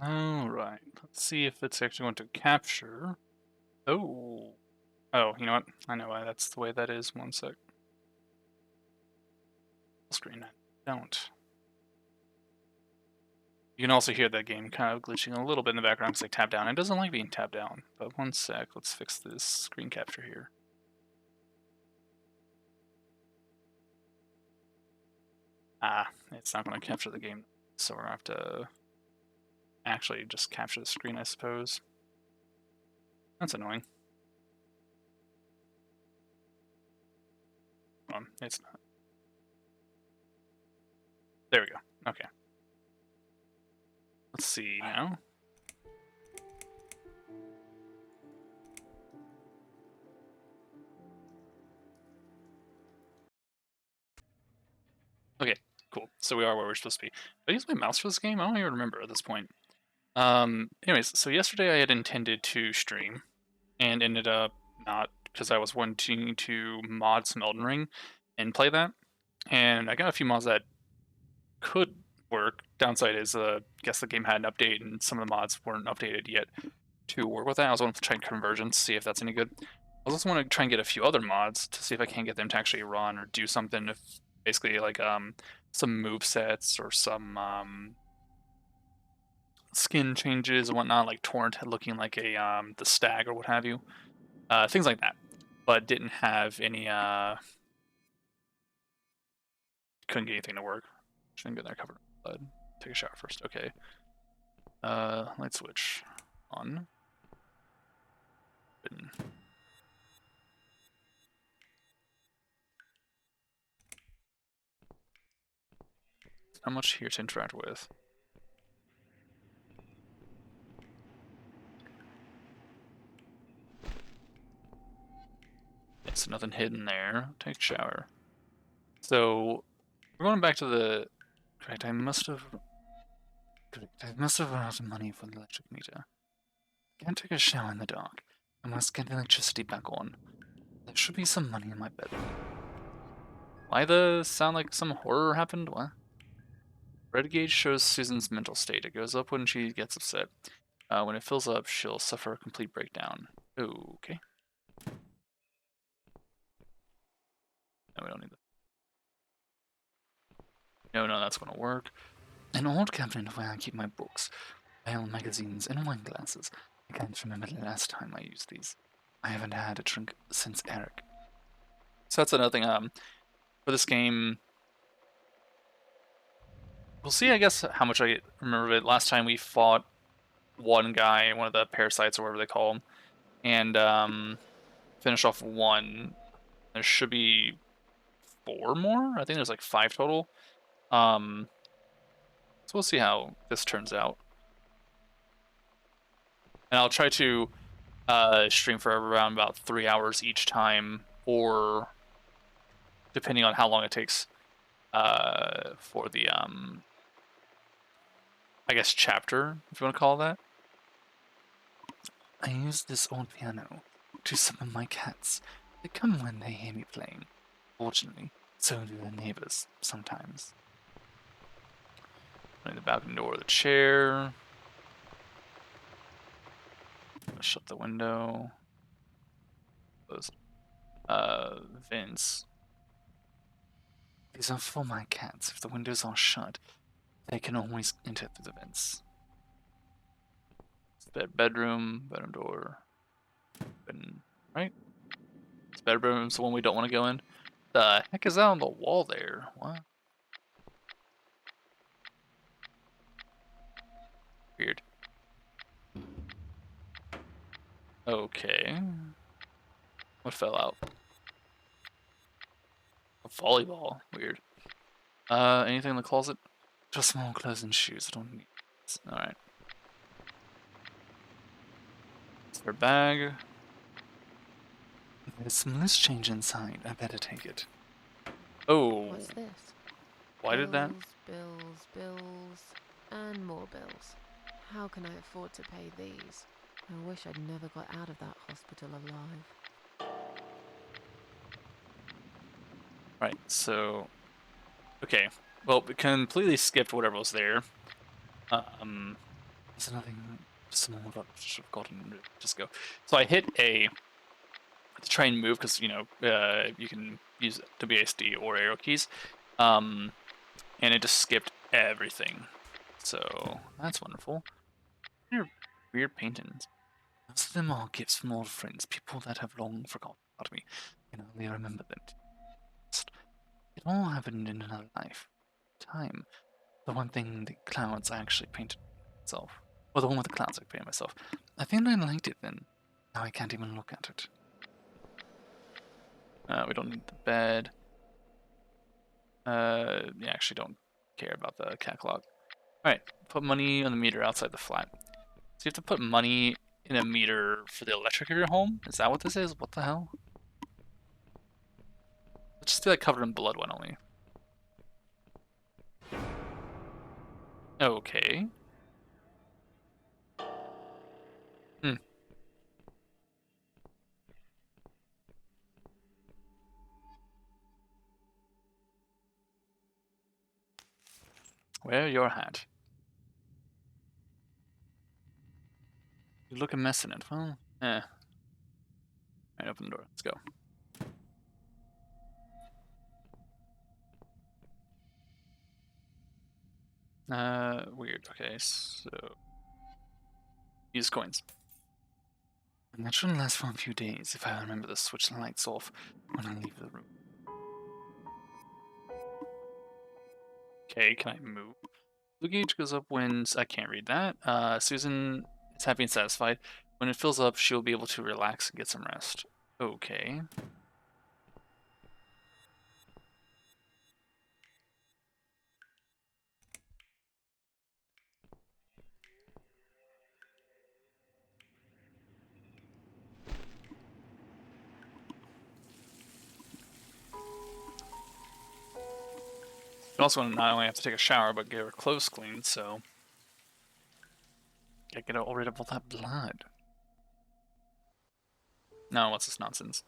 Alright, let's see if it's actually going to capture. Oh. Oh, you know what? I know why that's the way that is. One sec. Screen. Don't. You can also hear that game kind of glitching a little bit in the background because I tap down. It doesn't like being tapped down. But one sec, let's fix this screen capture here. Ah, it's not going to capture the game. So we're going to have to actually just capture the screen, I suppose. That's annoying. It's not. There we go. Okay. Let's see now. Okay, cool. So we are where we're supposed to be. Did I use my mouse for this game? I don't even remember at this point. Anyways, so yesterday I had intended to stream and ended up not because I was wanting to mod some Elden Ring and play that. And I got a few mods that could work. Downside is, I guess the game had an update and some of the mods weren't updated yet to work with that. I was wanting to try conversions, see if that's any good. I also want to try and get a few other mods to see if I can get them to actually run or do something. If basically like some move sets or some skin changes and whatnot, like Torrent looking like a the stag or what have you, things like that. But didn't have any. Couldn't get anything to work. Shouldn't get there covered in blood. Take a shower first. Okay. Light switch on. Button. Not much here to interact with. Okay, so nothing hidden there. Take a shower. So we're going back to the. Correct. I must have. Correct. I must have run out of money for the electric meter. Can't take a shower in the dark. I must get the electricity back on. There should be some money in my bed. Why the sound like some horror happened? What? Red gauge shows Susan's mental state. It goes up when she gets upset. When it fills up, she'll suffer a complete breakdown. Okay. No, we don't need that. No, that's gonna work. An old cabinet where I keep my books, pale magazines, and wine glasses. I can't remember the last time I used these. I haven't had a drink since Eric. So that's another thing. For this game, we'll see. I guess how much I remember of it. Last time we fought one guy, one of the parasites or whatever they call them, and finished off one. There should be four more. I think there's like five total. So we'll see how this turns out. And I'll try to stream for around about 3 hours each time, or depending on how long it takes for the I guess chapter, if you want to call it that. I use this old piano to summon my cats. They come when they hear me playing. Fortunately, so do the neighbors sometimes. Opening the balcony door of the chair. Shut the window. Closed. Vents. These are for my cats. If the windows are shut, they can always enter through the vents. Bedroom door. Right? This bedroom's the one we don't want to go in. The heck is that on the wall there? What? Weird. Okay. What fell out? A volleyball. Weird. Anything in the closet? Just small clothes and shoes. I don't need this. Alright. It's their bag. There's some loose change inside. I better take it. Oh. What's this? Why did that? Bills, and more bills. How can I afford to pay these? I wish I'd never got out of that hospital alive. Right, so... Okay. Well, we completely skipped whatever was there. There's nothing small that should have gotten just go. So I hit A to try and move because you can use WASD or arrow keys, and it just skipped everything. So that's wonderful. They're weird paintings. Most of them are gifts from old friends, people that have long forgotten about me. They remember them. It all happened in another life. Time. The one thing the clouds I actually painted myself. Or the one with the clouds I painted myself. I think I liked it then. Now I can't even look at it. We don't need the bed. Yeah, actually don't care about the catalog. Alright, put money on the meter outside the flat. So you have to put money in a meter for the electric of your home? Is that what this is? What the hell? Let's just do that covered in blood one only. Okay. Hmm. Wear your hat. You look a mess in it. Well, Alright, open the door. Let's go. Weird. Okay, so use coins. And that shouldn't last for a few days if I remember to switch the lights off when I leave the room. Okay, can I move? Blue gauge goes up when I can't read that. Susan is happy and satisfied. When it fills up, she'll be able to relax and get some rest. Okay. I also not only have to take a shower, but get her clothes cleaned, so gotta get rid of all that blood. No, what's this nonsense?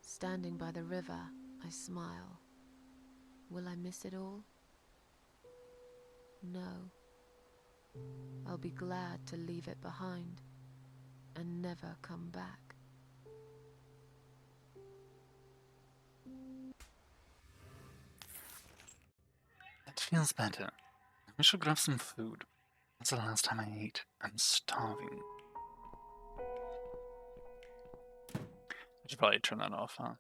Standing by the river, I smile. Will I miss it all? No. I'll be glad to leave it behind and never come back. That feels better. We should grab some food. That's the last time I ate. I'm starving. I should probably turn that off, huh?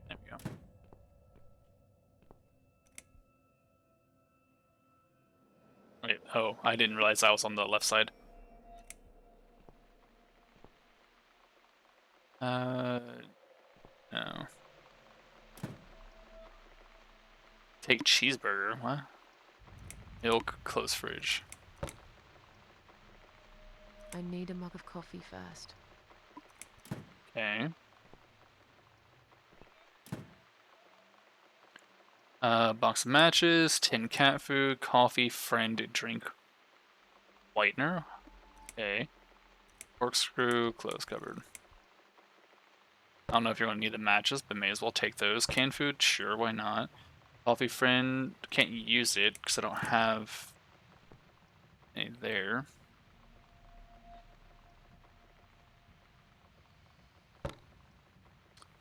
There we go. Wait, oh, I didn't realize I was on the left side. No. Take cheeseburger, what? Milk, close fridge. I need a mug of coffee first. Okay. Box of matches, tin cat food, coffee, friend, drink, whitener. Okay. Corkscrew, clothes cupboard. I don't know if you're going to need the matches, but may as well take those. Canned food, sure, why not? Coffee friend, can't use it because I don't have any there.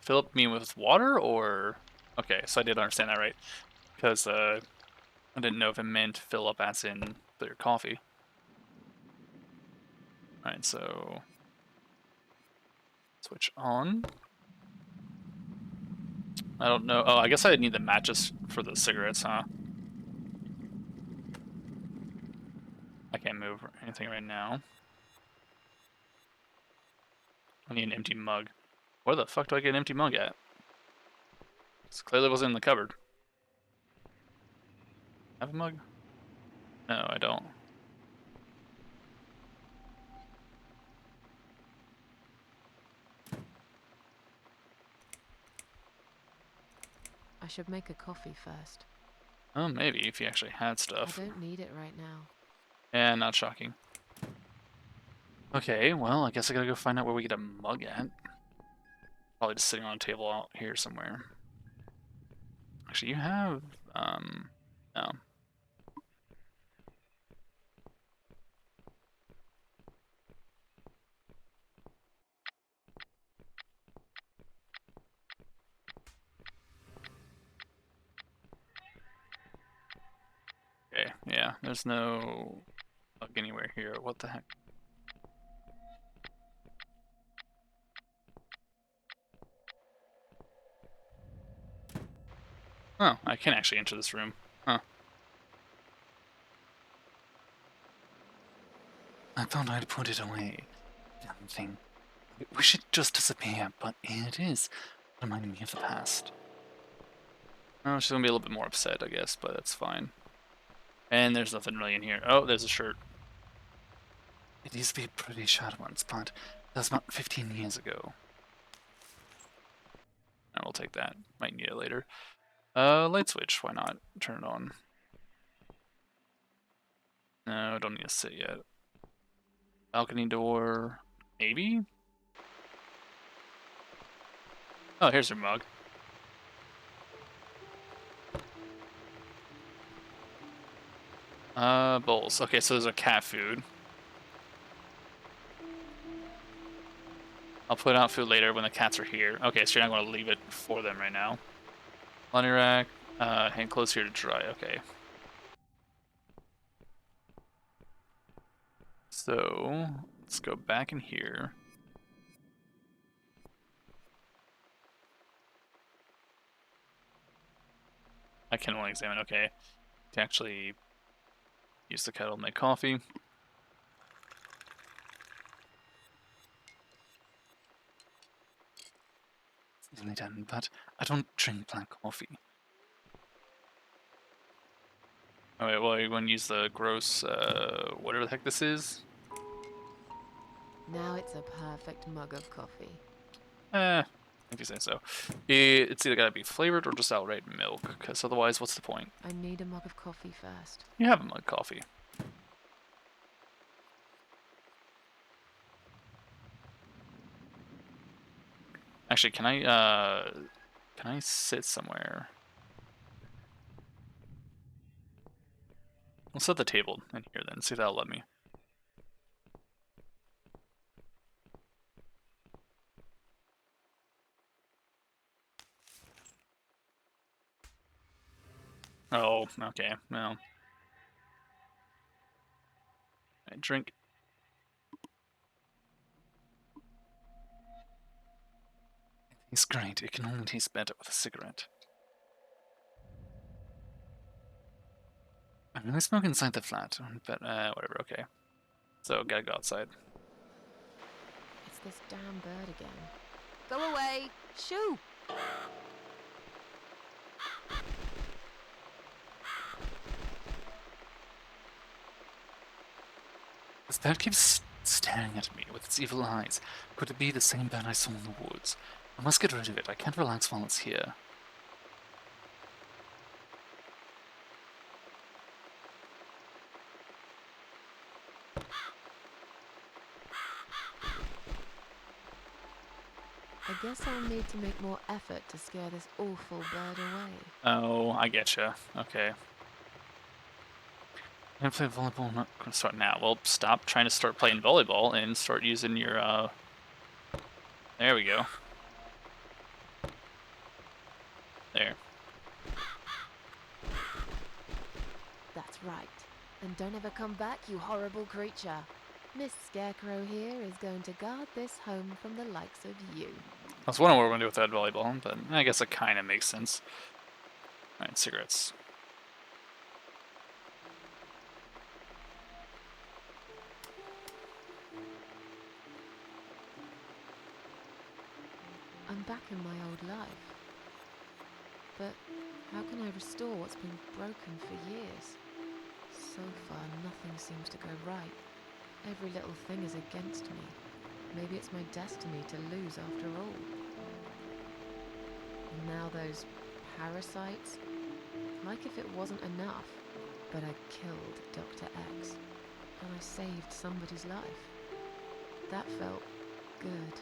Fill up me with water or... Okay, so I did understand that right. Because I didn't know if it meant fill up as in your coffee. Alright, so... Switch on. I don't know. Oh, I guess I need the matches for the cigarettes, huh? I can't move anything right now. I need an empty mug. Where the fuck do I get an empty mug at? It clearly wasn't in the cupboard. Have a mug? No, I don't. I should make a coffee first. Oh, maybe, if you actually had I stuff. don't need it right now. Yeah, not shocking. Okay, well, I guess I gotta go find out where we get a mug at. Probably just sitting on a table out here somewhere. Actually, you have, no. Yeah, there's no bug anywhere here. What the heck? Oh, I can actually enter this room. Huh. I thought I'd put it away. Damn thing. I wish it just disappear, but here it is, reminding me of the past. Oh, she's gonna be a little bit more upset, I guess, but that's fine. And there's nothing really in here. Oh, there's a shirt. It used to be a pretty shot once, but that was about 15 years ago. I will take that. Might need it later. Light switch. Why not? Turn it on. No, don't need to sit yet. Balcony door. Maybe? Oh, here's her mug. Bowls. Okay, so there's a cat food. I'll put out food later when the cats are here. Okay, so you're not going to leave it for them right now. Laundry rack. Hand clothes here to dry. Okay. So, let's go back in here. I can only examine. Okay. To actually use the kettle to make coffee. It's nearly done, but I don't drink black coffee. Oh wait, well, you want to use the gross, whatever the heck this is? Now it's a perfect mug of coffee. If you say so. It's either gotta be flavored or just outright milk, because otherwise, what's the point? I need a mug of coffee first. You have a mug coffee. Actually, can I sit somewhere? We'll set the table in here then, see if that'll let me. Oh, okay, well. I drink. It tastes great. It can only taste better with a cigarette. I'm gonna smoke inside the flat, but whatever, okay. So, gotta go outside. It's this damn bird again. Go away! Shoo! This bird keeps staring at me with its evil eyes. Could it be the same bird I saw in the woods? I must get rid of it. I can't relax while it's here. I guess I'll need to make more effort to scare this awful bird away. Oh, I getcha. Okay. I'm gonna play volleyball. I'm not gonna start now. Well, stop trying to start playing volleyball and start using your, There we go. There. That's right. And don't ever come back, you horrible creature. Miss Scarecrow here is going to guard this home from the likes of you. I was wondering what we're gonna do with that volleyball, but I guess it kind of makes sense. Alright, cigarettes. I'm back in my old life. But how can I restore what's been broken for years? So far, nothing seems to go right. Every little thing is against me. Maybe it's my destiny to lose after all. And now those parasites. Like if it wasn't enough. But I killed Dr. X. And I saved somebody's life. That felt good.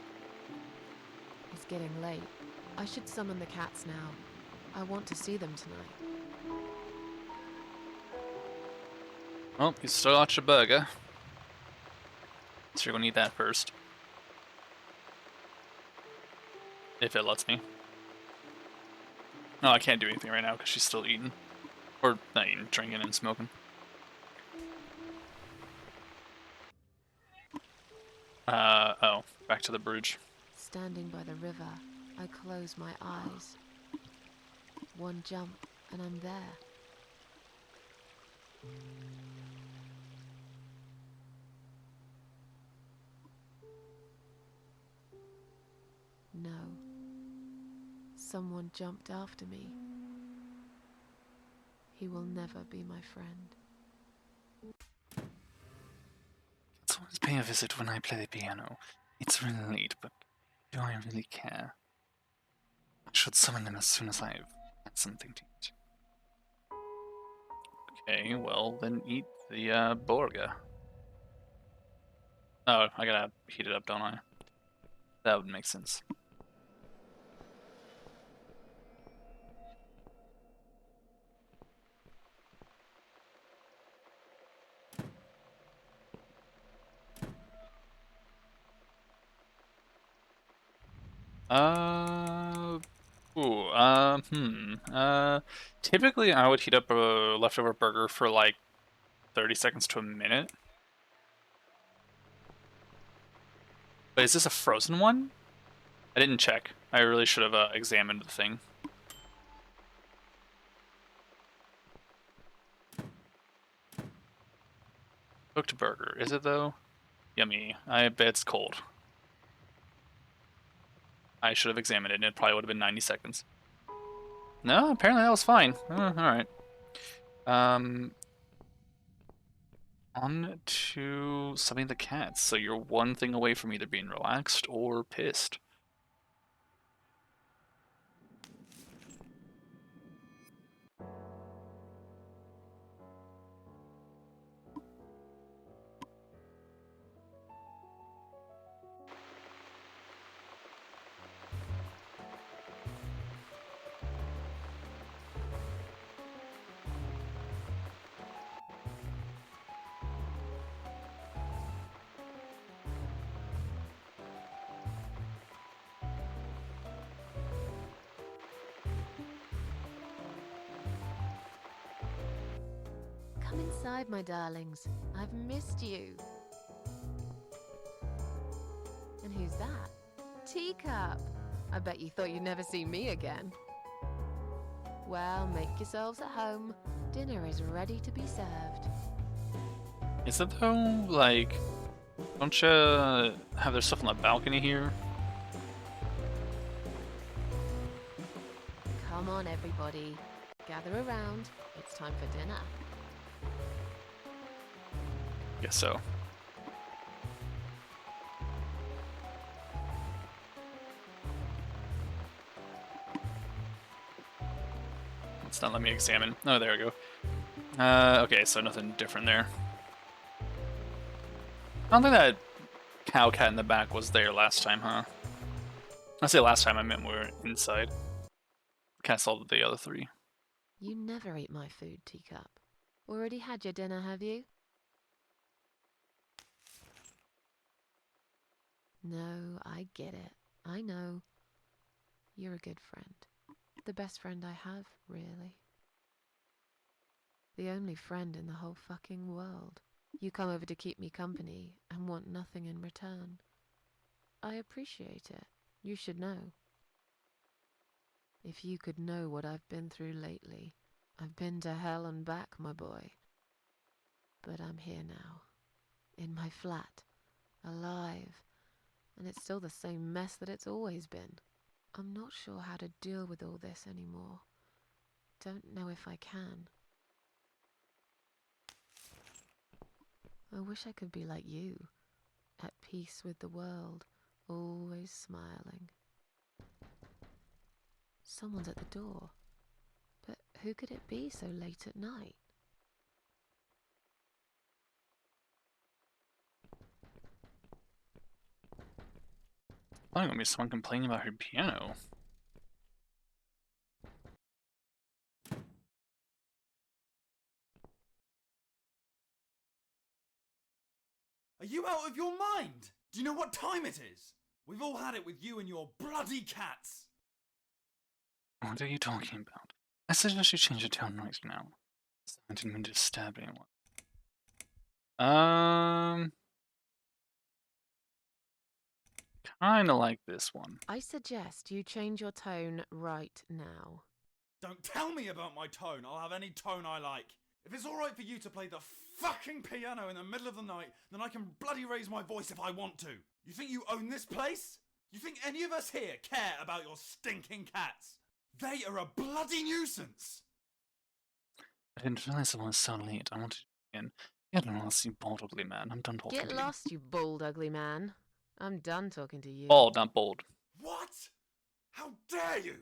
It's getting late. I should summon the cats now. I want to see them tonight. Well, you still got your burger. So you're gonna eat that first. If it lets me. No, I can't do anything right now because she's still eating. Or not eating, drinking and smoking. Oh, back to the bridge. Standing by the river, I close my eyes. One jump, and I'm there. No. Someone jumped after me. He will never be my friend. It's always pay a visit when I play the piano. It's really late, but do I really care? I should summon them as soon as I've had something to eat. Okay, well, then eat the burger. Oh, I gotta heat it up, don't I? That would make sense. Uh, typically I would heat up a leftover burger for like 30 seconds to a minute. But is this a frozen one? I didn't check. I really should have examined the thing. Cooked burger. Is it though? Yummy. I bet it's cold. I should have examined it and it probably would have been 90 seconds. No, apparently that was fine. Alright. Um, on to summoning the cats. So you're one thing away from either being relaxed or pissed. Come inside, my darlings. I've missed you. And who's that? Teacup. I bet you thought you'd never see me again. Well, make yourselves at home. Dinner is ready to be served. Is it though? Like, don't you have their stuff on the balcony here? Come on, everybody. Gather around. It's time for dinner. Guess so. It's not let me examine. Oh, there we go. Okay, so nothing different there. I don't think that cow cat in the back was there last time, huh? I say last time, I meant we were inside. Canceled the other three. You never eat my food, Teacup. Already had your dinner, have you? No, I get it. I know. You're a good friend. The best friend I have, really. The only friend in the whole fucking world. You come over to keep me company and want nothing in return. I appreciate it. You should know. If you could know what I've been through lately. I've been to hell and back, my boy. But I'm here now. In my flat. Alive. And it's still the same mess that it's always been. I'm not sure how to deal with all this anymore. Don't know if I can. I wish I could be like you. At peace with the world. Always smiling. Someone's at the door. But who could it be so late at night? Probably gonna be someone complaining about her piano. Are you out of your mind? Do you know what time it is? We've all had it with you and your bloody cats. What are you talking about? I suggest you change the tone right now. I didn't mean to disturb anyone. Kinda like this one. I suggest you change your tone right now. Don't tell me about my tone. I'll have any tone I like. If it's alright for you to play the fucking piano in the middle of the night, then I can bloody raise my voice if I want to. You think you own this place? You think any of us here care about your stinking cats? They are a bloody nuisance! I didn't realize it was so late. I wanted to again. Get lost, you bald ugly man. I'm done talking Get to you. lost, you bald, ugly man. I'm done talking to you. Bald, not bold. What? How dare you?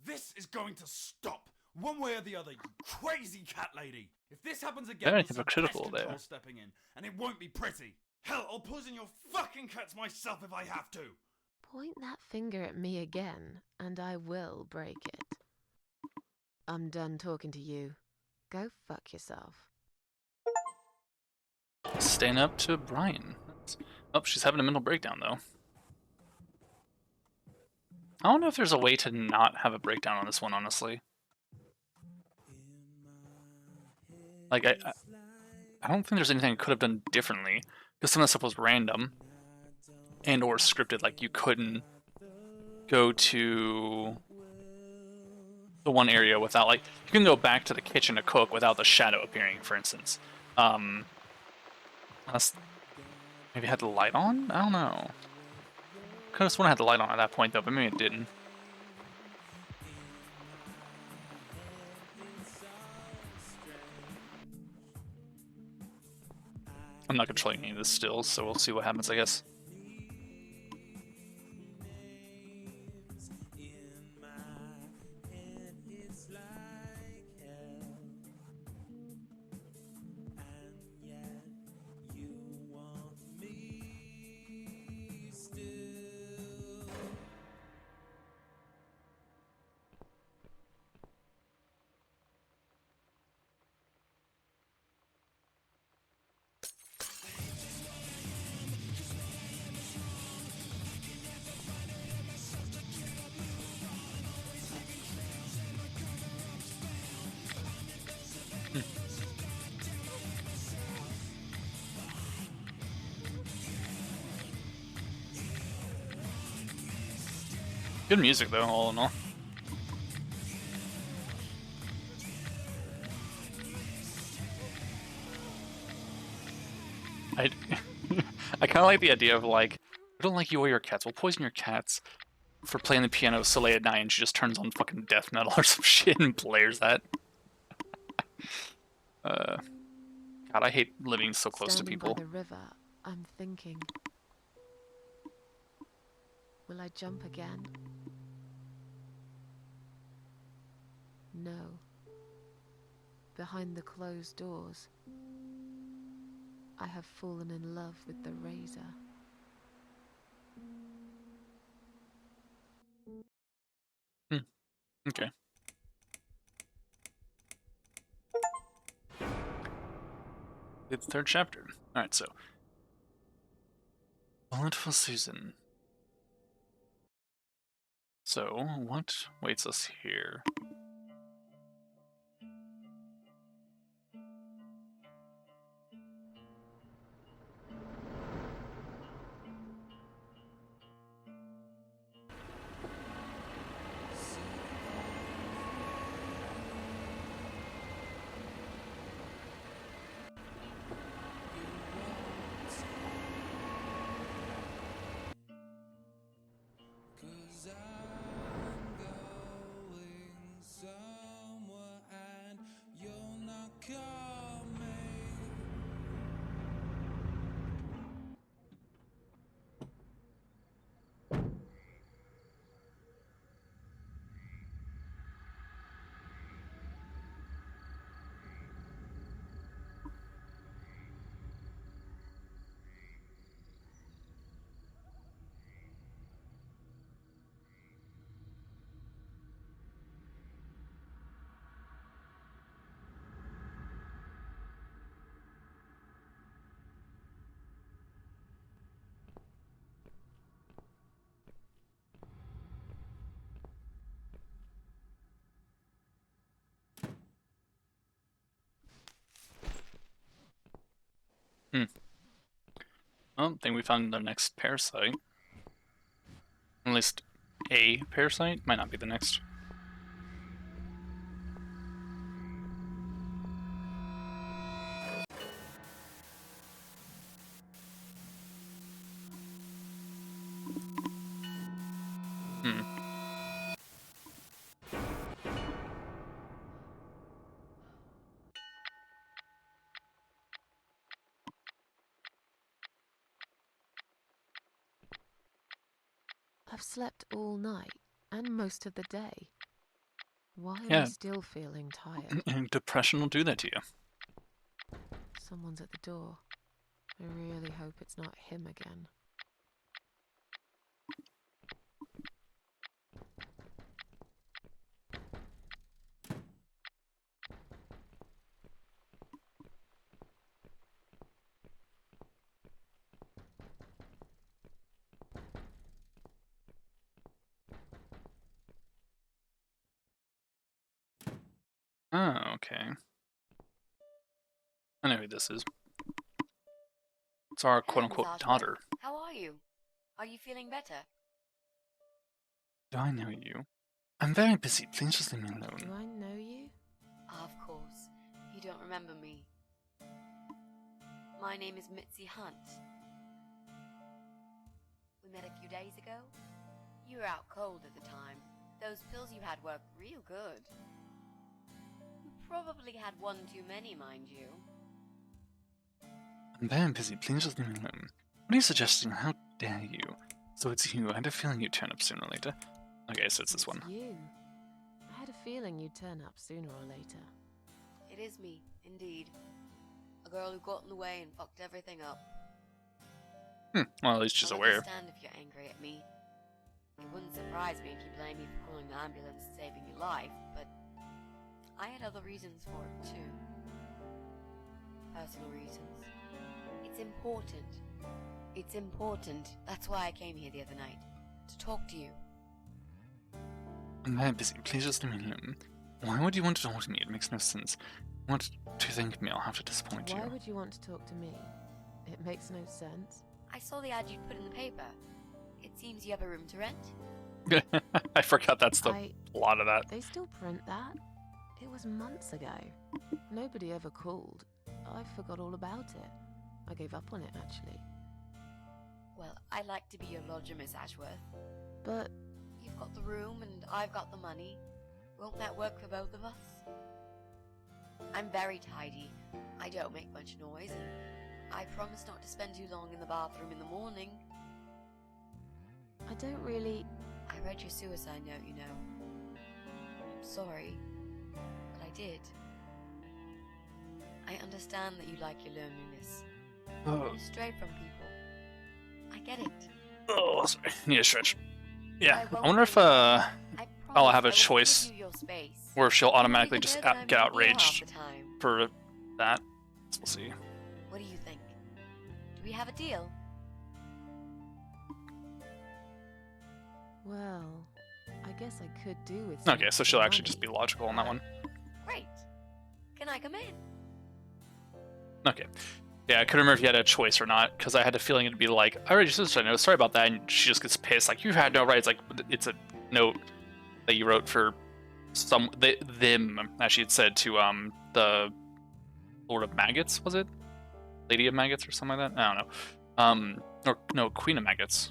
This is going to stop, one way or the other, you crazy cat lady. If this happens again, Very you'll see hypocritical pest control there. stepping in, and it won't be pretty. Hell, I'll poison your fucking cats myself if I have to. Point that finger at me again, and I will break it. I'm done talking to you. Go fuck yourself. Staying up to Brian. Oh, she's having a mental breakdown, though. I don't know if there's a way to not have a breakdown on this one, honestly. Like, I don't think there's anything I could have done differently, because some of the stuff was random and or scripted. Like, you couldn't go to the one area without, like, you can go back to the kitchen to cook without the shadow appearing, for instance. Unless maybe it had the light on? I don't know. Could have sworn I had the light on at that point, though, but maybe it didn't. I'm not controlling any of this still, so we'll see what happens, I guess. Good music, though, all in all. I I kind of like the idea of, like, I don't like you or your cats. We'll poison your cats for playing the piano so late at night, and she just turns on fucking death metal or some shit and blares that. God, I hate living so close to Standing people. by the river, I'm thinking. Will I jump again? No. Behind the closed doors, I have fallen in love with the razor. Okay. It's the third chapter. Alright, so. Bullet for Susan. So, what waits us here? Well, I think we found the next parasite. At least a parasite. Might not be the next. Hmm. I've slept all night and most of the day. Why am I Yeah. still feeling tired? Depression will do that to you. Someone's at the door. I really hope it's not him again. Oh, okay. I know who this is. It's our Hello, Miss quote-unquote Ashworth. daughter. How are you? Are you feeling better? Do I know you? I'm very busy. Please just leave me Do alone. I know you? Of course. You don't remember me. My name is Mitzi Hunt. We met a few days ago. You were out cold at the time. Those pills you had were real good. You probably had one too many, mind you. I'm very busy. Please just leave me alone. What are you suggesting? How dare you? So it's you. I had a feeling you'd turn up sooner or later. Okay, so it's this one. You. I had a feeling you'd turn up sooner or later. It is me, indeed. A girl who got in the way and fucked everything up. Well, at least she's I'll aware. understand if you're angry at me. It wouldn't surprise me if you blame me for calling the ambulance and saving your life, but I had other reasons for it too. Personal reasons. It's important. It's important. That's why I came here the other night. To talk to you. I'm very busy. Please just leave me alone. Why would you want to talk to me? It makes no sense. Want to thank me? I'll have to disappoint Why you. would you want to talk to me? It makes no sense. I saw the ad you'd put in the paper. It seems you have a room to rent. I forgot that's the I... plot of that. They still print that? It was months ago. Nobody ever called. I forgot all about it. I gave up on it, actually. Well, I'd like to be your lodger, Miss Ashworth. But You've got the room and I've got the money. Won't that work for both of us? I'm very tidy. I don't make much noise, and I promise not to spend too long in the bathroom in the morning. I don't really... I read your suicide note, you know. I'm sorry, but I did. I understand that you like your loneliness. Oh, You stray from people. I get it. oh, sorry. Need a stretch. Yeah, I won't wonder if leave. I'll promise have a I will choice give you your space. or if she'll You won't automatically even just know that I'm get not here half outraged the time. for that. We'll see. What do you think? Do we have a deal? Well, I guess I could do with Okay, some so she'll actually money. just be logical on that one. Great. Can I come in? Okay. Yeah, I couldn't remember if you had a choice or not, because I had a feeling it'd be like, I already suicide note, sorry about that, and she just gets pissed, like, you had no rights, like, it's a note that you wrote for them, as she had said to, the Lord of Maggots, was it? Lady of Maggots or something like that? I don't know. Or, no, Queen of Maggots.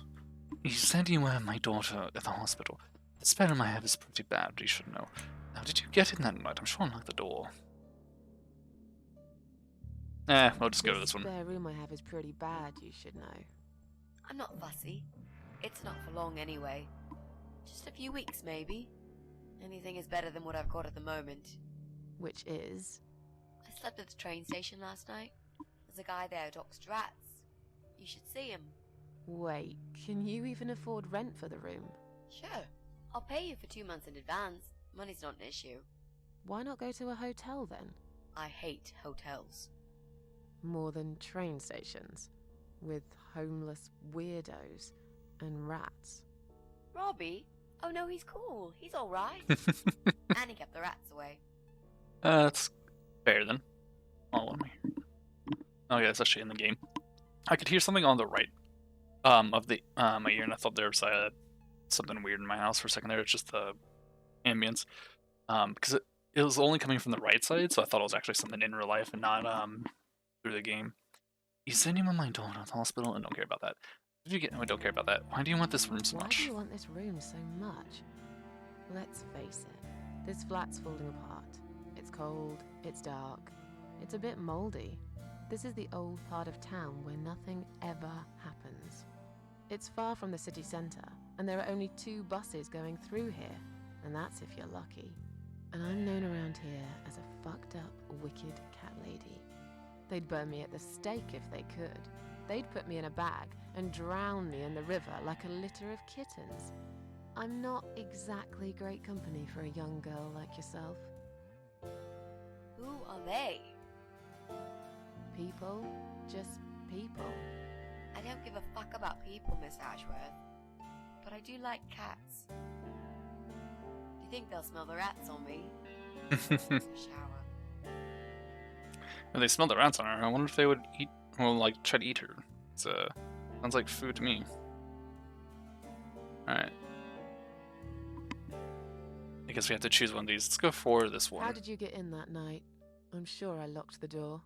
You said you were my daughter at the hospital. The spell in my head is pretty bad, you should know. How did you get in that night? I'm sure I unlocked the door. We'll just go to this one. spare room I have is pretty bad, you should know. I'm not fussy. It's not for long anyway. Just a few weeks, maybe. Anything is better than what I've got at the moment. Which is... I slept at the train station last night. There's a guy there who talks to rats. You should see him. Wait, can you even afford rent for the room? Sure. I'll pay you for 2 months in advance. Money's not an issue. Why not go to a hotel then? I hate hotels. More than train stations. With homeless weirdos and rats. Robbie? Oh no, he's cool. He's alright. And he kept the rats away. That's fair then. Oh, what am I hearing? Okay, that's actually in the game. I could hear something on the right of the my ear, and I thought there was something weird in my house for a second there. It's just the ambience. Because it was only coming from the right side, so I thought it was actually something in real life and not through the game. You send him on my door to the hospital and don't care about that. Did you get? No, I don't care about that. Why do you want this room so Why much? do you want this room so much? Let's face it, this flat's falling apart. It's cold, it's dark, it's a bit moldy. This is the old part of town where nothing ever happens. It's far from the city centre, and there are only 2 buses going through here, and that's if you're lucky. And I'm known around here as a fucked up, wicked cat lady. They'd burn me at the stake if they could. They'd put me in a bag and drown me in the river like a litter of kittens. I'm not exactly great company for a young girl like yourself. Who are they? People, just people. I don't give a fuck about people, Miss Ashworth. But I do like cats. Do you think they'll smell the rats on me? Shower. If they smell the rats on her, I wonder if they would eat, well, like, try to eat her. It's, sounds like food to me. Alright. I guess we have to choose one of these. Let's go for this one. How did you get in that night? I'm sure I locked the door.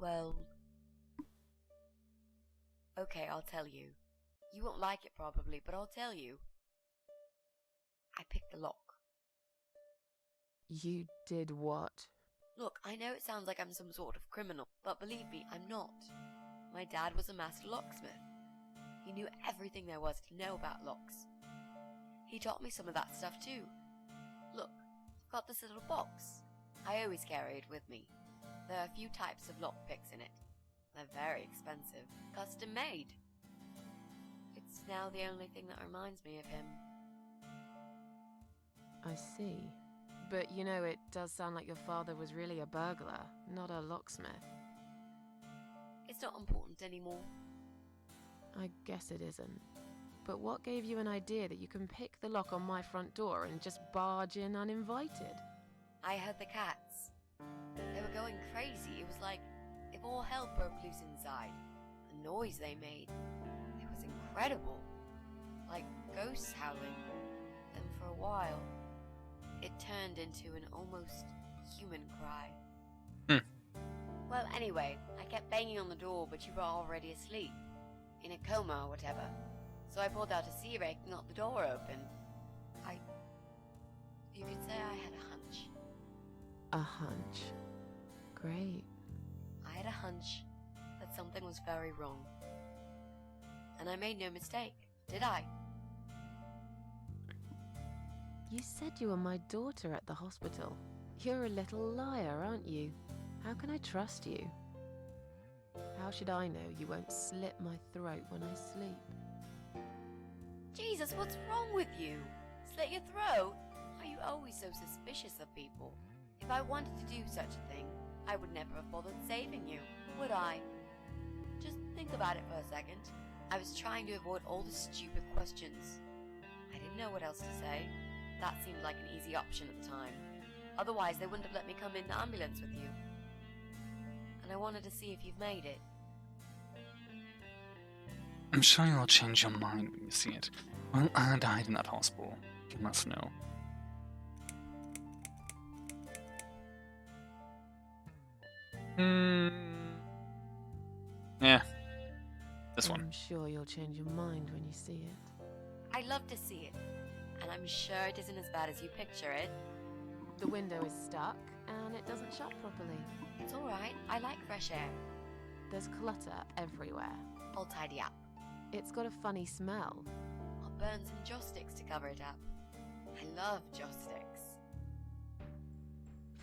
Well... Okay, I'll tell you. You won't like it probably, but I'll tell you. I picked the lock. You did what? Look, I know it sounds like I'm some sort of criminal, but believe me, I'm not. My dad was a master locksmith. He knew everything there was to know about locks. He taught me some of that stuff too. Look, I've got this little box. I always carry it with me. There are a few types of lockpicks in it. They're very expensive, custom made. It's now the only thing that reminds me of him. I see. But you know, it does sound like your father was really a burglar, not a locksmith. It's not important anymore. I guess it isn't. But what gave you an idea that you can pick the lock on my front door and just barge in uninvited? I heard the cats. They were going crazy. It was like if all hell broke loose inside. The noise they made. It was incredible. Like ghosts howling. Then for a while, it turned into an almost human cry. Well, anyway, I kept banging on the door, but you were already asleep. In a coma or whatever. So I pulled out a sea rake and got the door open. You could say I had a hunch. A hunch. Great. I had a hunch that something was very wrong. And I made no mistake, did I? You said you were my daughter at the hospital. You're a little liar, aren't you? How can I trust you? How should I know you won't slit my throat when I sleep? Jesus, what's wrong with you? Slit your throat? Are you always so suspicious of people? If I wanted to do such a thing, I would never have bothered saving you, would I? Just think about it for a second. I was trying to avoid all the stupid questions. I didn't know what else to say. That seemed like an easy option at the time. Otherwise, they wouldn't have let me come in the ambulance with you. And I wanted to see if you've made it. I'm sure you'll change your mind when you see it. Well, I died in that hospital. You must know. Yeah. This one. I'm sure you'll change your mind when you see it. I'd love to see it. And I'm sure it isn't as bad as you picture it. The window is stuck, and it doesn't shut properly. It's alright, I like fresh air. There's clutter everywhere. I'll tidy up. It's got a funny smell. I'll burn some joss sticks to cover it up. I love joss sticks.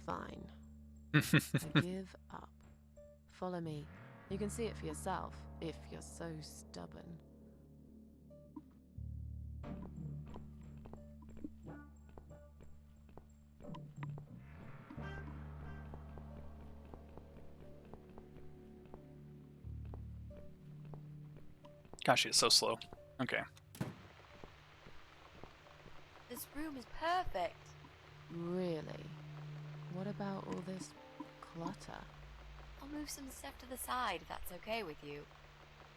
Fine. I give up. Follow me. You can see it for yourself, if you're so stubborn. Gosh, she's so slow. Okay. This room is perfect. Really? What about all this clutter? I'll move some stuff to the side if that's okay with you.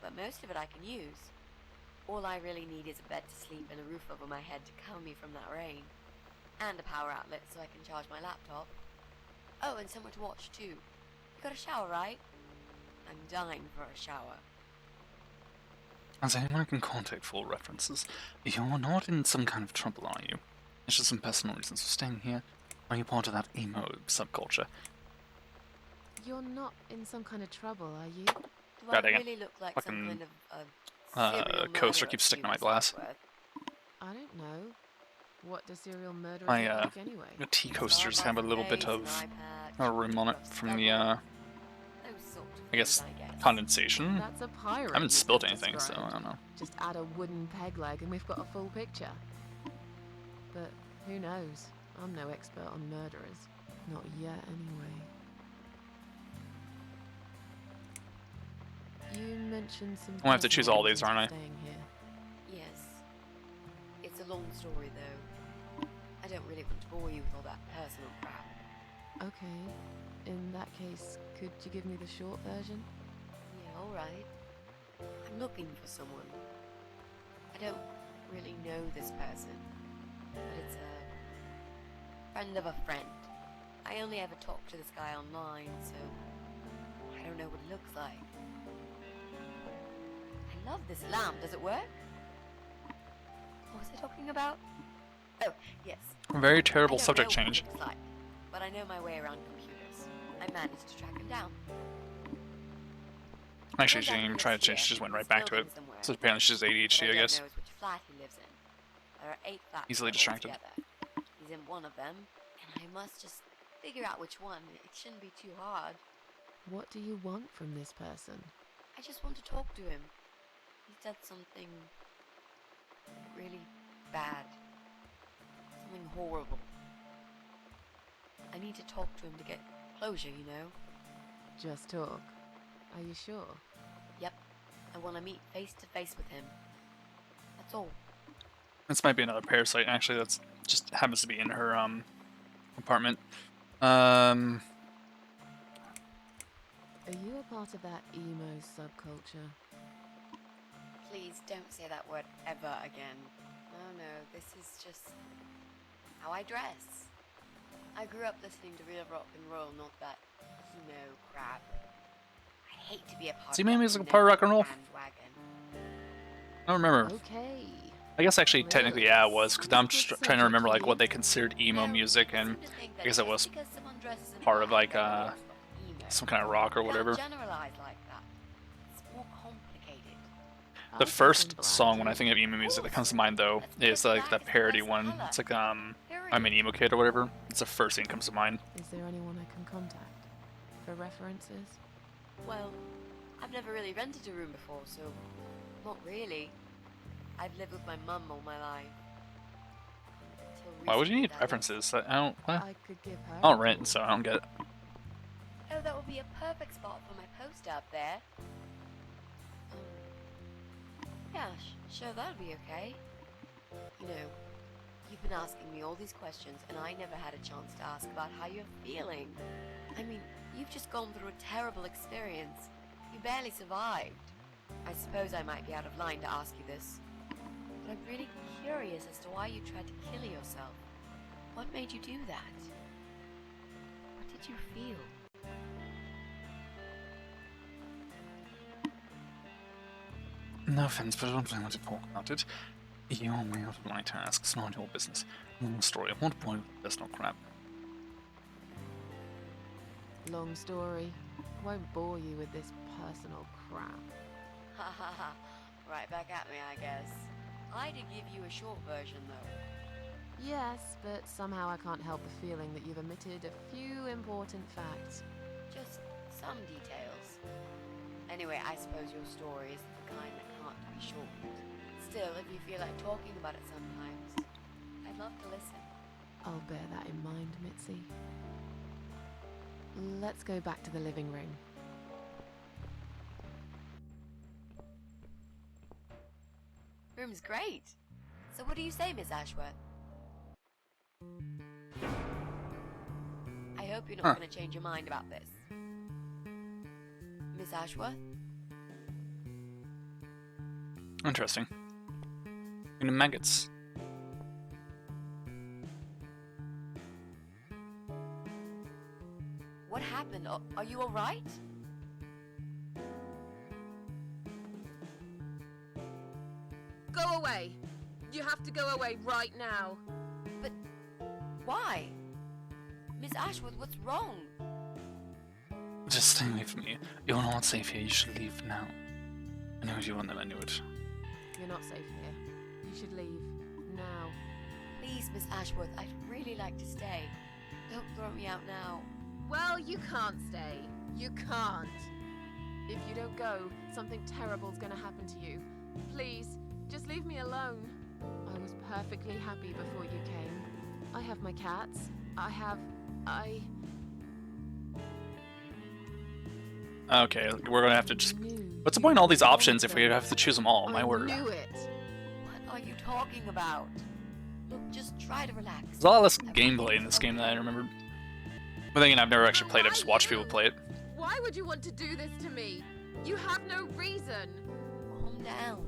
But most of it I can use. All I really need is a bed to sleep and a roof over my head to cover me from that rain. And a power outlet so I can charge my laptop. Oh, and somewhere to watch too. You got a shower, right? I'm dying for a shower. As anyone can contact full references, you're not in some kind of trouble, are you? It's just some personal reasons for staying here. Are you part of that emo subculture? You're not in some kind of trouble, are you? Do God I dang it. really look like Fucking, some kind of serial coaster murderer keeps to sticking you, to my Miss glass. Ashworth? I don't know. What do serial murderers My, look like anyway? The tea coasters have a little bit of room on it from the, Those sort of I guess, things, I guess. condensation. That's a pirate. I haven't you've spilled just anything, so described. I don't know. Just add a wooden peg leg and we've got a full picture. But who knows? I'm no expert on murderers. Not yet, anyway. You mentioned some. I'm gonna have to choose all these, aren't I? Staying here. Yes. It's a long story, though. I don't really want to bore you with all that personal crap. Okay. In that case, could you give me the short version? Yeah, alright. I'm looking for someone. I don't really know this person, but it's a friend of a friend. I only ever talk to this guy online, so I don't know what he looks like. I love this lamp. Does it work? What was I talking about? Oh, yes. Very terrible I don't subject know what change. he looks like, but I know my way around computers. I managed to track him down. Actually, she didn't even try to change, she just went right back to it. So apparently she's ADHD, I guess. Knows which flat he lives in. There are 8 flats Easily distracted. altogether. He's in one of them, and I must just figure out which one. It shouldn't be too hard. What do you want from this person? I just want to talk to him. He said something really bad. Something horrible. I need to talk to him to get closure, you know? Just talk. Are you sure? Yep. I want to meet face to face with him. That's all. This might be another parasite, actually, that's just happens to be in her, apartment. Are you a part of that emo subculture? Please don't say that word ever again. No, this is just how I dress. I grew up listening to real rock and roll, not that emo crap. I hate to be a part Is of emo that music a part of rock and roll? bandwagon. I don't remember. Okay. I guess actually, technically, yeah, it was, because I'm That's just a trying to remember, like, subject what they to considered emo No, music, I and seem to think that I guess it just was because someone dresses in part of, black, like, they're emo. some kind of rock or You whatever. can't generalize like that. It's more complicated. The I'll first take in song black when I too. think of emo music that comes to mind, though, is, like, the parody one. It's like, I'm an emo kid or whatever. It's the first thing that comes to mind. Is there anyone I can contact for references? Well, I've never really rented a room before, so not really. I've lived with my mum all my life. Until Why would you recently, need that is. references? I don't, what? I could give her. I don't rent, so I don't get it. Oh, that would be a perfect spot for my poster up there. Yeah, sure, that would be okay. You know, you've been asking me all these questions, and I never had a chance to ask about how you're feeling. I mean, you've just gone through a terrible experience. You barely survived. I suppose I might be out of line to ask you this, but I'm really curious as to why you tried to kill yourself. What made you do that? What did you feel? No offense, but I don't really want to talk about it. You're way out of my task. It's not your business. Long story. I won't bore you with personal crap. Long story. Won't bore you with this personal crap. Ha ha ha. Right back at me, I guess. I did give you a short version, though. Yes, but somehow I can't help the feeling that you've omitted a few important facts. Just some details. Anyway, I suppose your story is the kind that can't be shortened. Still, if you feel like talking about it sometimes, I'd love to listen. I'll bear that in mind, Mitzi. Let's go back to the living room. Room's great. So what do you say, Miss Ashworth? I hope you're not going to change your mind about this. Miss Ashworth? Interesting. And maggots. What happened? Are you alright? Go away! You have to go away right now. But why? Miss Ashworth, what's wrong? Just stay away from me. You're not safe here. You should leave now. I know you want them. I knew it. You're not safe here. You should leave. Now. Please, Miss Ashworth, I'd really like to stay. Don't throw me out now. Well, you can't stay. You can't. If you don't go, something terrible's gonna happen to you. Please, just leave me alone. I was perfectly happy before you came. I have my cats. Okay, we're gonna have to just... What's the point in all these options if we have to choose them all? My word. I knew it. What are you talking about? Look, just try to relax. There's a lot less gameplay in this game than I remember. But then again, I've never actually played it. I've just watched people play it. Why would you want to do this to me? You have no reason. Calm down.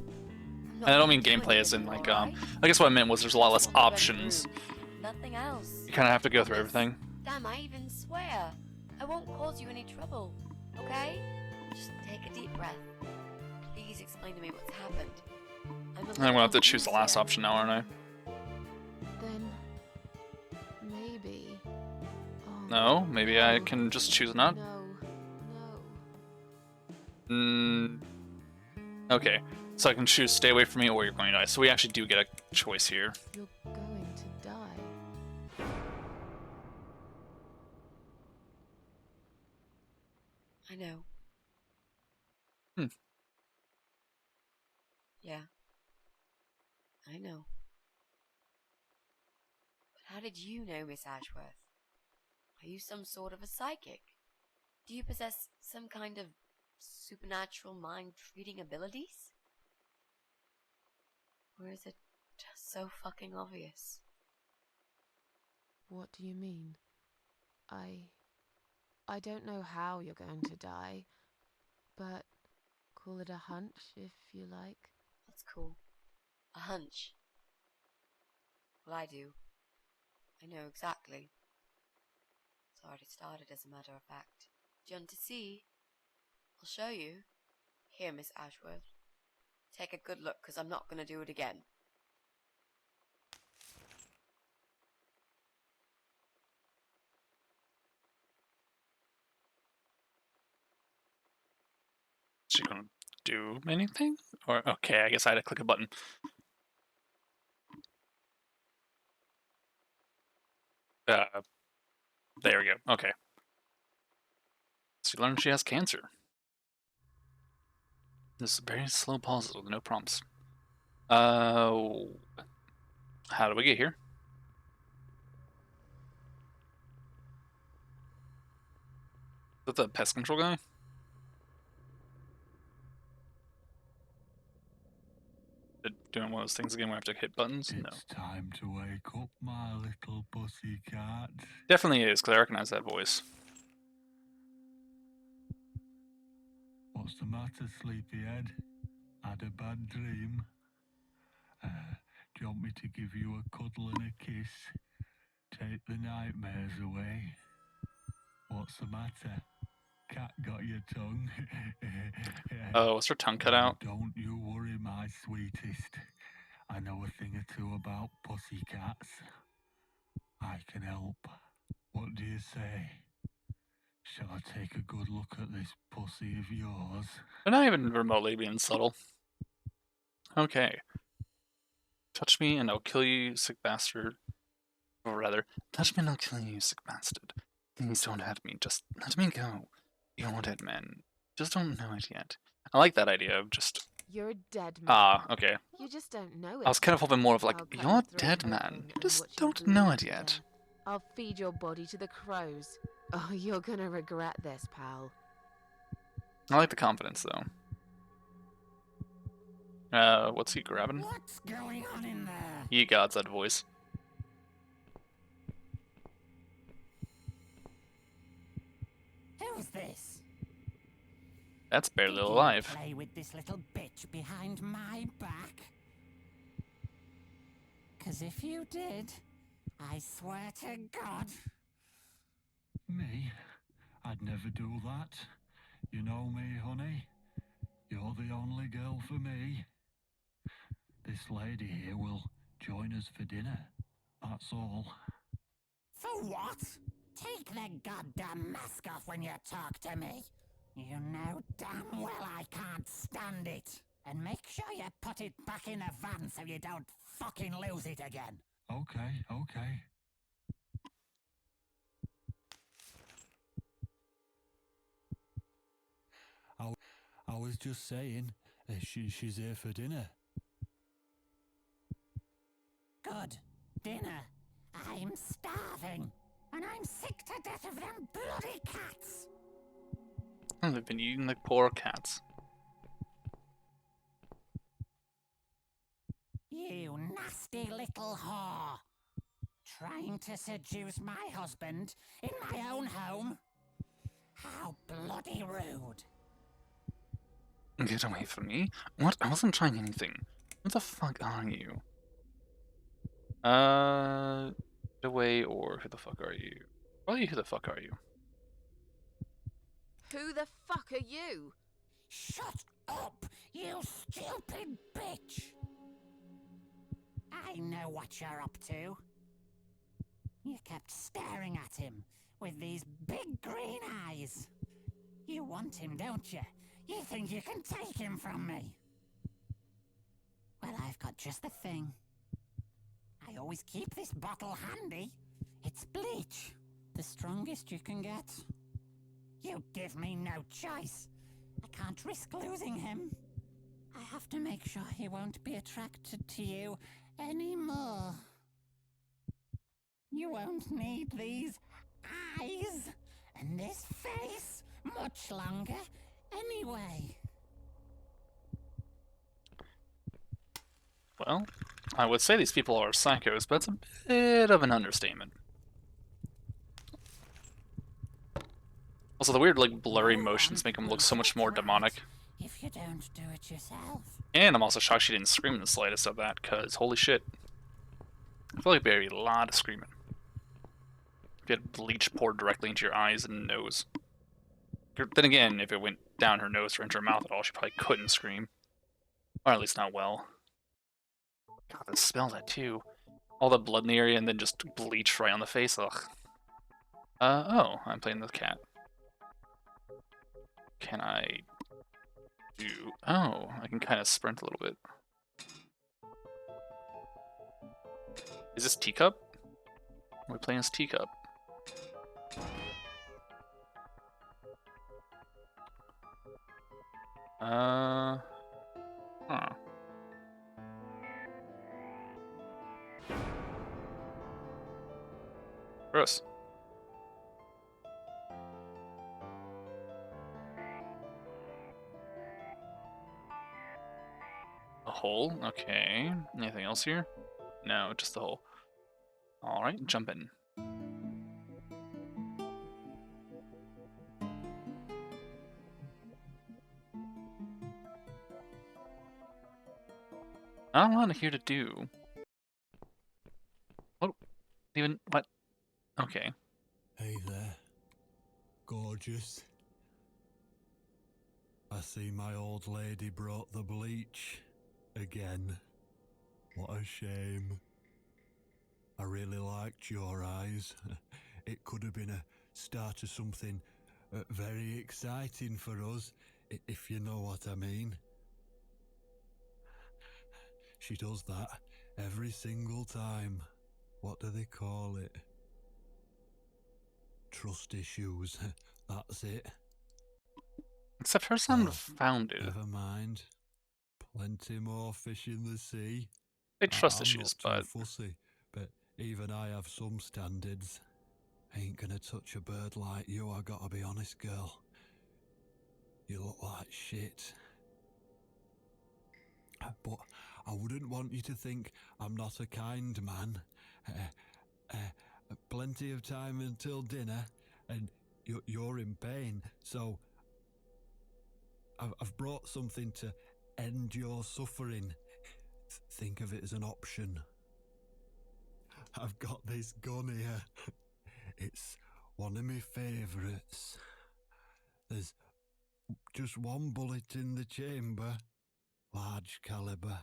And I don't mean gameplay as in, like, I guess what I meant was there's a lot less options. Nothing else. You kind of have to go through everything. Damn, I even swear. I won't cause you any trouble, okay? Just take a deep breath. Please explain to me what's happened. I'm gonna have to choose the last option now, aren't I? Then maybe. Oh, No, maybe I can just choose not. No, no. Okay, so I can choose stay away from me or you're going to die. So we actually do get a choice here. You're going to die. I know. Hmm. Yeah. I know. But how did you know, Miss Ashworth? Are you some sort of a psychic? Do you possess some kind of supernatural mind-reading abilities? Or is it just so fucking obvious? What do you mean? I don't know how you're going to die, but call it a hunch if you like. That's cool. A hunch. Well, I do. I know exactly. It's already started, as a matter of fact. Do you want to see? I'll show you. Here, Miss Ashworth. Take a good look, because I'm not going to do it again. Is she gonna do anything? Or okay, I guess I had to click a button. There we go. Okay. So you learn she has cancer. This is very slow pauses with no prompts. How do we get here? Is that the pest control guy? Doing one of those things again where I have to hit buttons? No. It's time to wake up, my little pussycat. Definitely is, because I recognize that voice. What's the matter, sleepyhead? Had a bad dream? Do you want me to give you a cuddle and a kiss? Take the nightmares away? What's the matter? Cat got your tongue? Oh, was her tongue cut out? Don't you worry, my sweetest. I know a thing or two about pussycats. I can help. What do you say? Shall I take a good look at this pussy of yours? They're not even remotely being subtle. Okay. Touch me and I'll kill you, sick bastard. Or rather, touch me and I'll kill you, sick bastard. Please don't hurt me. Just let me go. You're dead, man. Just don't know it yet. I like that idea of just... You're a dead man. Ah, okay. You just don't know it. I was kind of hoping more of like, I'll cut you're your throat dead, open man. You and just watch you don't bleed know it to yet. death. I'll feed your body to the crows. Oh, you're gonna regret this, pal. I like the confidence, though. What's he grabbing? What's going on in there? Ye gods, that voice. Who's this? That's barely Did you alive. play with this little bitch behind my back? 'Cause if you did, I swear to God. Me? I'd never do that. You know me, honey. You're the only girl for me. This lady here will join us for dinner. That's all. For what? Take the goddamn mask off when you talk to me. You know damn well I can't stand it. And make sure you put it back in the van so you don't fucking lose it again. Okay, okay. I was just saying, she's here for dinner. Good. Dinner. I'm starving. And I'm sick to death of them bloody cats. Oh, they've been eating like poor cats. You nasty little whore. Trying to seduce my husband in my own home? How bloody rude. Get away from me. What? I wasn't trying anything. What the fuck are you? Get away, or who the fuck are you? Probably who the fuck are you? Who the fuck are you? Shut up, you stupid bitch! I know what you're up to. You kept staring at him with these big green eyes. You want him, don't you? You think you can take him from me? Well, I've got just the thing. I always keep this bottle handy. It's bleach, the strongest you can get. You give me no choice. I can't risk losing him. I have to make sure he won't be attracted to you anymore. You won't need these eyes and this face much longer anyway. Well, I would say these people are psychos, but it's a bit of an understatement. Also, the weird, like, blurry motions make him look so much more demonic. If you don't do it yourself. And I'm also shocked she didn't scream in the slightest of that, because holy shit. I feel like there'd be a lot of screaming. If you had bleach poured directly into your eyes and nose. Then again, if it went down her nose or into her mouth at all, she probably couldn't scream. Or at least not well. God, the smell of that too. All the blood in the area and then just bleach right on the face. Ugh. Oh, I'm playing the cat. Can I do... Oh, I can kind of sprint a little bit. Is this teacup? Are we playing as teacup? Huh. Gross. A hole? Okay. Anything else here? No, just the hole. Alright, jump in. Not a lot here to do. What? Even what? Okay. Hey there. Gorgeous. I see my old lady brought the bleach. Again. What a shame. I really liked your eyes. It could have been a start of something very exciting for us, if you know what I mean. She does that every single time. What do they call it? Trust issues. That's it. Except hers sound Oh, founded. Never mind. Plenty more fish in the sea. Big trust I'm issues, not too but fussy, but even I have some standards. Ain't gonna touch a bird like you, I gotta be honest, girl. You look like shit. But I wouldn't want you to think I'm not a kind man. Plenty of time until dinner, and you're in pain, so I've brought something to end your suffering. Think of it as an option. I've got this gun here. It's one of my favourites. There's just one bullet in the chamber. Large caliber.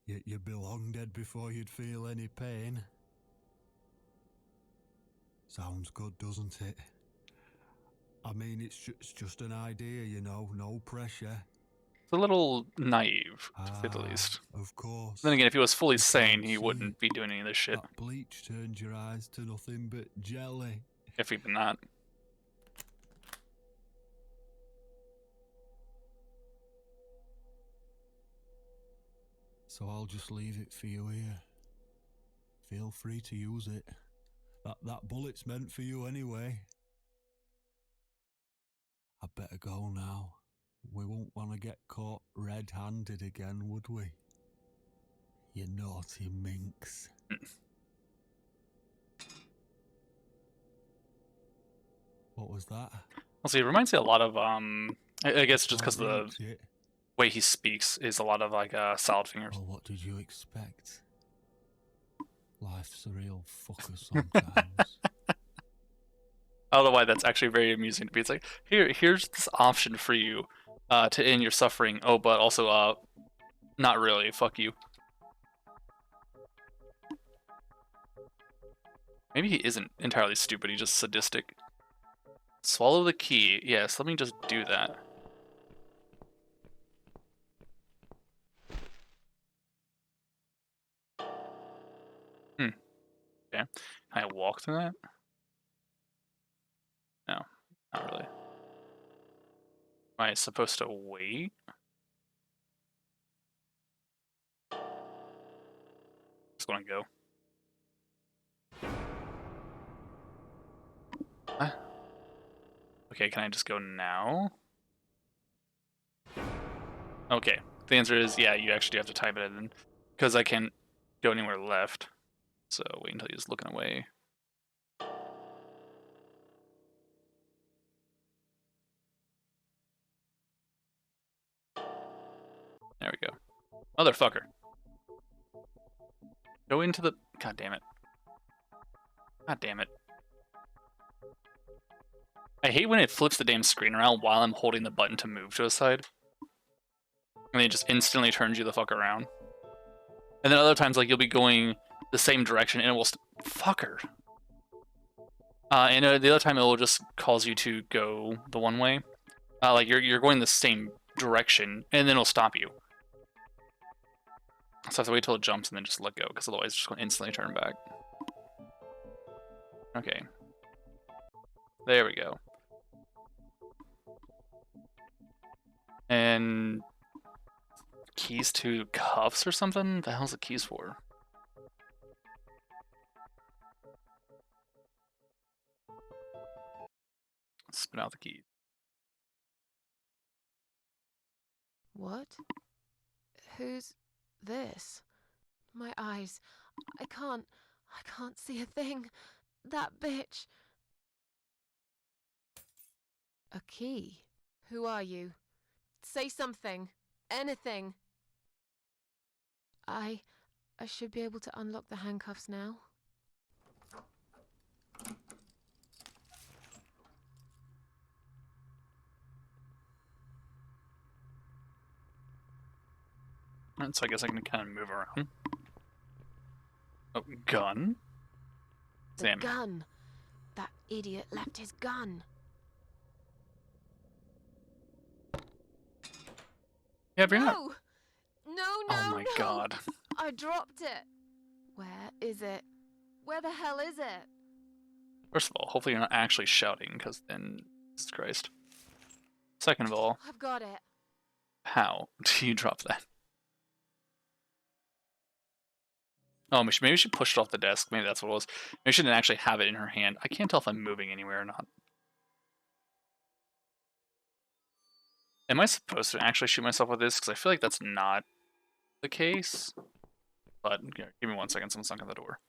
You'd be long dead before you'd feel any pain. Sounds good, doesn't it? I mean, it's just an idea, you know, no pressure. It's a little naive, to say the least. Of course. Then again, if he was fully You sane, can't he see wouldn't it. be doing any of this shit. That bleach turned your eyes to nothing but jelly. If even that. So I'll just leave it for you here. Feel free to use it. That bullet's meant for you anyway. I'd better go now. We won't want to get caught red-handed again, would we? You naughty minx. What was that? Well, see, it reminds me a lot of, I guess just because the Can't reach it. way he speaks is a lot of, like, salad fingers. Well, what did you expect? Life's a real fucker sometimes. I don't know why that's actually very amusing to me. It's like, here's this option for you to end your suffering. Oh, but also, not really. Fuck you. Maybe he isn't entirely stupid. He's just sadistic. Swallow the key. Yes, let me just do that. Okay. Can I walk through that? No, not really. Am I supposed to wait? Just want to go. Huh? Okay, can I just go now? Okay, the answer is yeah, you actually do have to type it in. Because I can't go anywhere left. So wait until he's looking away. There we go. Motherfucker. Go into the... God damn it. God damn it. I hate when it flips the damn screen around while I'm holding the button to move to a side. And it just instantly turns you the fuck around. And then other times, like, you'll be going the same direction and it will... Fucker. And the other time it will just cause you to go the one way. Like, you're going the same direction, and then it'll stop you. So I have to wait till it jumps and then just let go, because otherwise it's just going to instantly turn back. Okay. There we go. And... keys to cuffs or something? The hell's the keys for? Spin out the keys. What? Who's this? My eyes. I can't see a thing. That bitch. A key? Who are you? Say something. Anything. I should be able to unlock the handcuffs now. And so I guess I can kind of move around. Oh, gun? The Damn. gun. That idiot left his gun. Yeah, bring it up. No! No, Oh my no! god. I dropped it. Where is it? Where the hell is it? First of all, hopefully you're not actually shouting, because then... Jesus Christ. Second of all, I've got it. how do you drop that? Oh, maybe she pushed it off the desk. Maybe that's what it was. Maybe she didn't actually have it in her hand. I can't tell if I'm moving anywhere or not. Am I supposed to actually shoot myself with this? Because I feel like that's not the case. But, yeah, give me 1 second. Someone's knocking on the door.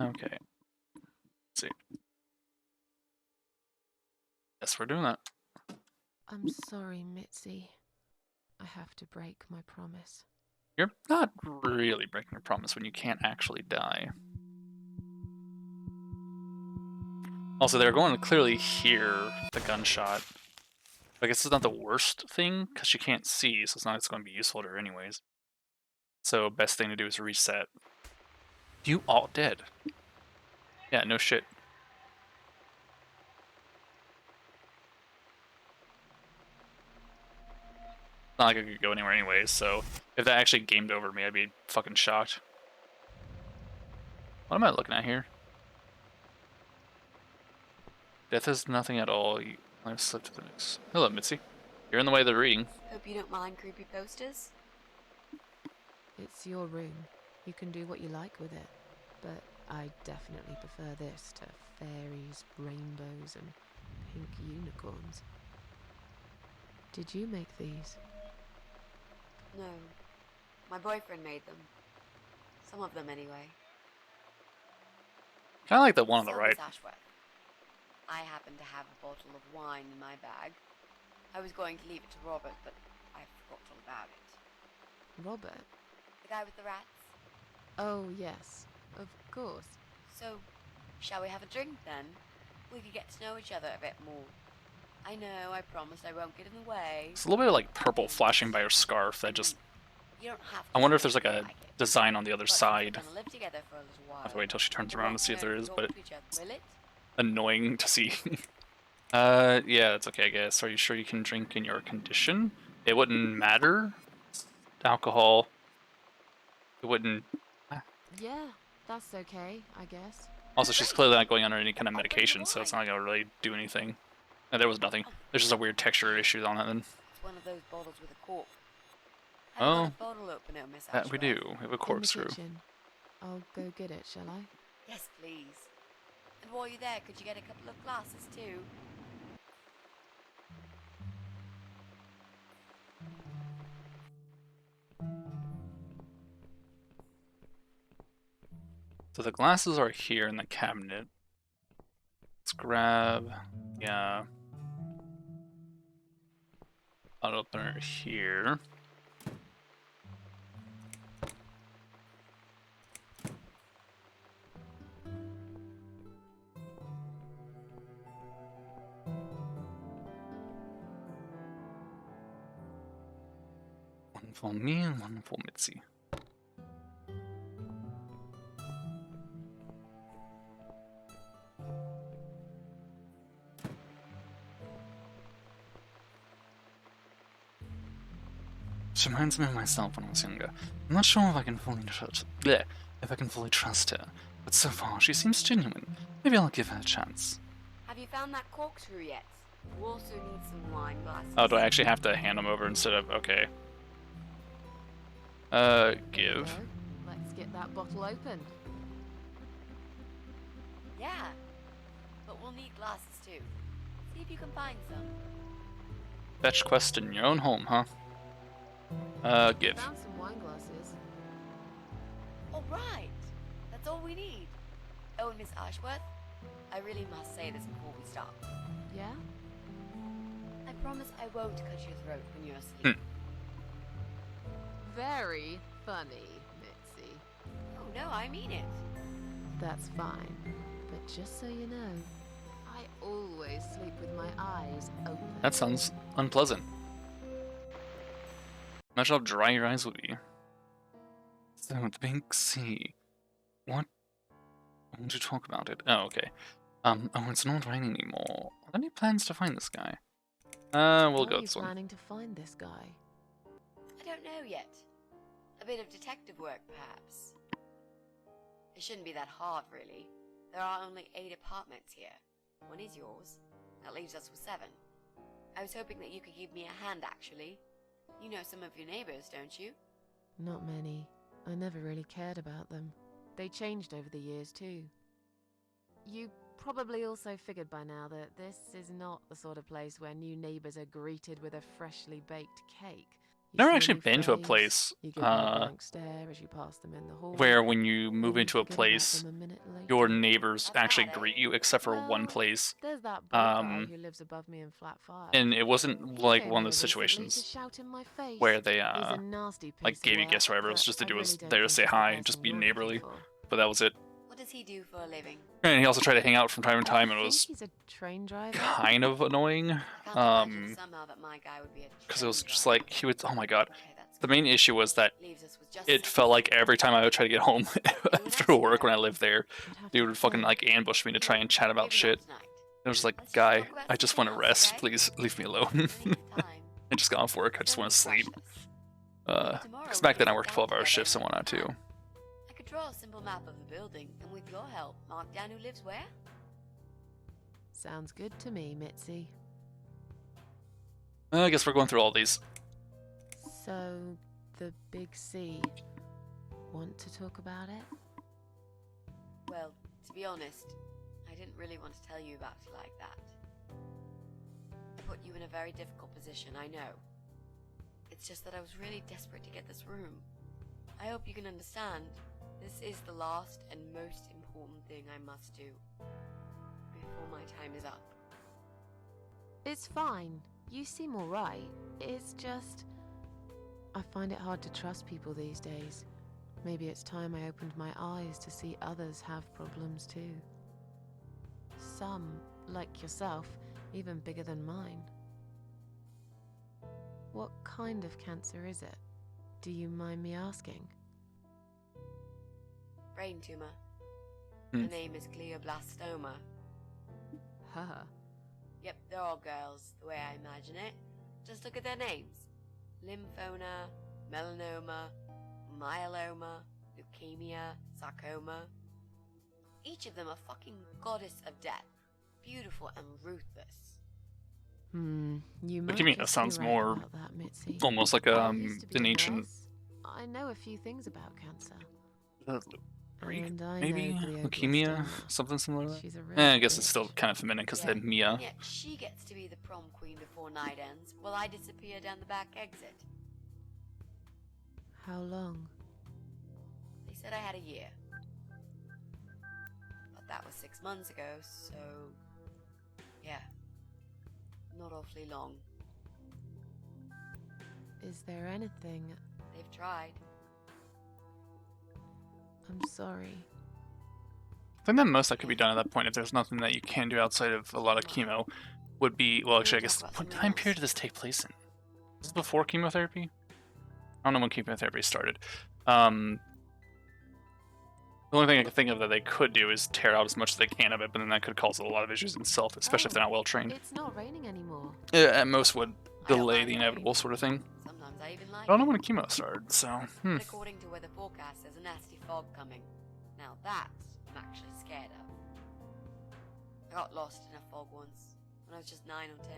Okay. Let's see. Yes, we're doing that. I'm sorry, Mitzi. I have to break my promise. You're not really breaking a promise when you can't actually die. Also, they're going to clearly hear the gunshot. I guess it's not the worst thing, because she can't see, so it's not going to be useful to her anyways. So, best thing to do is reset. You all dead. Yeah, no shit. Not like I could go anywhere anyways, so if that actually gamed over me, I'd be fucking shocked. What am I looking at here? Death is nothing at all. I've slipped to the next. Hello, Mitzi. You're in the way of the reading. Hope you don't mind creepy posters. It's your room. You can do what you like with it. But I definitely prefer this to fairies, rainbows, and pink unicorns. Did you make these? No. My boyfriend made them. Some of them, anyway. Kind of like the one on the So right. Miss Ashworth. I happen to have a bottle of wine in my bag. I was going to leave it to Robert, but I forgot all about it. Robert? The guy with the rats? Oh, yes. Of course. So, shall we have a drink then? We could get to know each other a bit more. I know, I promised I won't get in the way. It's a little bit of like purple flashing by her scarf that just... You don't have to I wonder if there's make like me a like it. design on the other But since side. we're gonna live together for a little while, I have to wait till she turns we'll around walk to see if around there and is, talk but to each other, will it? annoying to see. Yeah, it's okay, I guess. Are you sure you can drink in your condition? It wouldn't matter. Alcohol. It wouldn't... Yeah, that's okay, I guess. Also, she's clearly not going under any kind of medication, so it's not going to really do anything. No, there was nothing. There's just a weird texture issue on it then. It's one of those bottles with a cork. Have you got a bottle opener, Miss That we Ashworth? do. We have a In the corkscrew. kitchen. I'll go get it, shall I? Yes, please. And while you're there, could you get a couple of glasses too? So the glasses are here in the cabinet. Let's grab... Yeah. Bottle opener here. One for me and one for Mitzi. She reminds me of myself when I was younger. I'm not sure if I can fully trust her, but so far she seems genuine. Maybe I'll give her a chance. Have you found that corkscrew yet? We also need some wine glasses. Oh, do I actually have to hand them over instead of... Okay. Give. So, let's get that bottle open. Yeah, but we'll need glasses too. See if you can find some. Fetch quest in your own home, huh? Give. Found some wine glasses. All right, that's all we need. Oh, and Miss Ashworth, I really must say this before we start. Yeah? I promise I won't cut your throat when you're asleep. Very funny, Mitzi. Oh no, I mean it. That's fine. But just so you know, I always sleep with my eyes open. That sounds unpleasant. Imagine how dry your eyes would be. So, the big C. What? I want to talk about it. Oh, okay. Oh, it's not raining anymore. Are there any plans to find this guy? We'll How go are with this you one. planning to find this guy? I don't know yet. A bit of detective work, perhaps. It shouldn't be that hard, really. There are only 8 apartments here. One is yours. That leaves us with 7. I was hoping that you could give me a hand, actually. You know some of your neighbors, don't you? Not many. I never really cared about them. They changed over the years, too. You probably also figured by now that this is not the sort of place where new neighbors are greeted with a freshly baked cake. You Never see a actually new been to a face, place you give them a blank stare as you pass them in the hall, where when you move and into a forget about place, them a minute you're your neighbors That's actually not it. greet you, except for one Well, place. there's that boat guy Um, who lives above me in flat 5. and it wasn't He like came one of here those recently to situations shout in my face. where they He's a nasty piece like of gave you work, gifts or whatever. It was but just to I do really was don't there to think say he's the hi and just person be you're looking neighborly. for. But that was it. What does he do for a living? And he also tried to hang out from time to time, and it I was think he's a train driver. kind of annoying. I can't imagine somehow that my guy would be a Because it was train just driver. like he would. Oh my god. Okay, that's The good. main issue was that Leaves us with just it 6. felt like every time I would try to get home after work when I lived there, I'd have they to would fucking think. like ambush me to try and chat about Maybe shit. not tonight. It was like, Let's just guy, talk about I just want something to else, rest. okay? Please leave me alone. Running out of time. I just got off work. I just Don't want be to sleep. precious. Maybe tomorrow Because we back can then I sit worked down 12-hour together shifts and have whatnot a too. plan. I could draw a simple map of the building, and with your help, mark down who lives where. Sounds good to me, Mitzi. I guess we're going through all these. So, the Big C. Want to talk about it? Well, to be honest, I didn't really want to tell you about it like that. I put you in a very difficult position, I know. It's just that I was really desperate to get this room. I hope you can understand. This is the last and most important thing I must do before my time is up. It's fine. You seem alright. It's just... I find it hard to trust people these days. Maybe it's time I opened my eyes to see others have problems too. Some, like yourself, even bigger than mine. What kind of cancer is it? Do you mind me asking? Brain tumor. Hmm. The name is glioblastoma. Haha. Yep, they're all girls, the way I imagine it. Just look at their names. Lymphoma, melanoma, myeloma, leukemia, sarcoma. Each of them a fucking goddess of death. Beautiful and ruthless. You What might do you mean? That just sounds be right more about that, Mitzi. almost like I used to be an a ancient nurse. I know a few things about cancer. Greek, And I maybe know leukemia, glioblastoma. something similar to that. She's a real I guess it's still bitch. kind of feminine because Yeah, the Mia. and yet she gets to be the prom queen before night ends, while I disappear down the back exit. How long? They said I had a year. But that was 6 months ago, so... yeah. Not awfully long. Is there anything... They've tried. I'm sorry. I think the most that could be done at that point, if there's nothing that you can do outside of a lot of chemo, would be, well, actually, I guess, what time period did this take place in? Was this before chemotherapy? I don't know when chemotherapy started. The only thing I can think of that they could do is tear out as much as they can of it, but then that could cause a lot of issues itself, especially if they're not well trained. It's not raining anymore. At most would I don't delay mind the rain. inevitable sort of thing. Sometimes I even like I don't know it. when chemo started, so, But according to weather forecast, there's a nasty fog coming. Now that I'm actually scared of. I got lost in a fog once, when I was just 9 or 10.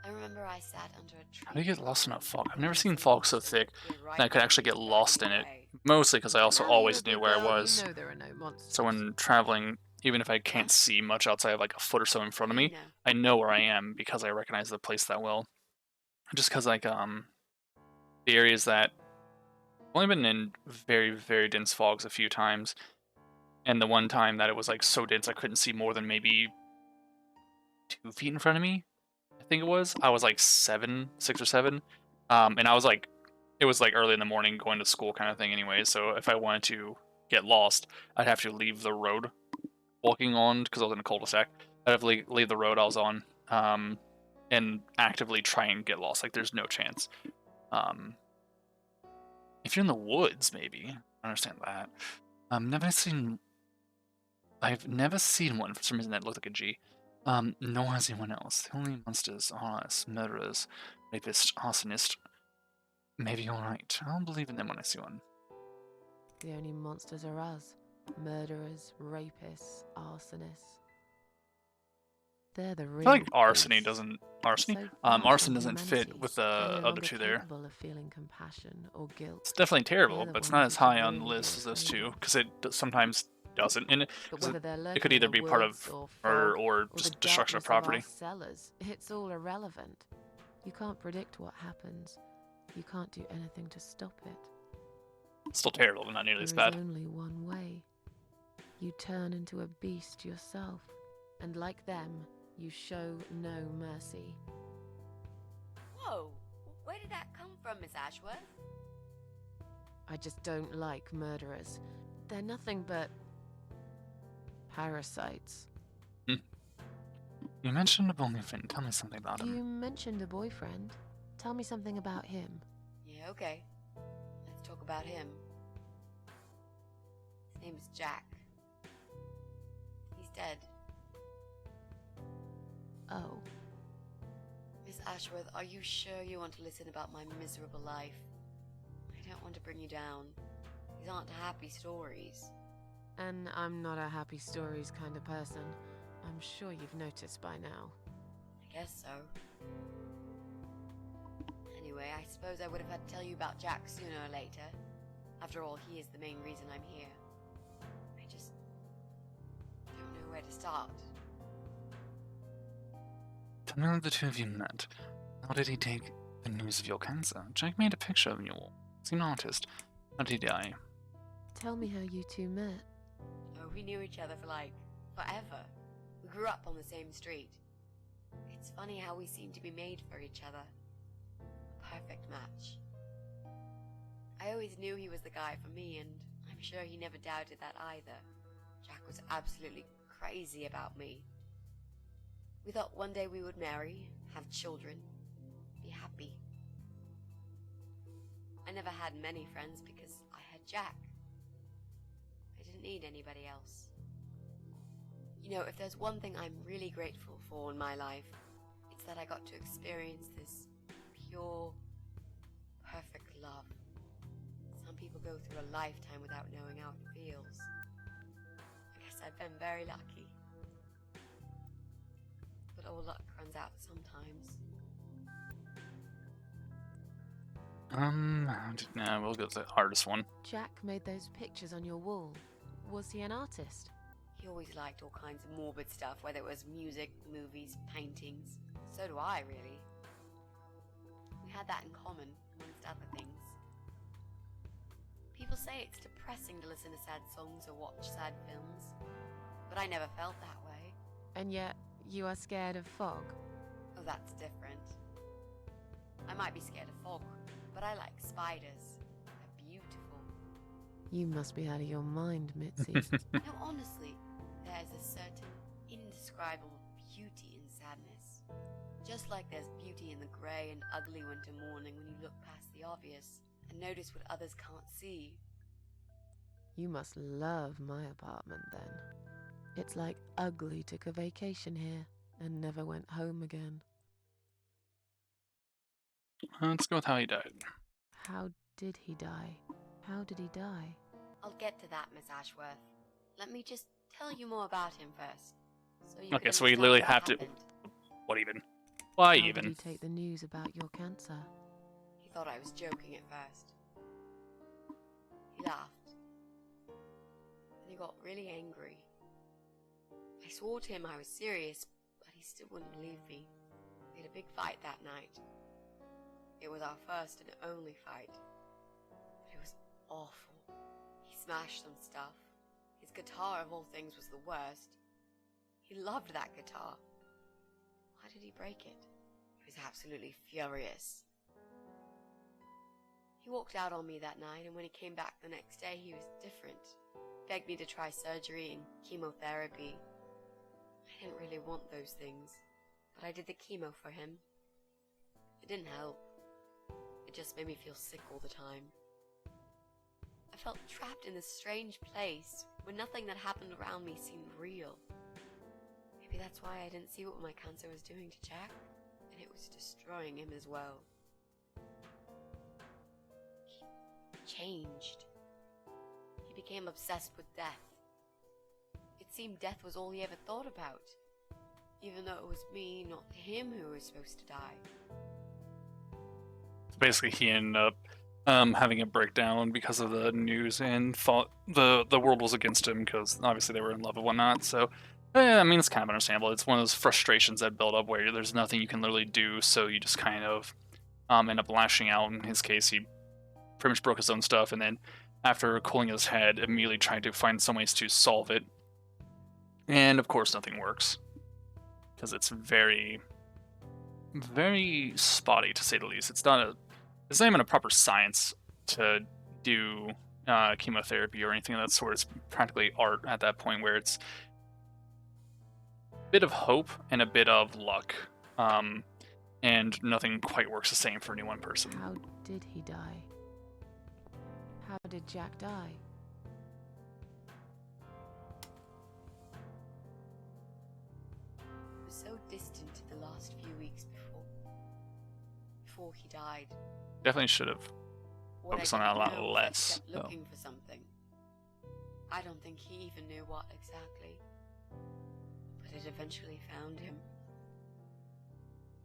I remember I sat under a tree. How do you get lost in a fog? I've never seen fog so thick that I could actually get lost in it. Mostly because I also Now always you're a knew good where I girl, was. You know there are no monsters. So when traveling, even if I can't see much outside of like a foot or so in front of me, I know where I am because I recognize the place that well. Just because like the areas that I've only been in very, very dense fogs a few times, and the one time that it was like so dense I couldn't see more than maybe 2 feet in front of me, I think it was. I was like 6 or 7, and I was like, it was like early in the morning going to school kind of thing anyway. So if I wanted to get lost, I'd have to leave the road walking on because I was in a cul-de-sac. I'd have to leave the road I was on, and actively try and get lost. Like there's no chance. If you're in the woods, maybe I understand that. I've never seen one for some reason that looked like a G. Nor has anyone else. The only monsters are us, murderers, rapists, arsonists. Maybe you're right. I'll believe in them when I see one. The only monsters are us. Murderers, rapists, arsonists. They're the real I feel like arsony beasts. doesn't So arson far from doesn't fit humanity, with the they're no other longer two there. capable of feeling compassion or guilt. It's definitely terrible, They're the but it's not ones as we should high on the really be list as those afraid two of. because it sometimes doesn't. And But 'cause whether they're lurking it could in either the be part woods of or murder fog or the just destruction of darkness property. our cellars, it's all irrelevant. You can't predict what happens. You can't do anything to stop it. It's still terrible, but not nearly as There is bad. only one way you turn into a beast yourself. And like them, you show no mercy. Whoa! Where did that come from, Miss Ashworth? I just don't like murderers. They're nothing but parasites. You mentioned a boyfriend. Tell me something about You him. mentioned a boyfriend. Tell me something about him. Yeah, okay. Let's talk about him. His name is Jack. He's dead. Oh, Miss Ashworth, are you sure you want to listen about my miserable life? I don't want to bring you down. These aren't happy stories. and I'm not a happy stories kind of person. I'm sure you've noticed by now. I guess so. Anyway, I suppose I would have had to tell you about Jack sooner or later. After all, he is the main reason I'm here. I just don't know where to start. Tell me how the two of you met. How did he take the news of your cancer? Jack made a picture of you all. He's an artist. How did he die? Tell me how you two met. Oh, we knew each other for like forever. We grew up on the same street. It's funny how we seem to be made for each other. A perfect match. I always knew he was the guy for me, and I'm sure he never doubted that either. Jack was absolutely crazy about me. We thought one day we would marry, have children, be happy. I never had many friends because I had Jack. I didn't need anybody else. You know, if there's one thing I'm really grateful for in my life, it's that I got to experience this pure, perfect love. Some people go through a lifetime without knowing how it feels. I guess I've been very lucky. But all luck runs out sometimes. Nah, we'll go with the hardest one. Jack made those pictures on your wall. Was he an artist? He always liked all kinds of morbid stuff, whether it was music, movies, paintings. So do I, really. We had that in common, amongst other things. People say it's depressing to listen to sad songs or watch sad films, but I never felt that way. And yet, you are scared of fog. Oh, that's different. I might be scared of fog, but I like spiders. They're beautiful. You must be out of your mind, Mitzi. No, honestly, there's a certain indescribable beauty in sadness. Just like there's beauty in the grey and ugly winter morning when you look past the obvious and notice what others can't see. You must love my apartment then. It's like Ugly took a vacation here and never went home again. Let's go with how he died. How did he die? How did he die? I'll get to that, Miss Ashworth. Let me just tell you more about him first. So you Okay, can so we understand literally what have to. happened. What even? Why How even? did he take the news about your cancer? He thought I was joking at first. He laughed. And he got really angry. I swore to him I was serious, but he still wouldn't believe me. We had a big fight that night. It was our first and only fight. But it was awful. He smashed some stuff. His guitar, of all things, was the worst. He loved that guitar. Why did he break it? He was absolutely furious. He walked out on me that night, and when he came back the next day, he was different. Begged me to try surgery and chemotherapy. I didn't really want those things, but I did the chemo for him. It didn't help. It just made me feel sick all the time. I felt trapped in this strange place where nothing that happened around me seemed real. Maybe that's why I didn't see what my cancer was doing to Jack, and it was destroying him as well. He changed. He became obsessed with death. It seemed death was all he ever thought about, even though it was me, not him, who was supposed to die. Basically, he ended up having a breakdown because of the news and thought the world was against him because obviously they were in love and whatnot. So, I mean, it's kind of understandable. It's one of those frustrations that build up where there's nothing you can literally do, so you just kind of end up lashing out. In his case, he pretty much broke his own stuff, and then after cooling his head, immediately tried to find some ways to solve it And of course, nothing works because it's very, very spotty to say the least. It's not even a proper science to do chemotherapy or anything of that sort. It's practically art at that point, where it's a bit of hope and a bit of luck, and nothing quite works the same for any one person. How did he die? How did Jack die? It was so distant the last few weeks before he died. Definitely should have What focused I on that a didn't lot know was that he less, kept though. looking for something. I don't think he even knew what exactly. But it eventually found him.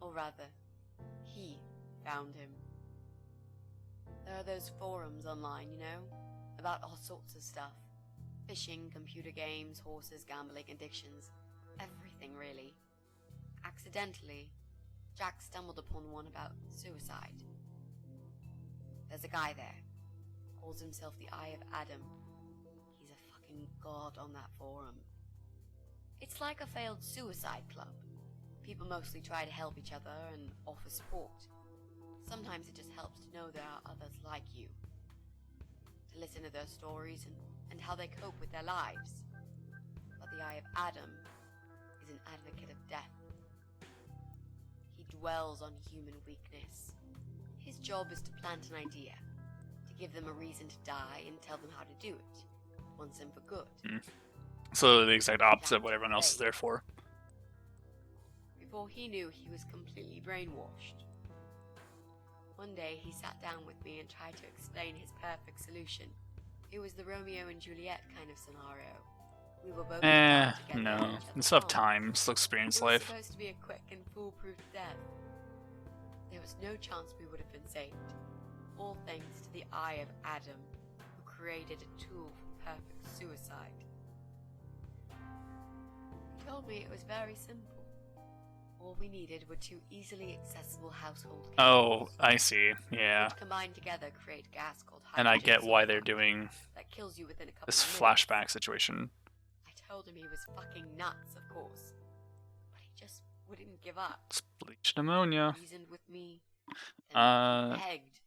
Or rather, he found him. There are those forums online, you know, about all sorts of stuff. Fishing, computer games, horses, gambling, addictions. Everything, really. Accidentally, Jack stumbled upon one about suicide. There's a guy there. Calls himself the Eye of Adam. He's a fucking god on that forum. It's like a failed suicide club. People mostly try to help each other and offer support. Sometimes it just helps to know there are others like you. To listen to their stories and how they cope with their lives. But the Eye of Adam is an advocate of death. He dwells on human weakness. His job is to plant an idea, to give them a reason to die and tell them how to do it, once and for good. So the exact opposite of what everyone else is there for. Before he knew, he was completely brainwashed. One day he sat down with me and tried to explain his perfect solution. It was the Romeo and Juliet kind of scenario. We were both bound together in No. each You other's still have arms. time, still experience It was life. supposed to be a quick and foolproof death. There was no chance we would have been saved. All thanks to the Eye of Adam, who created a tool for perfect suicide. He told me it was very simple. All we needed were two easily accessible household Oh, chemicals, I see. Yeah. which combined together create a gas called And I hydrogen get why they're sulfide doing that kills you within a couple this of minutes. flashback situation. I told him he was fucking nuts, of course, but he just wouldn't give up. It's bleach pneumonia. Reasoned with me, then begged,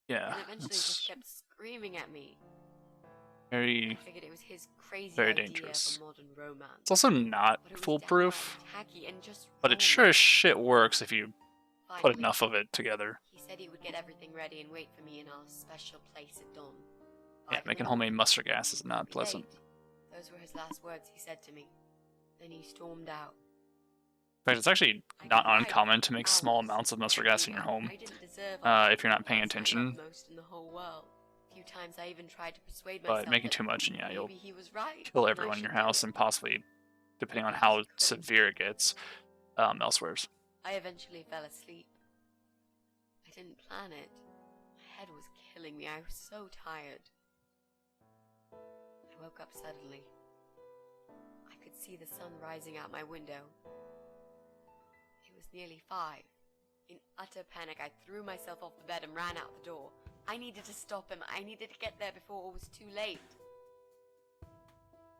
Yeah. and eventually just It's kept screaming at me. I very. figured it was his crazy Very idea dangerous. of a modern romance. It's also not But it was foolproof, downright tacky and just but it wrong. sure as shit works if you put Finally, enough of it together. he said he would get everything ready and wait for me in our special place at dawn. Yeah, 5 making in the homemade morning. mustard gas is not We pleasant. ate. Those were his last words he said to me. Then he stormed out. In fact, it's actually I not cried uncommon to make small hours, amounts of mustard gas in your thinking home. I didn't deserve a If you're not paying person I attention. loved most in the whole world. A few times I even tried to persuade But myself making that too much, and yeah, you'll maybe he was right, kill and I everyone in your should do house, it. and possibly, depending on I how just couldn't. severe it gets, elsewhere. I eventually fell asleep. I didn't plan it. My head was killing me. I was so tired. I woke up suddenly. I could see the sun rising out my window. It was nearly 5. In utter panic, I threw myself off the bed and ran out the door. I needed to stop him. I needed to get there before it was too late.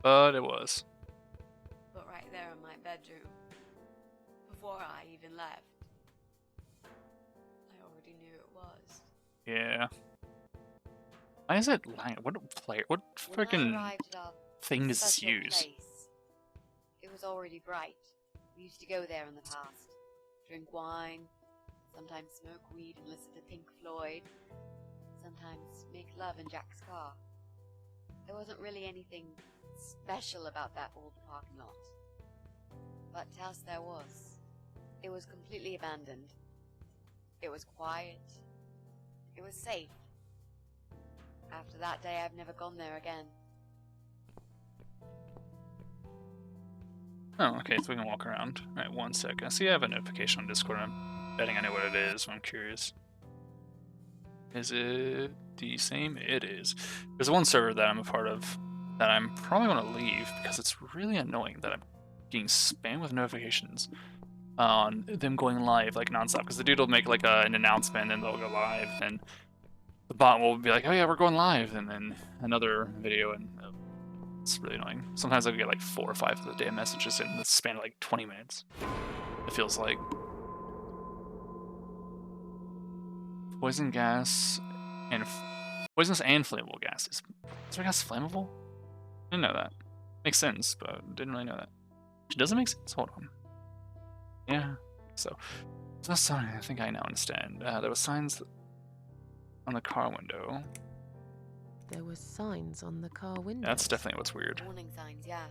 But it was. But right there in my bedroom, before I even left, I already knew it was. Yeah. Why is it lying? What player? What When I freaking arrived at our thing does this special use? place, it was already bright. We used to go there in the past, drink wine, sometimes smoke weed and listen to Pink Floyd, sometimes make love in Jack's car. There wasn't really anything special about that old parking lot. But to us there was. It was completely abandoned. It was quiet. It was safe. After that day, I've never gone there again. Oh, okay, so we can walk around. Alright, 1 second. See, I have a notification on Discord. I'm betting I know what it is, but I'm curious. Is it the same? It is. There's one server that I'm a part of that I'm probably going to leave because it's really annoying that I'm getting spammed with notifications on them going live like nonstop. Because the dude will make like an announcement and they'll go live, and the bot will be like, "Oh yeah, we're going live," and then another video, and It's really annoying. Sometimes I'll get like 4 or 5 of the damn messages in the span of like 20 minutes. It feels like. Poison gas and poisonous and flammable gas. Is poison gas flammable? I didn't know that. Makes sense, but didn't really know that. It doesn't make sense. Hold on. Yeah. So the sign. I think I now understand. There were signs on the car window. There were signs on the car windows. That's definitely what's weird. Warning signs, yeah.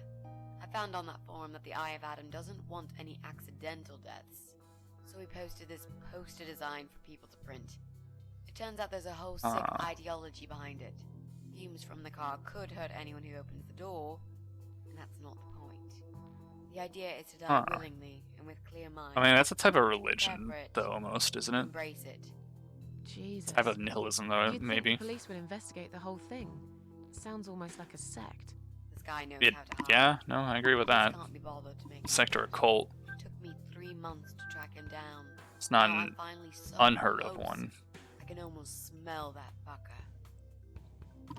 I found on that forum that the Eye of Adam doesn't want any accidental deaths. So we posted this poster design for people to print. It turns out there's a whole sick ideology behind it. Fumes from the car could hurt anyone who opens the door, and that's not the point. The idea is to die willingly and with clear mind. I mean, that's a type of religion, though, almost, isn't it? Embrace it. Jesus. Type of nihilism, though, You'd maybe. think the police would investigate the whole thing. It sounds almost like a sect. This guy knows It, how to hide. yeah, no, I agree with that. Can't be bothered to make Sect or a cult. It took me 3 months to track him down. It's not Now an I'm finally so unheard of close. one. I can almost smell that fucker.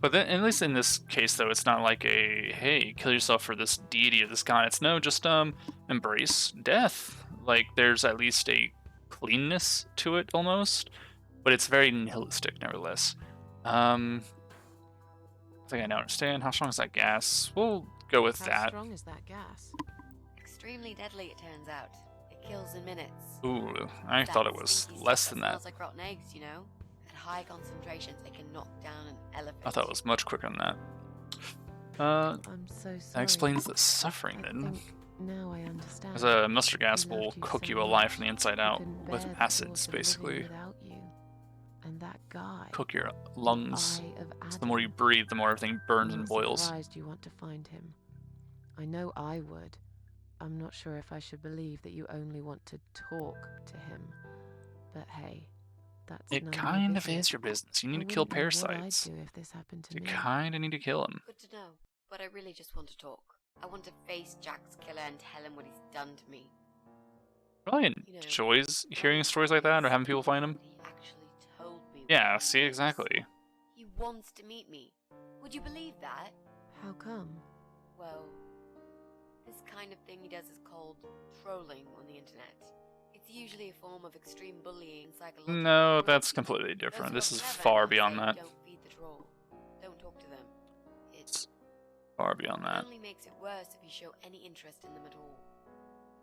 But then, at least in this case, though, it's not like a, hey, kill yourself for this deity or this god. It's no, just embrace death. Like, there's at least a cleanness to it, almost. But it's very nihilistic, nevertheless. I think I now understand. How strong is that gas? We'll go with How that. strong is that gas? Extremely deadly, it turns out. It kills in minutes. Ooh, I That thought it was stinky less stuff than that. Smells like rotten eggs, you know? At high concentrations, it can knock down an elephant. I thought it was much quicker than that. I'm so sorry. That explains the suffering, I then. think now I understand. Because mustard gas He will loved you cook so you alive much, from the inside he out couldn't with bear the acids, thought of living basically. without you. And that guy. Cook your the lungs. Eye of So the more you Adam. breathe, the more everything burns I'm and not boils. surprised you want to find him. I know I would. I'm not sure if I should believe that you only want to talk to him. But hey, that's It none of your kind of business. is your business. You I need to kill wouldn't know what I'd parasites. do if this happened to You me. kind of need to kill him. Good to know, but I really just want to talk. I want to face Jack's killer and tell him what he's done to me. Probably You know, enjoys hearing stories like that or having people find him. What he actually told me. Yeah, was see, this. exactly. He wants to meet me. Would you believe that? How come? Well, this kind of thing he does is called trolling on the internet. It's usually a form of extreme bullying and psychological No, cruelty. that's completely Those different. who This are is clever far and beyond say, that. Don't feed the troll. Don't talk to them. It Far beyond that. only makes it worse if you show any interest in them at all.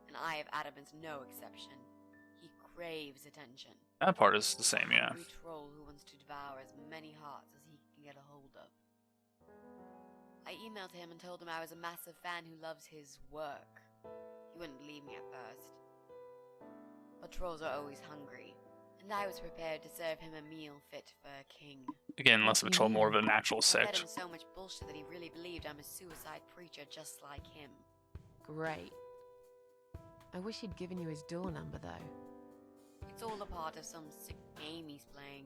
And Eye of Adam is no exception. He craves attention. That part is the same, A yeah. hungry troll who wants to devour as many hearts as he can get a hold of. I emailed him and told him I was a massive fan who loves his work. He wouldn't believe me at first. But trolls are always hungry, and I was prepared to serve him a meal fit for a king. Again, less of a troll, more of a natural I fed sect. him so much bullshit that he really believed I'm a suicide preacher just like him. Great. I wish he'd given you his door number, though. It's all a part of some sick game he's playing.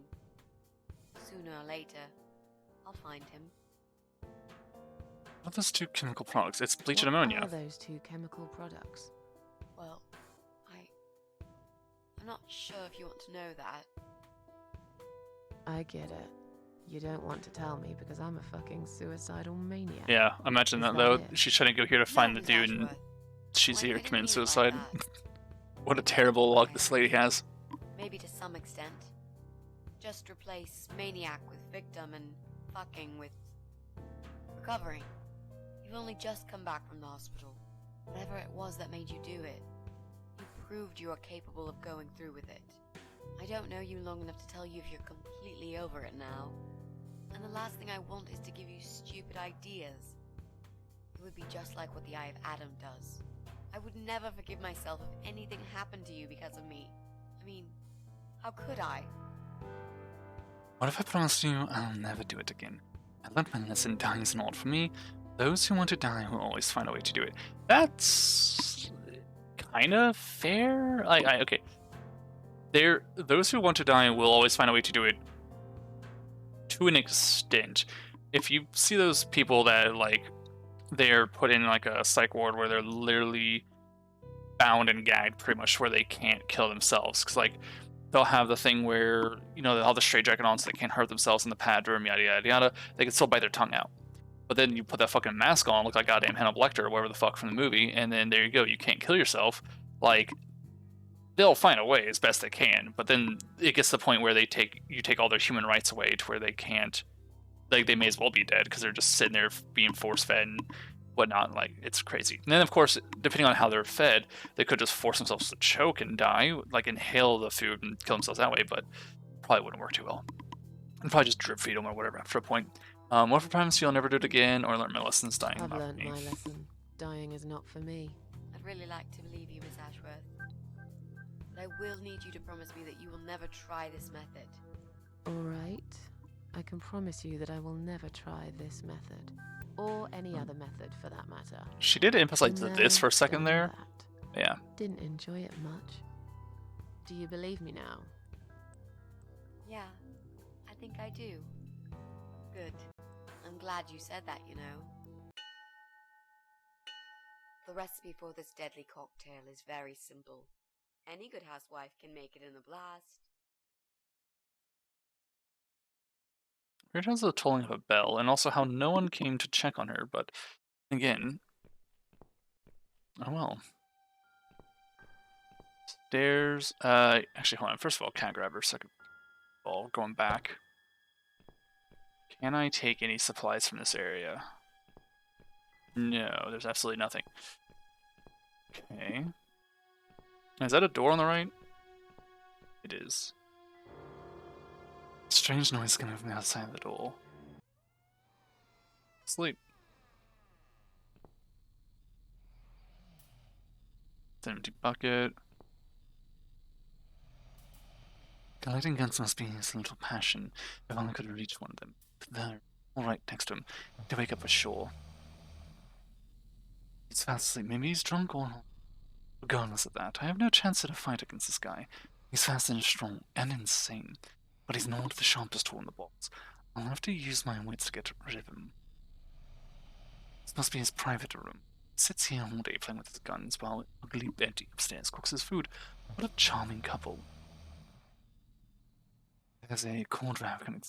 Sooner or later, I'll find him. What are those two chemical products? It's bleach and What ammonia. are those two chemical products? Well, I'm not sure if you want to know that. I get it. You don't want to tell me because I'm a fucking suicidal maniac. Yeah, imagine Is that that though. it? She's trying to go here to find No, the dude, and Joshua. she's Why here didn't you committing mean it like suicide. that? What a terrible luck this lady has. Maybe to some extent. Just replace maniac with victim and fucking with recovering. You've only just come back from the hospital. Whatever it was that made you do it, you proved you are capable of going through with it. I don't know you long enough to tell you if you're completely over it now. And the last thing I want is to give you stupid ideas. It would be just like what the Eye of Adam does. I would never forgive myself if anything happened to you because of me. I mean, how could I? What if I promised you I'll never do it again? I learned my lesson, dying is not for me. Those who want to die will always find a way to do it. That's kind of fair. Okay. Those who want to die will always find a way to do it to an extent. If you see those people that they're put in like a psych ward where they're literally bound and gagged pretty much where they can't kill themselves, because they'll have the thing where they'll have the straitjacket on so they can't hurt themselves in the pad room, yada yada yada. They can still bite their tongue out. But then you put that fucking mask on, look like goddamn Hannibal Lecter or whatever the fuck from the movie, and then there you go. You can't kill yourself. Like, they'll find a way as best they can, but then it gets to the point where you take all their human rights away to where they can't. Like, they may as well be dead because they're just sitting there being force fed and whatnot. Like, it's crazy. And then, of course, depending on how they're fed, they could just force themselves to choke and die, like inhale the food and kill themselves that way, but probably wouldn't work too well. And probably just drip feed them or whatever after a point. What if I promise you I'll never do it again or learn my lessons? Dying I've not learnt for me. my lesson. Dying is not for me. I'd really like to believe you, Miss Ashworth. But I will need you to promise me that you will never try this method. Alright. I can promise you that I will never try this method. Or any other method, for that matter. She did emphasize Been this for a second done there. that. Yeah. Didn't enjoy it much. Do you believe me now? Yeah, I think I do. Good. I'm glad you said that, you know. The recipe for this deadly cocktail is very simple. Any good housewife can make it in a blast. Weird has the tolling of a bell, and also how no one came to check on her, but again. Oh well. Stairs. Actually, hold on. First of all, can't grab her. Second of all, going back. Can I take any supplies from this area? No, there's absolutely nothing. Okay. Is that a door on the right? It is. Strange noise coming from the outside of the door. Sleep. It's an empty bucket. Collecting guns must be his little passion. If only I could reach one of them. There, all right next to him. To wake up for sure. He's fast asleep. Maybe he's drunk or not. Regardless of that, I have no chance in a fight against this guy. He's fast and strong and insane, but he's not the sharpest tool in the box. I'll have to use my wits to get rid of him. This must be his private room. He sits here all day playing with his guns while ugly Betty upstairs cooks his food. What a charming couple. There's a cord wrap coming.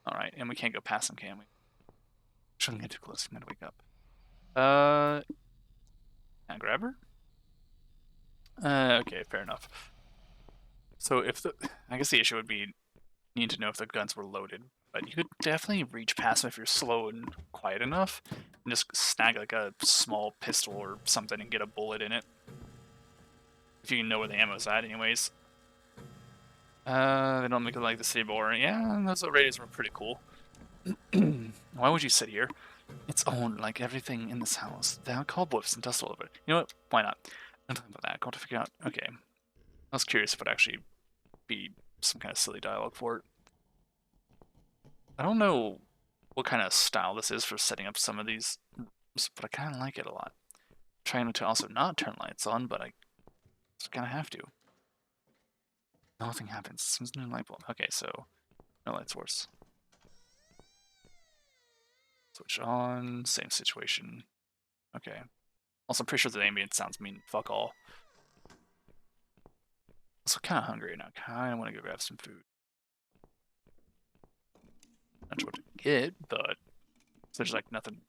Alright, and we can't go past him, can we? Shouldn't get too close. I'm gonna wake up. Can I grab her? Okay, fair enough. So if I guess the issue would be need to know if the guns were loaded, but you could definitely reach past them if you're slow and quiet enough, and just snag like a small pistol or something and get a bullet in it. If you know where the ammo's at, anyways. They don't make it like the city boring. Yeah, those radios were pretty cool. Why would you sit here? It's old, like everything in this house. There are cobwebs and dust all over it. You know what? Why not? I'm talking about that. I got to figure out. Okay. I was curious if it would actually be some kind of silly dialogue for it. I don't know what kind of style this is for setting up some of these rooms, but I kind of like it a lot. Trying to also not turn lights on, but I just kind of have to. Nothing happens. Seems no light bulb. Okay, so no light source. Switch on. Same situation. Okay. Also, I'm pretty sure the ambient sounds mean fuck all. Also, kind of hungry now. Kind of want to go grab some food. Not sure what to get, but there's like nothing.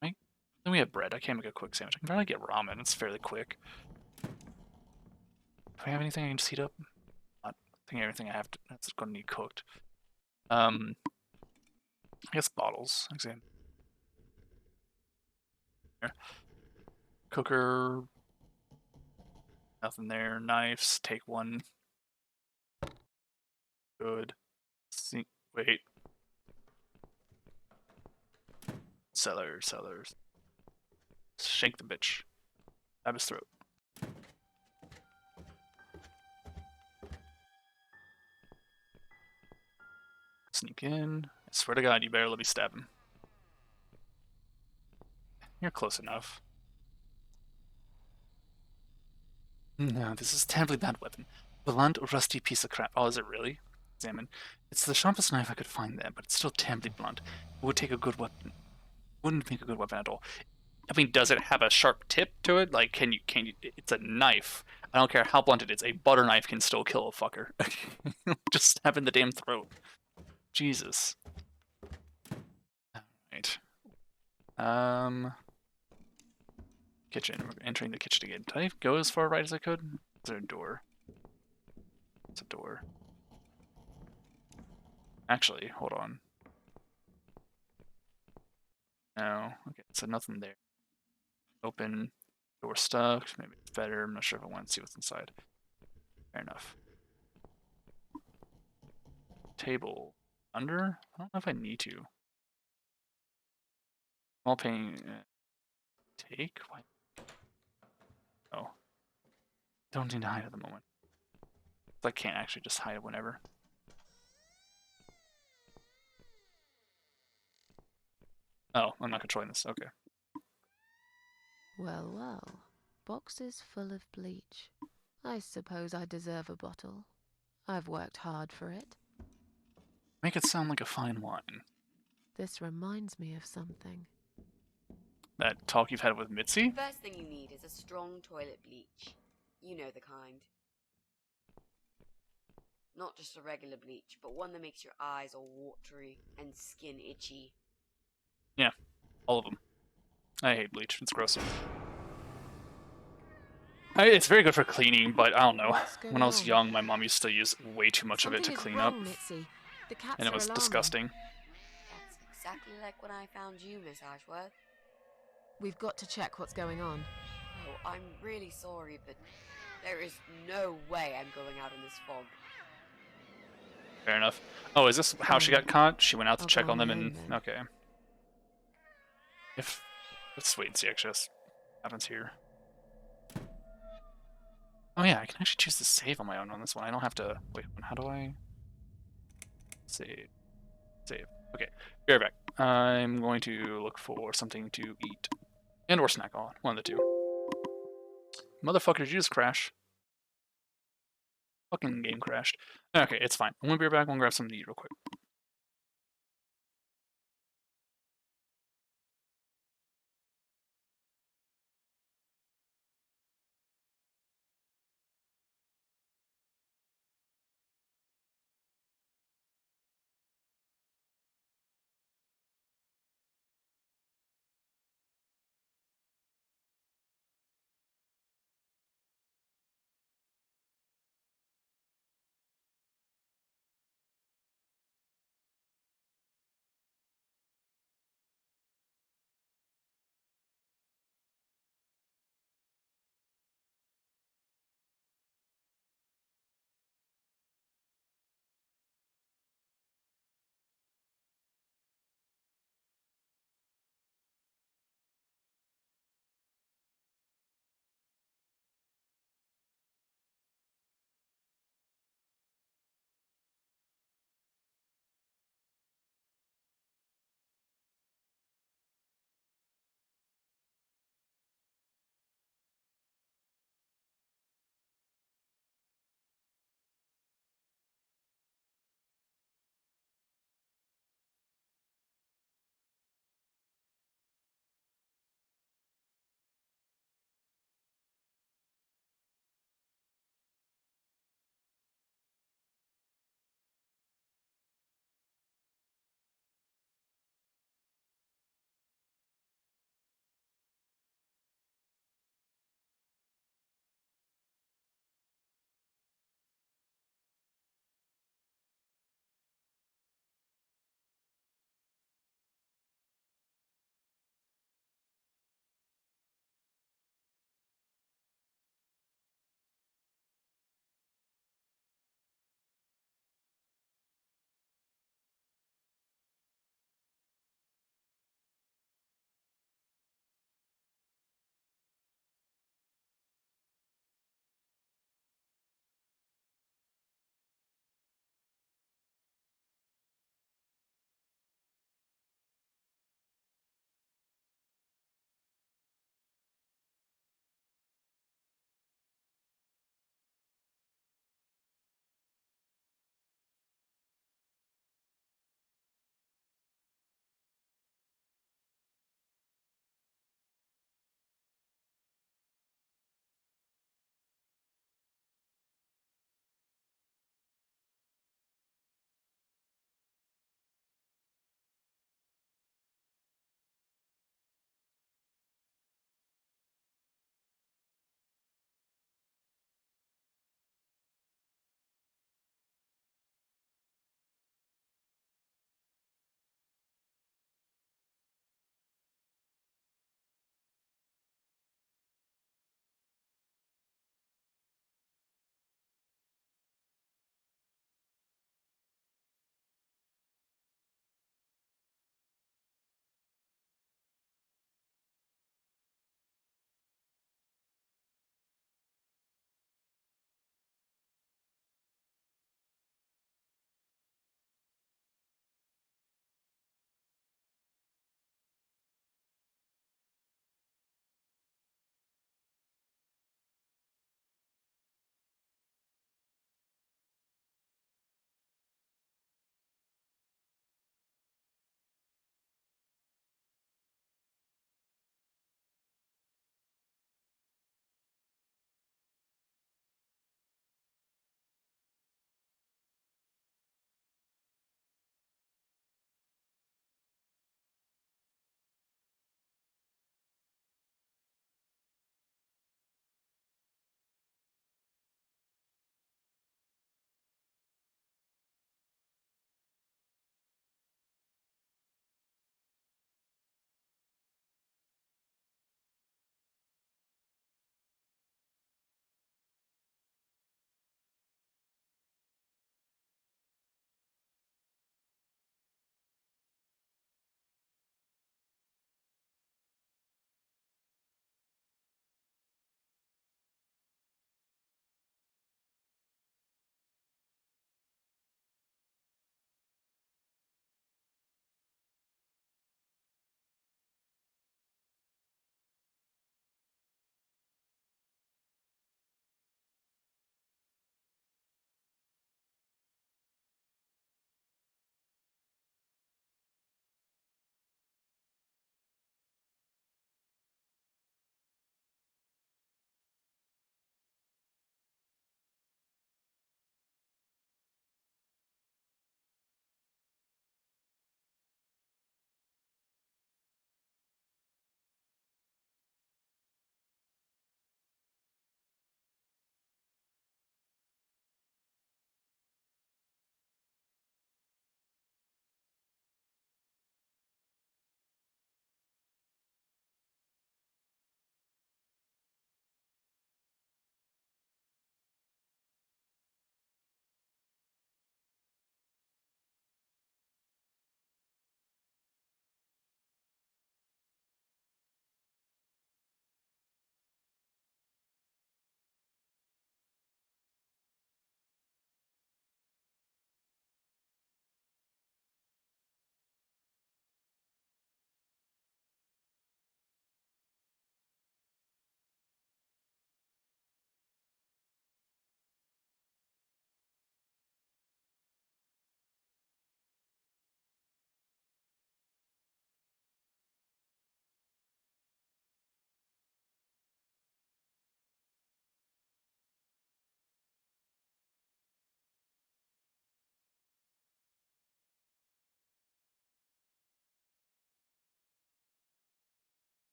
Right? Then we have bread. I can't make a quick sandwich. I can probably get ramen. It's fairly quick. Do I have anything I can just heat up? Not think everything I have to. That's going to need cooked. I guess bottles. Exam. Cooker. Nothing there. Knives. Take one. Good. See. Wait. Sellers. Shake the bitch. Stab his throat. Sneak in. I swear to God, you better let me stab him. You're close enough. No, this is a terribly bad weapon. Blunt, rusty piece of crap. Oh, is it really? Examine. It's the sharpest knife I could find there, but it's still terribly blunt. It would take a good weapon. Wouldn't make a good weapon at all. I mean, does it have a sharp tip to it? Like, can you, it's a knife. I don't care how blunt it is. A butter knife can still kill a fucker. Just stab in the damn throat. Jesus. Kitchen. We're entering the kitchen again. Did I go as far right as I could? Is there a door? It's a door. Actually, hold on. No. Okay, so nothing there. Open. Door stuck. Maybe it's better. I'm not sure if I want to see what's inside. Fair enough. Table. Under? I don't know if I need to. Small pane. Take? What? Oh. Don't need to hide at the moment. I can't actually just hide it whenever. Oh, I'm not controlling this. Okay. Well, well. Boxes full of bleach. I suppose I deserve a bottle. I've worked hard for it. Make it sound like a fine wine. This reminds me of something. That talk you've had with Mitzi? First thing you need is a strong toilet bleach. You know the kind. Not just a regular bleach, but one that makes your eyes all watery and skin itchy. Yeah, all of them. I hate bleach. It's gross. It's very good for cleaning, but I don't know. What's going When I was on? young, my mom used to use way too much of it to Something is clean wrong, up, Mitzi. The cats and it are was alarming. disgusting. That's exactly like when I found you, Miss Ashworth. We've got to check what's going on. Oh, I'm really sorry, but there is no way I'm going out in this fog. Fair enough. Oh, is this how she got caught? She went out to I'll check go on on them my and... own then. Okay. Let's wait and see, actually, what happens here. Oh yeah, I can actually choose to save on my own on this one. I don't have to... Wait, how do I... Save. Save. Okay, be right back. I'm going to look for something to eat. And or snack on. One of the two. Motherfucker, did you just crash? Fucking game crashed. Okay, it's fine. I'm gonna be right back. I'm gonna grab something to eat real quick.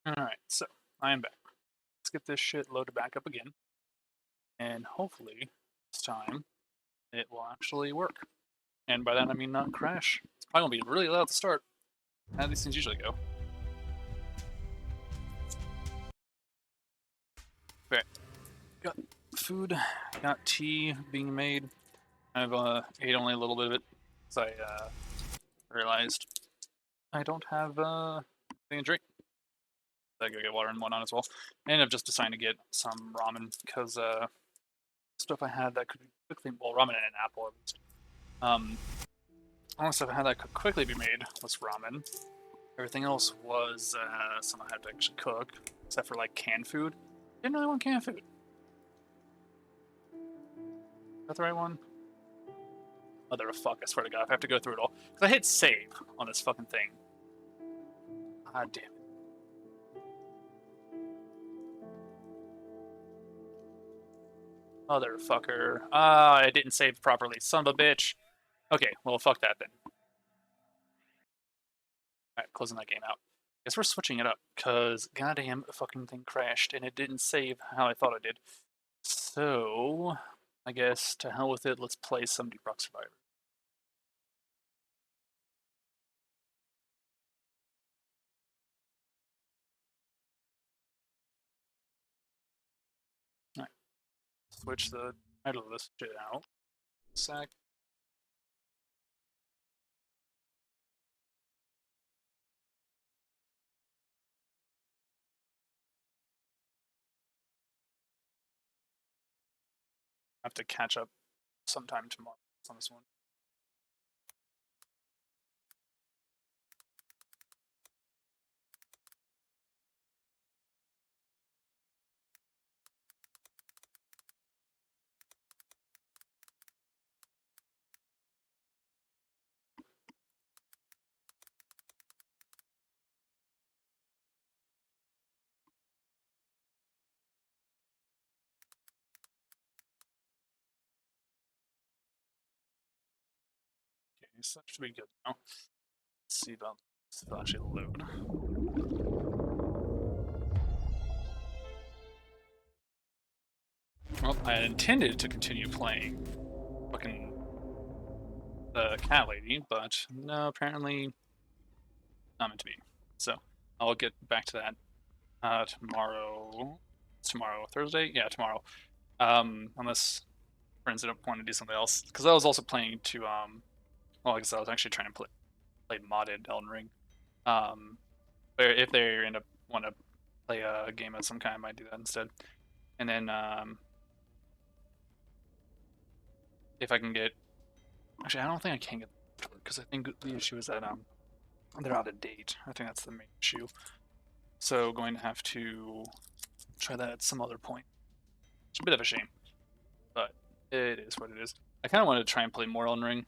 Alright, so I am back. Let's get this shit loaded back up again. And hopefully, this time, it will actually work. And by that I mean not crash. It's probably gonna be really loud to start. How these things usually go. Okay, got food, got tea being made. I've ate only a little bit of it, because I realized I don't have anything to drink. I go get water and whatnot as well. And I've just decided to get some ramen, because stuff I had that could quickly, well, ramen and an apple at least. Only stuff I had that could quickly be made was ramen. Everything else was something I had to actually cook, except for like canned food. Didn't really want canned food. Is that the right one? Mother of fuck, I swear to God, if I have to go through it all. Because I hit save on this fucking thing. God damn it. Motherfucker. Ah, I didn't save properly. Son of a bitch. Okay, well, fuck that then. Alright, closing that game out. Guess we're switching it up, because goddamn fucking thing crashed, and it didn't save how I thought it did. So, I guess to hell with it, let's play some Deep Rock Survivor. Alright, switch the title of this shit out. Sec. I have to catch up sometime tomorrow on this one. Okay, so that should be good now. Let's see about this if it'll actually load. Well, I intended to continue playing fucking the cat lady, but no, apparently not meant to be. So I'll get back to that tomorrow. Tomorrow, Thursday? Yeah, tomorrow. Unless friends end up wanting to do something else, because I was also planning to well, like I said, I was actually trying to play modded Elden Ring. But if they end up want to play a game of some kind, I might do that instead. And then if I can get, actually, I don't think I can get because I think the issue is that they're out of date. I think that's the main issue. So going to have to try that at some other point. It's a bit of a shame, but it is what it is. I kind of wanted to try and play more Elden Ring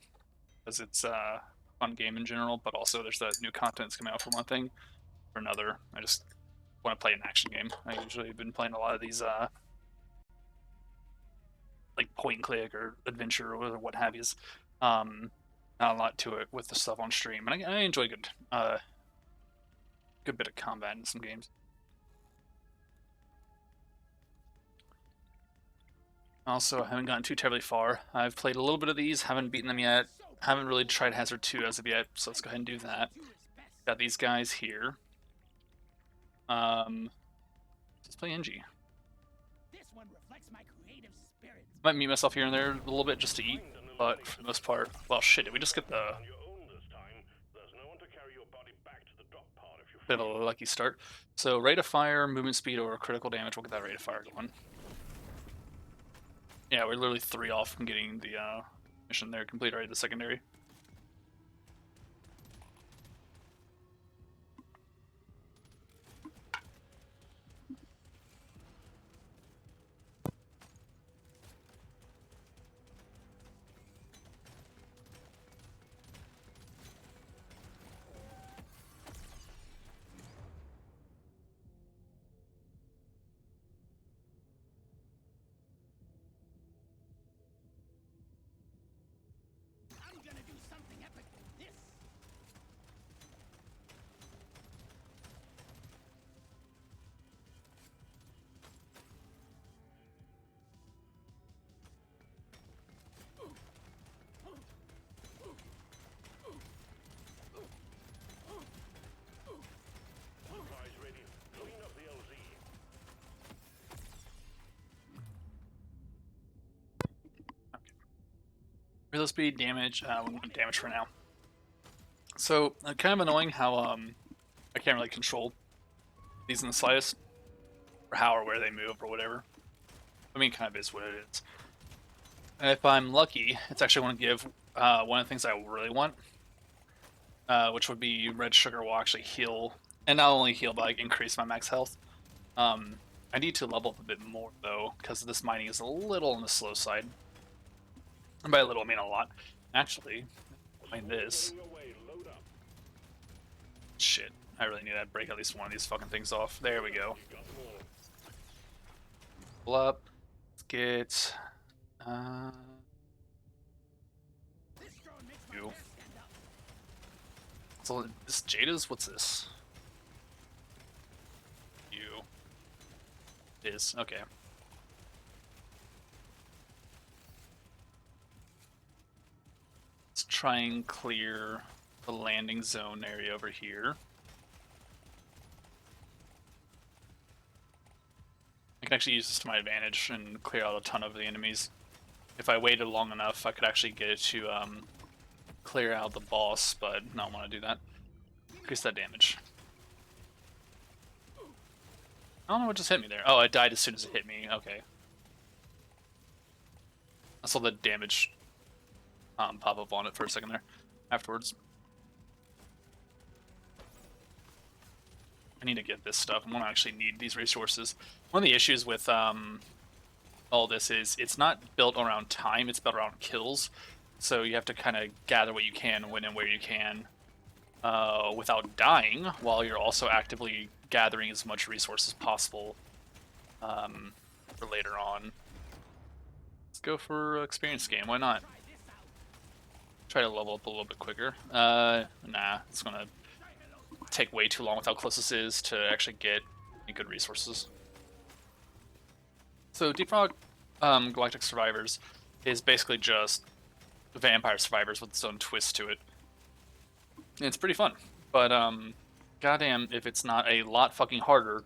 because it's a fun game in general, but also there's that new content that's coming out for one thing. For another, I just want to play an action game. I usually have been playing a lot of these like point and click or adventure or what have yous. Not a lot to it with the stuff on stream, and I enjoy good bit of combat in some games. Also, I haven't gotten too terribly far. I've played a little bit of these, haven't beaten them yet. Haven't really tried Hazard 2 as of yet, so let's go ahead and do that. Got these guys here. Let's play NG. This one reflects my creative spirit. Might mute myself here and there a little bit just to eat, but for the most part, well, shit, did we just get the bit of a lucky start? So rate of fire, movement speed, or critical damage. We'll get that rate of fire going. Yeah, we're literally 3 off from getting the mission there complete already, the secondary. I'm gonna do Reload speed, damage, we want damage for now. So, kind of annoying how I can't really control these in the slightest, or how or where they move or whatever. I mean, kind of is what it is. And if I'm lucky, it's actually going to give one of the things I really want, which would be red sugar will actually heal, and not only heal, but like increase my max health. I need to level up a bit more though, because this mining is a little on the slow side. And by a little, I mean a lot. Actually, mine this. Shit, I really need to break at least one of these fucking things off. There we go. Pull up. Let's get. You. So this Jada's, what's this? You. It is, okay. Let's try and clear the landing zone area over here. I can actually use this to my advantage and clear out a ton of the enemies. If I waited long enough, I could actually get it to clear out the boss, but I don't want to do that. Increase that damage. I don't know what just hit me there. Oh, I died as soon as it hit me. Okay. I saw the damage pop up on it for a second there afterwards. I need to get this stuff. I'm gonna actually need these resources. One of the issues with all this is it's not built around time, it's built around kills. So you have to kind of gather what you can, when and where you can, without dying, while you're also actively gathering as much resources as possible for later on. Let's go for experience game, why not? Try to level up a little bit quicker. Nah, it's gonna take way too long with how close this is to actually get any good resources. So Deep Rock Galactic Survivors is basically just Vampire Survivors with its own twist to it. And it's pretty fun, but goddamn if it's not a lot fucking harder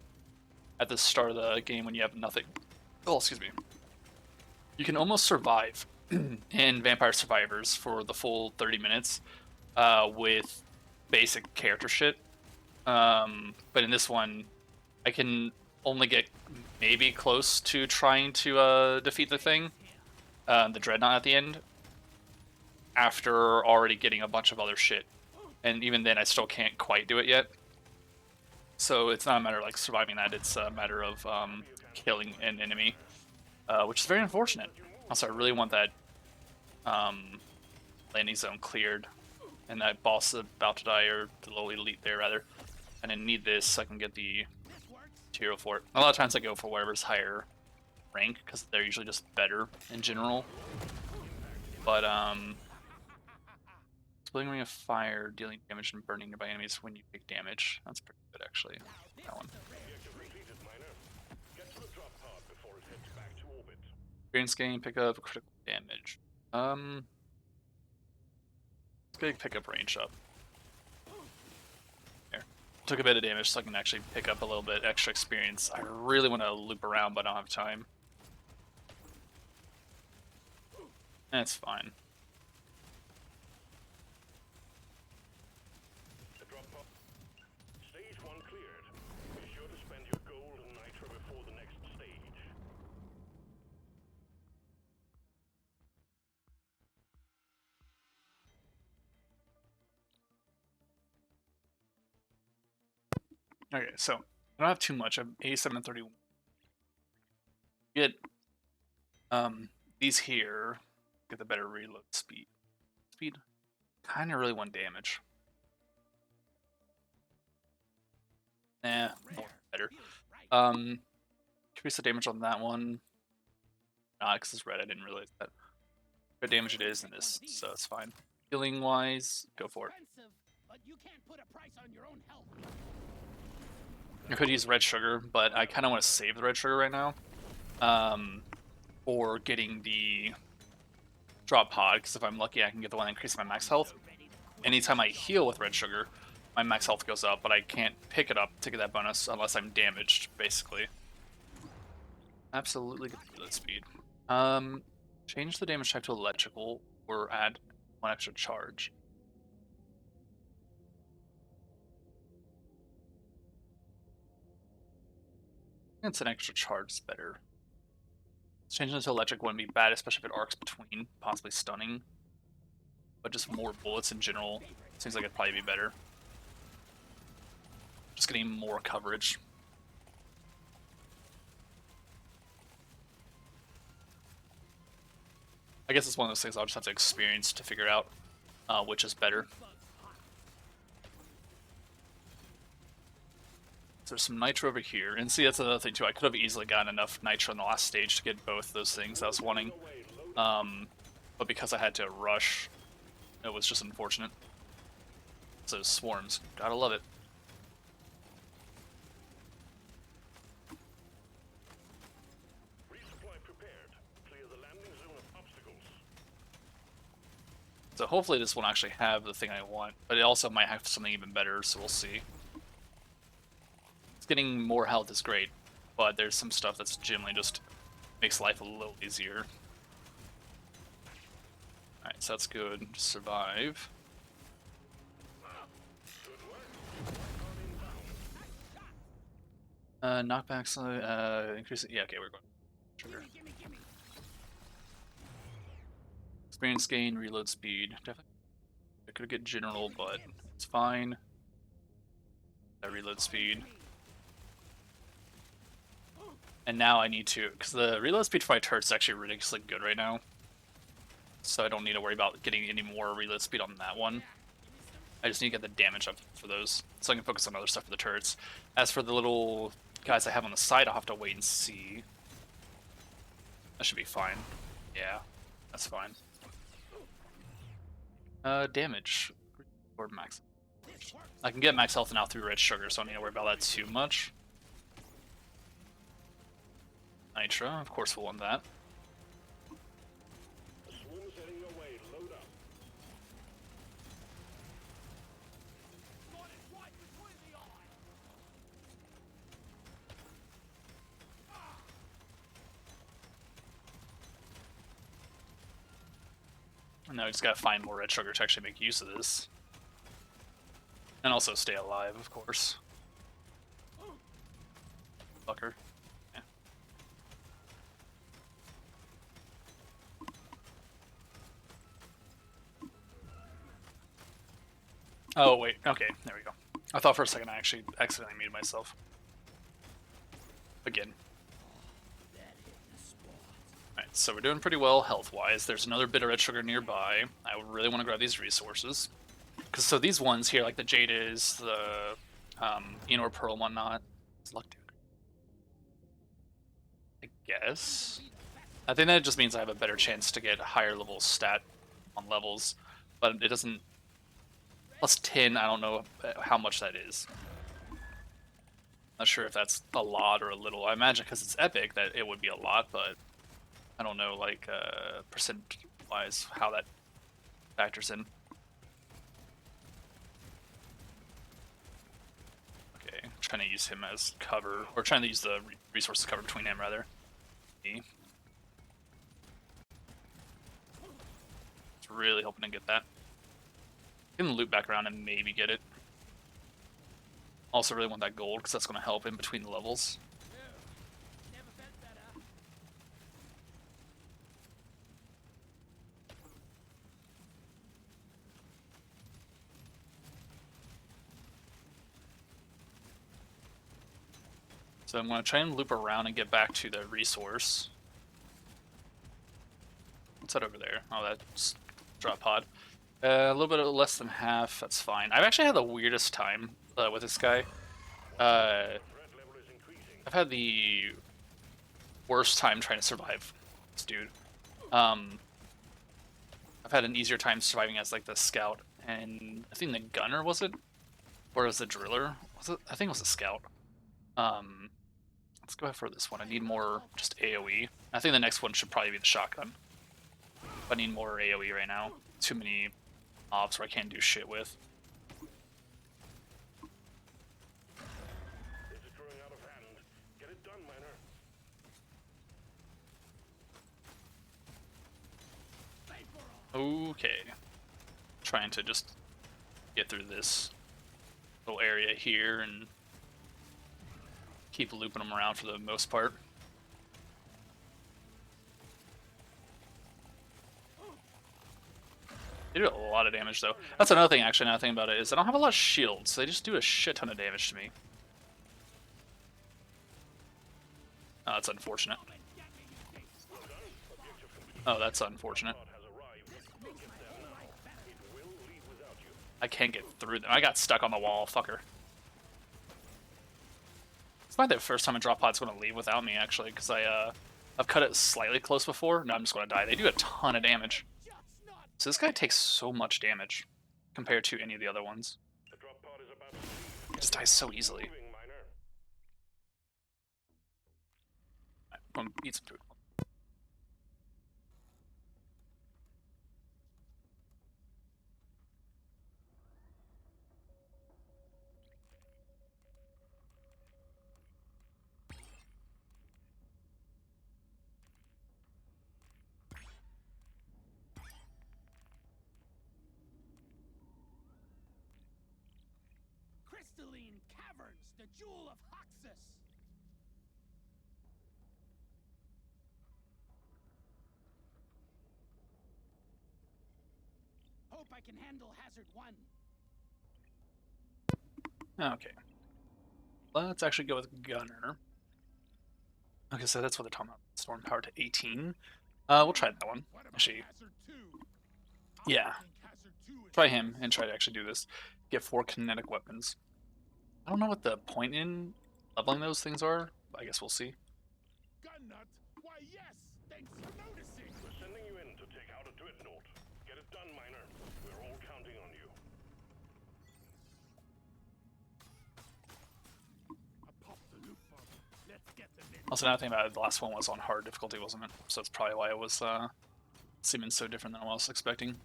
at the start of the game when you have nothing. Oh, excuse me. You can almost survive in Vampire Survivors for the full 30 minutes with basic character shit. But in this one, I can only get maybe close to trying to defeat the thing, the Dreadnought at the end, after already getting a bunch of other shit. And even then, I still can't quite do it yet. So it's not a matter of like surviving that, it's a matter of killing an enemy, which is very unfortunate. Also, I really want that landing zone cleared, and that boss about to die, or the low elite there rather. And I need this so I can get the material for it. A lot of times I go for whatever's higher rank, because they're usually just better in general. But splitting ring of fire, dealing damage and burning nearby enemies when you take damage. That's pretty good actually. That one. Experience gain, pick up critical damage. Let's get pick up range up. There. Took a bit of damage so I can actually pick up a little bit extra experience. I really want to loop around, but I don't have time. That's fine. Stage 1 cleared. Be sure to spend your gold and nitro before the next stage. Okay, so I don't have too much. I'm 87 and 31. Get these here, get the better reload speed. Kind of really want damage. More better. Increase the damage on that one. Because it's red, I didn't realize that. Good damage it is in this, so it's fine. Healing wise, go for it. But you can't put a price on your own health. I could use red sugar, but I kind of want to save the red sugar right now. Or getting the drop pod, because if I'm lucky I can get the one that increases my max health. Anytime I heal with red sugar, my max health goes up, but I can't pick it up to get that bonus unless I'm damaged, basically. Absolutely get the reload speed. Change the damage type to electrical. or add 1 extra charge. It's an extra charge is better. Changing it to electric wouldn't be bad, especially if it arcs between, possibly stunning. But just more bullets in general seems like it'd probably be better. Just getting more coverage. I guess it's one of those things I'll just have to experience to figure out which is better. So there's some nitro over here, and see that's another thing too. I could have easily gotten enough nitro in the last stage to get both those things I was wanting, but because I had to rush, it was just unfortunate. So swarms, gotta love it. Resupply prepared. Clear the landing zone of obstacles. So hopefully this won't actually have the thing I want, but it also might have something even better, so we'll see. Getting more health is great, but there's some stuff that's generally just makes life a little easier. Alright, so that's good. Survive. Knockbacks, increase it. Yeah, okay, we're going. Trigger. Experience gain, reload speed. Definitely. I could get general, but it's fine. That reload speed. And now I need to, because the reload speed for my turret's actually ridiculously good right now. So I don't need to worry about getting any more reload speed on that one. I just need to get the damage up for those, so I can focus on other stuff for the turrets. As for the little guys I have on the side, I'll have to wait and see. That should be fine. Yeah, that's fine. Damage. Or max. I can get max health now through red sugar, so I don't need to worry about that too much. Nitro, of course we'll want that. A swarm's heading your way. Load up. And now we just gotta find more red sugar to actually make use of this. And also stay alive, of course. Fucker. Yeah. Oh, wait. Okay, there we go. I thought for a second I actually accidentally muted myself. Again. Alright, so we're doing pretty well health-wise. There's another bit of red sugar nearby. I really want to grab these resources. Because so these ones here, like the Jade is, the Enor Pearl and whatnot. It's luck dude. I guess. I think that just means I have a better chance to get higher level stat on levels, but it doesn't. Plus 10, I don't know how much that is. Not sure if that's a lot or a little. I imagine because it's epic that it would be a lot, but I don't know, like, percent-wise, how that factors in. Okay, I'm trying to use him as cover, or trying to use the resources cover between him, rather. Me. Just really hoping to get that. Can loop back around and maybe get it. Also really want that gold, because that's going to help in between the levels. So I'm going to try and loop around and get back to the resource. What's that over there? Oh, that's drop pod. A little bit less than half, that's fine. I've actually had the weirdest time with this guy. I've had the worst time trying to survive this dude. I've had an easier time surviving as like the scout, and I think the gunner was it? Or was the driller? Was it? I think it was the scout. Let's go for this one. I need more just AoE. I think the next one should probably be the shotgun. I need more AoE right now. Too many mobs where I can't do shit with. This is growing out of hand. Get it done, miner. Okay. Trying to just get through this little area here and keep looping them around for the most part. They do a lot of damage though. That's another thing actually, now I think about it, is I don't have a lot of shields, so they just do a shit ton of damage to me. Oh, that's unfortunate. Oh, that's unfortunate. I can't get through them. I got stuck on the wall, fucker. It's not the first time a drop pod's going to leave without me, actually, because I've cut it slightly close before. No, I'm just going to die. They do a ton of damage. So this guy takes so much damage compared to any of the other ones. He just dies so easily. I'm gonna eat some food. Crystalline caverns, the jewel of Hoxus. Hope I can handle Hazard 1. Okay. Let's actually go with Gunner. Okay, so that's what they're talking about. Storm power to 18. We'll try that one. Actually, yeah. Try him and try to actually do this. Get 4 kinetic weapons. I don't know what the point in leveling those things are. But I guess we'll see. Gunnut? Why, yes! Thanks for noticing! We're sending you in to take out a dreadnought. Get it done, Miner. We're all counting on you. I popped the loop bomb. Let's get them in. Also, another thing about it, the last one was on hard difficulty, wasn't it? So that's probably why it was seeming so different than I was expecting.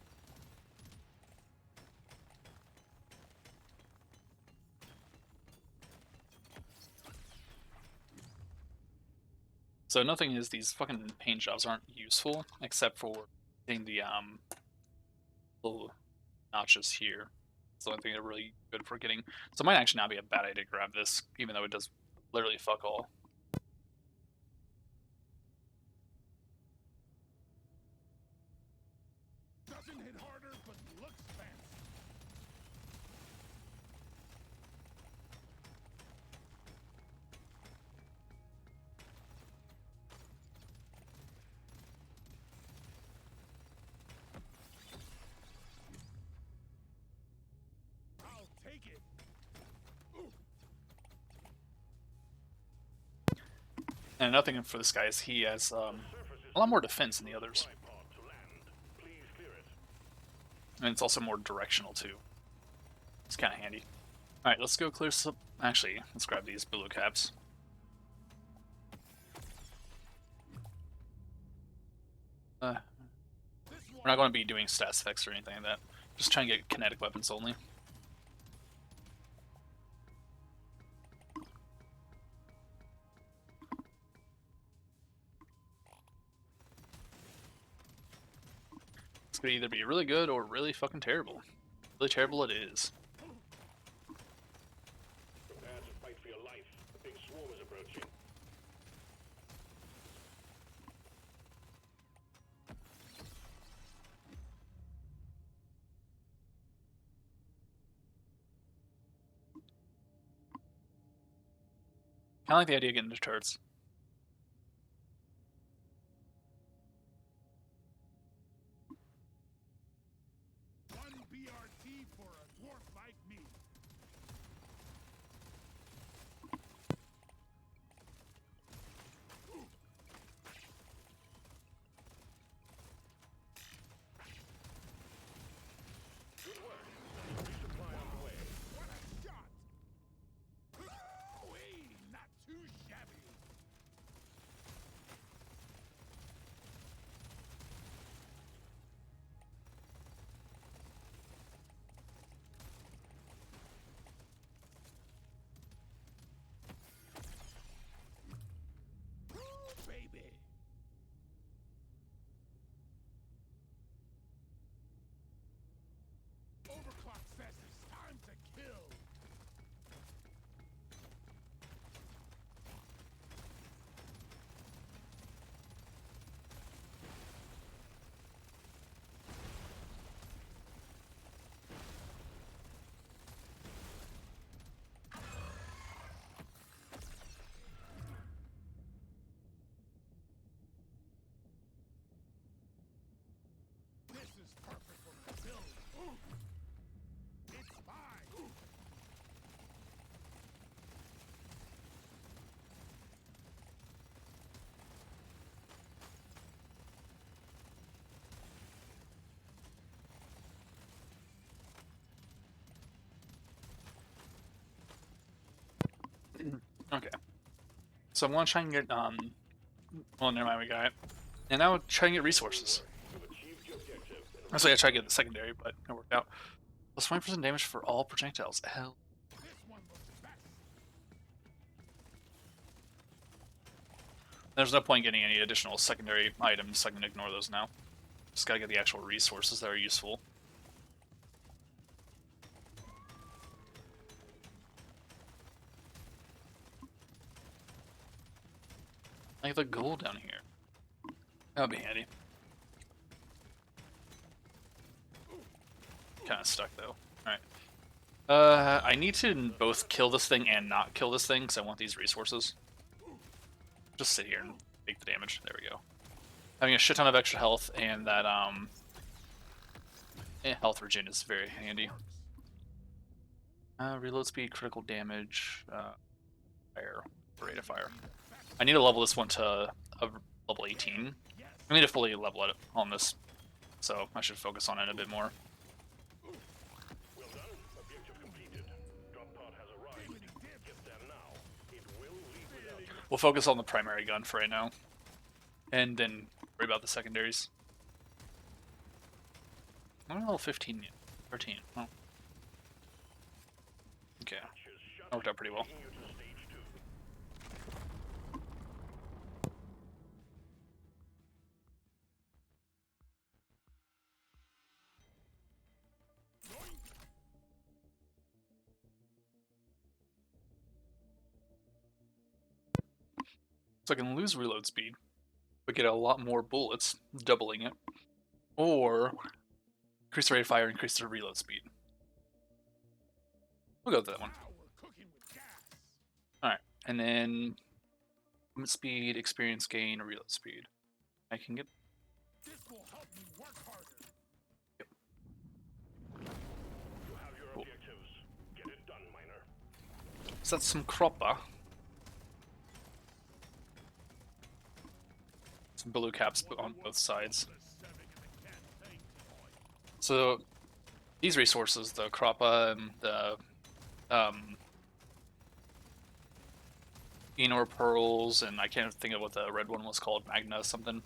So nothing is these fucking paint jobs aren't useful except for getting the little notches here. It's the only thing they're really good for getting. So it might actually not be a bad idea to grab this, even though it does literally fuck all. Doesn't hit harder, but looks fancy. I'll take it. And another thing for this guy is he has a lot more defense than the others. And it's also more directional too. It's kind of handy. Alright, let's go clear some... Actually, let's grab these blue caps. We're not going to be doing stats effects or anything like that. Just trying to get kinetic weapons only. It's going to either be really good or really fucking terrible. Really terrible it is. Prepare to fight for your life. A big swarm is approaching. Kind of like the idea of getting into turrets. One BRT for a dwarf like me. Good work. Resupply on the way. What a shot! Ooh-wee, not too shabby. Okay. So I'm gonna try and get well, never mind, we got it. And now try and get resources. Actually, I tried to get the secondary, but it worked out. Plus 20% damage for all projectiles. Hell. There's no point getting any additional secondary items, so I can ignore those now. Just gotta get the actual resources that are useful. Like the gold down here. That would be handy. Kind of stuck though. Alright. I need to both kill this thing and not kill this thing because I want these resources. Just sit here and take the damage. There we go. Having a shit ton of extra health and that health regen is very handy. Reload speed, critical damage, fire, rate of fire. I need to level this one to level 18. I need to fully level it on this, so I should focus on it a bit more. Well done. Objective completed. Drop pod has arrived. Get there now. It will leave without you. We'll focus on the primary gun for right now, and then worry about the secondaries. I'm level 15 yet. 13. Oh. Okay. That worked out pretty well. So I can lose reload speed, but get a lot more bullets, doubling it. Or increase the rate of fire, increase the reload speed. We'll go with that one. Alright, and then movement speed, experience gain, reload speed. I can get. This will help me work harder. Yep. You have your Cool. objectives. Get it done, miner. So that's some cropper. Some blue caps on both sides. So these resources, the croppa and the Enor pearls, and I can't think of what the red one was called, Magna something.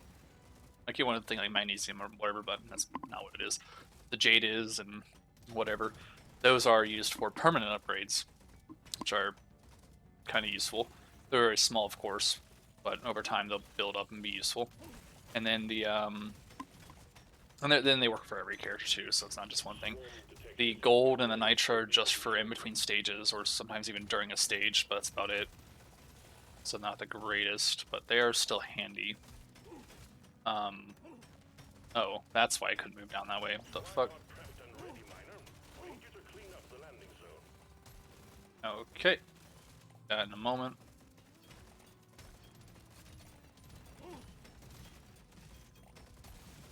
I can't want to think like magnesium or whatever, but that's not what it is. The jade is and whatever. Those are used for permanent upgrades, which are kind of useful. They're very small, of course, but over time they'll build up and be useful. And then the then they work for every character too, so it's not just one thing. The gold and the nitro are just for in between stages, or sometimes even during a stage, but that's about it. So not the greatest, but they are still handy. Oh, that's why I couldn't move down that way. What the fuck? Prepped and ready, miner. I need you to clean up the landing zone. Okay. That in a moment.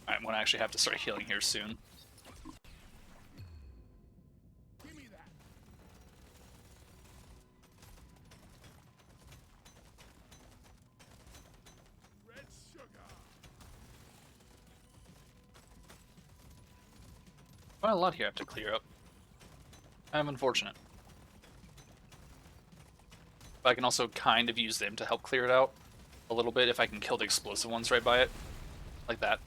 Alright, I'm gonna actually have to start healing here soon. Give me that. Red sugar. Quite a lot here I have to clear up. I'm unfortunate. But I can also kind of use them to help clear it out a little bit if I can kill the explosive ones right by it. Like that.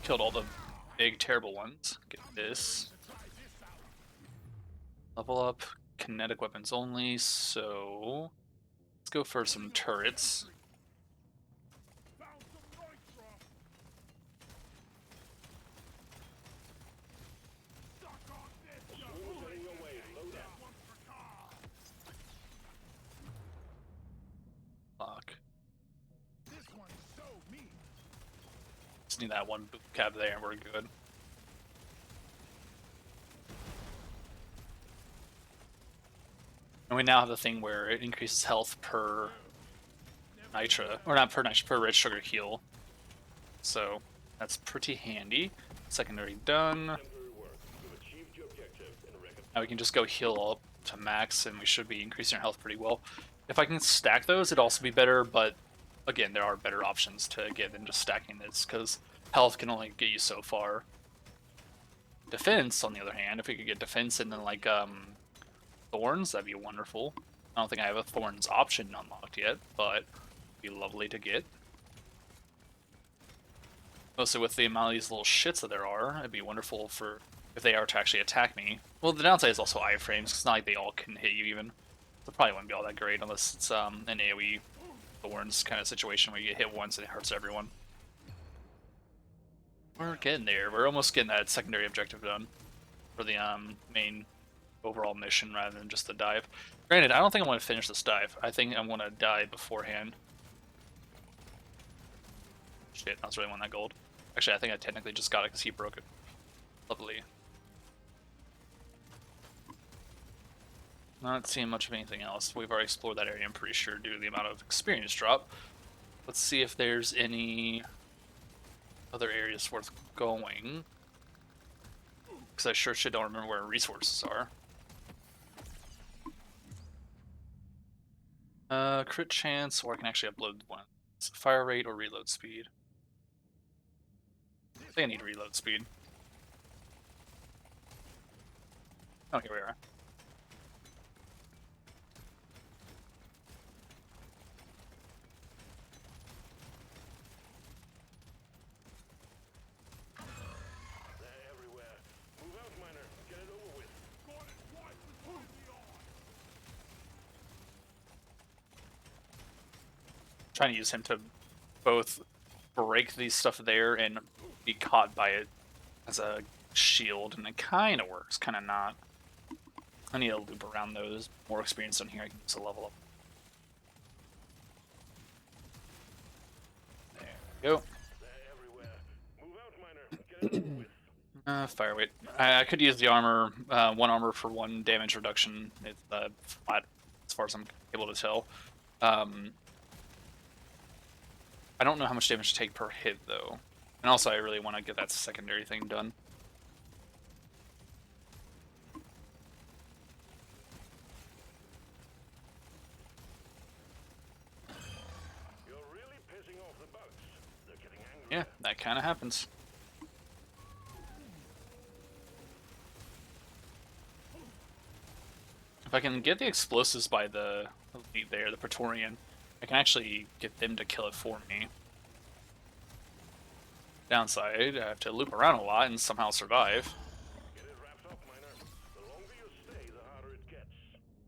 Killed all the big terrible ones. Get this. Level up. Kinetic weapons only, so let's go for some turrets. Found some nitro. Suck on this. Getting your way. Load up. One for car. Lock. This one's so mean. Just need that one boot cab there and we're good. And we now have the thing where it increases health per nitra, or not per nitra, per red sugar heal. So that's pretty handy. Secondary done. Temporary work. You've achieved your objective in a record. Now we can just go heal up to max and we should be increasing our health pretty well. If I can stack those, it'd also be better, but again, there are better options to get than just stacking this, because health can only get you so far. Defense, on the other hand, if we could get defense and then like thorns, that'd be wonderful. I don't think I have a thorns option unlocked yet, but it'd be lovely to get. Mostly with the amount of these little shits that there are, it'd be wonderful for if they are to actually attack me. Well, the downside is also iframes. It's not like they all can hit you even. So it probably wouldn't be all that great unless it's an AoE thorns kind of situation where you get hit once and it hurts everyone. We're getting there. We're almost getting that secondary objective done for the main overall mission rather than just the dive. Granted, I don't think I want to finish this dive. I think I want to die beforehand. Shit, I was really wanting that gold. Actually, I think I technically just got it because he broke it. Lovely. Not seeing much of anything else. We've already explored that area, I'm pretty sure, due to the amount of experience drop. Let's see if there's any other areas worth going. Because I sure shit don't remember where resources are. Crit chance, or I can actually upload one. Fire rate or reload speed. I think I need reload speed. Oh, here we are. They're everywhere. Move out, miner. Get it over with. Got it right between the eyes. Trying to use him to both break these stuff there and be caught by it as a shield, and it kind of works, kind of not. I need to loop around those. More experience on here, I can use a level up. There we go. They're everywhere. Move out, miner. Get it over with. Fire weight. I could use the armor, one armor for one damage reduction. It's flat, as far as I'm able to tell. I don't know how much damage to take per hit, though. And also, I really want to get that secondary thing done. You're really pissing off the bugs. They're getting angry. Yeah, that kind of happens. If I can get the explosives by the elite there, the Praetorian, I can actually get them to kill it for me. Downside, I have to loop around a lot and somehow survive. Get it wrapped up, miner. The longer you stay, the harder it gets.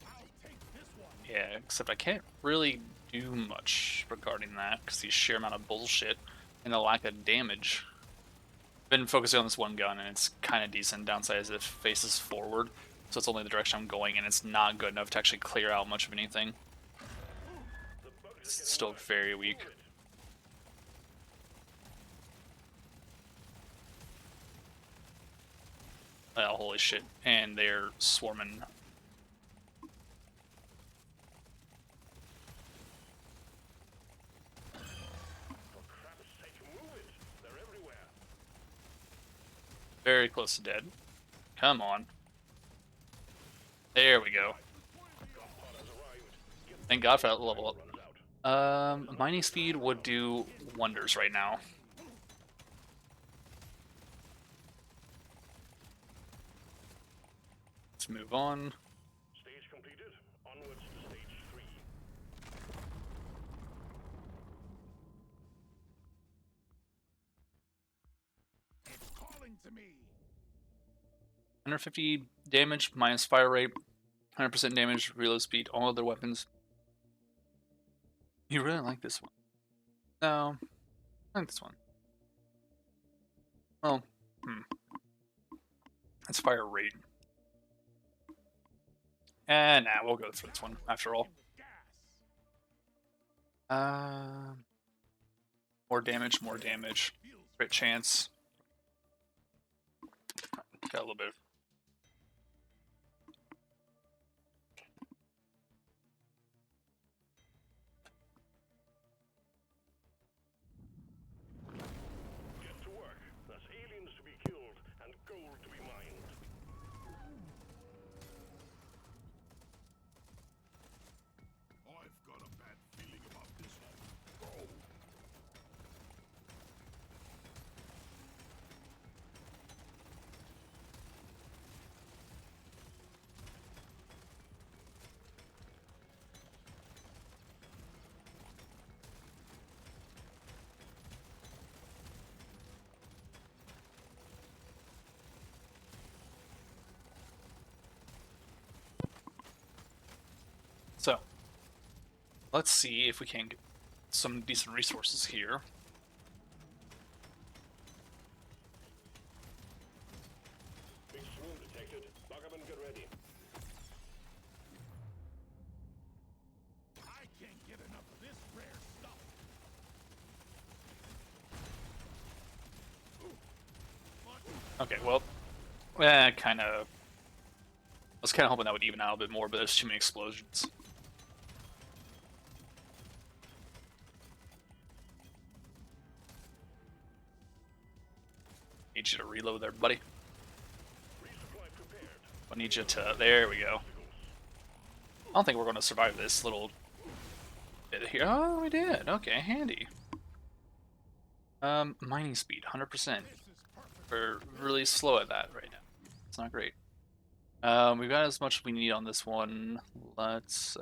I'll take this one. Yeah, except I can't really do much regarding that because the sheer amount of bullshit and the lack of damage. Been focusing on this one gun and it's kind of decent. Downside is it faces forward, so it's only the direction I'm going, and it's not good enough to actually clear out much of anything. It's still very weak. Oh, holy shit. And they're swarming. For crap's sake, move it. They're everywhere. Very close to dead. Come on. There we go. Thank God for that level up. Mining speed would do wonders right now. Let's move on. Stage completed. Onwards to stage 3. It's calling to me. 150 damage, minus fire rate, 100% damage, reload speed, all other weapons. You really like this one? No, I like this one. Well, it's fire rate. And nah, we'll go for this one after all. More damage, more damage. Crit chance. Got a little bit of Get to work. There's aliens to be killed and gold to be mined. I've got a bad feeling about this one. Oh. let's see if we can get some decent resources here. Big swoon detected. Lock up and get ready. I can't get enough of this rare stuff. Okay, well, kind of. I was kind of hoping that would even out a bit more, but there's too many explosions. Need you to reload there, buddy. Resupply prepared. I need you to. There we go. I don't think we're going to survive this little bit here. Oh, we did. Okay, handy. Mining speed, 100%. This is perfect. We're really slow at that right now. It's not great. We've got as much as we need on this one. Let's,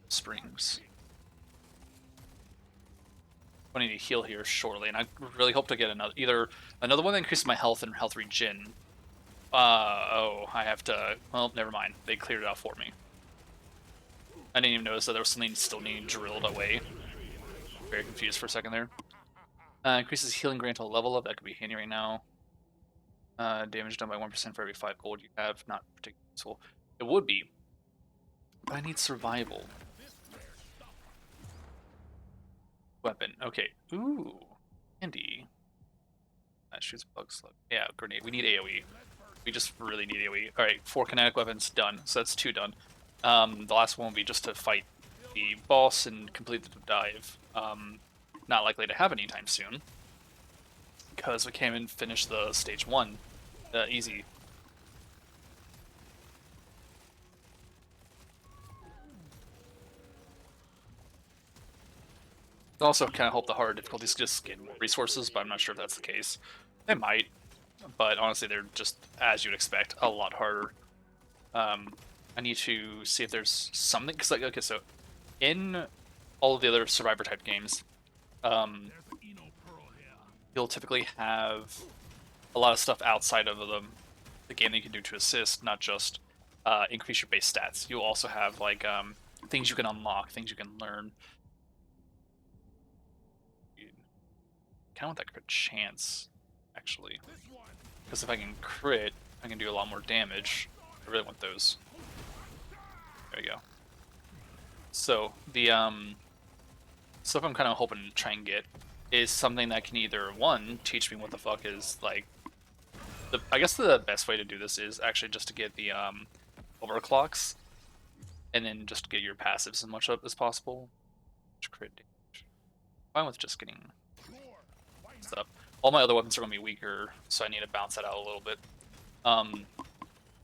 springs. I need to heal here shortly, and I really hope to get either another one that increases my health and health regen. Oh, I have to, well, never mind. They cleared it out for me. I didn't even notice that there was something still needing drilled away. Very confused for a second there. Increases healing grant to a level up. That could be handy right now. Damage done by 1% for every 5 gold you have. Not particularly useful. It would be. But I need survival. Weapon. Okay. Ooh. Handy. That shoots bug slug. Yeah, grenade. We need AoE. We just really need AoE. Alright, 4 kinetic weapons done. So that's 2 done. The last one will be just to fight the boss and complete the dive. Not likely to have anytime soon. Because we came and finished the stage 1. Easy. Also, kind of hope the harder difficulties just get more resources, but I'm not sure if that's the case. They might, but honestly, they're just, as you'd expect, a lot harder. I need to see if there's something, because, like, okay, so in all of the other survivor type games, There's an Eno pearl here. you'll typically have a lot of stuff outside of the game that you can do to assist, not just increase your base stats. You'll also have, like, things you can unlock, things you can learn. Kind of want that crit chance, actually, This one. because if I can crit, I can do a lot more damage. I really want those. There we go. So the stuff I'm kind of hoping to try and get is something that can either, one, teach me what the fuck is, like, I guess the best way to do this is actually just to get the overclocks, and then just get your passives as much up as possible. Crit damage. Fine with just getting stuff. All my other weapons are going to be weaker, so I need to bounce that out a little bit.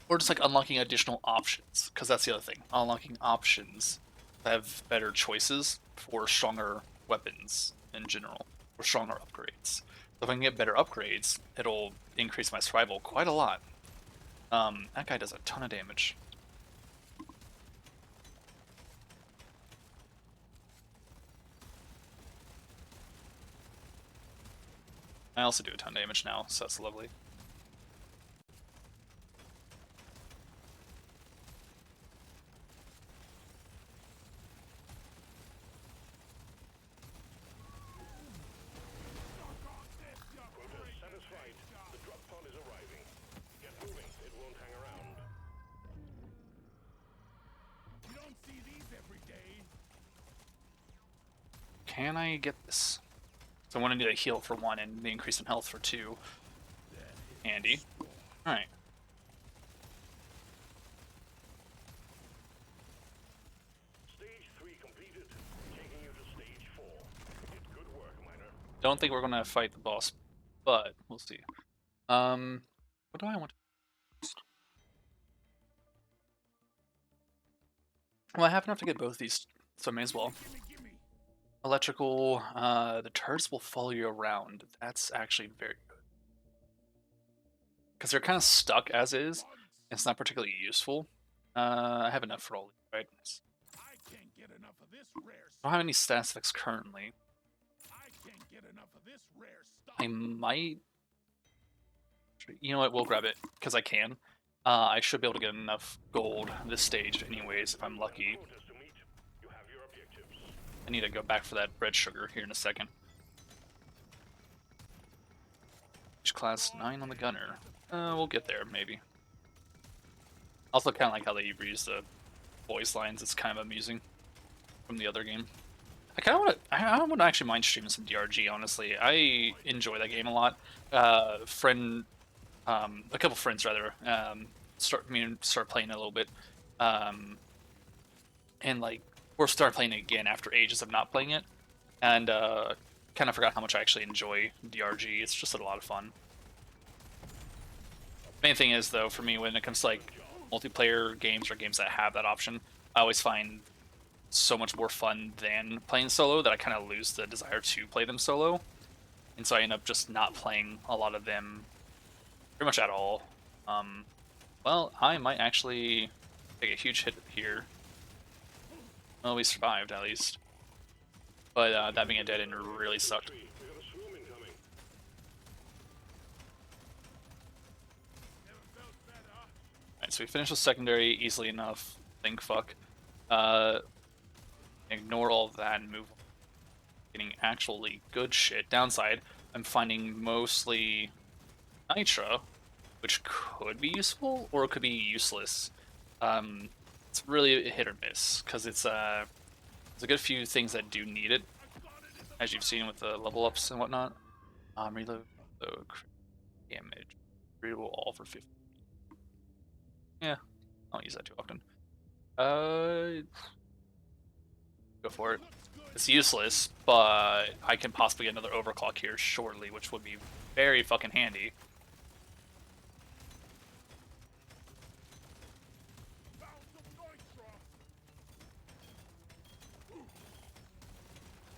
Or just like unlocking additional options, because that's the other thing. Unlocking options have better choices for stronger weapons in general, or stronger upgrades. So if I can get better upgrades, it'll increase my survival quite a lot. That guy does a ton of damage. I also do a ton of damage now, so that's lovely. Quota satisfied. The drop pod is arriving. Get moving. It won't hang around. You don't see these every day. Can I get this? So I want to do a heal for 1 and the increase in health for 2. Handy. Alright. Stage 3 completed. Taking you to stage 4. You did good work, Miner. Don't think we're going to fight the boss, but we'll see. What do I want? Well, I have enough to get both these, so I may as well. Gimme. Electrical, the turrets will follow you around. That's actually very good. Because they're kind of stuck as is. It's not particularly useful. I have enough for all, right? I can't get enough of this rare I stuff. don't have any stats effects currently. I can't get enough of this rare stuff. I might... You know what, we'll grab it, because I can. I should be able to get enough gold this stage anyways, if I'm lucky. Quotas to meet. You have your objective. I need to go back for that red sugar here in a second. Each class 9 on the gunner. We'll get there, maybe. Also kind of like how they reuse the voice lines. It's kind of amusing from the other game. I kind of want to. I wouldn't actually mind streaming some DRG. Honestly, I enjoy that game a lot. A couple friends rather, start playing it a little bit, and like we're start playing it again after ages of not playing it, and kind of forgot how much I actually enjoy DRG. It's just a lot of fun. Main thing is though, for me, when it comes to like multiplayer games or games that have that option, I always find so much more fun than playing solo that I kind of lose the desire to play them solo, and so I end up just not playing a lot of them pretty much at all. Well, I might actually take a huge hit here. Well, we survived at least, but that being a dead end really sucked. Alright, so we finished with secondary easily enough. Think fuck. Ignore all of that and move on. Getting actually good shit. Downside, I'm finding mostly Nitra, which could be useful or it could be useless. It's really a hit or miss because there's a good few things that do need it, as you've seen with the level ups and whatnot. Reload the damage. Reroll all for 50. Yeah, I don't use that too often. Go for it. It's useless, but I can possibly get another overclock here shortly, which would be very fucking handy.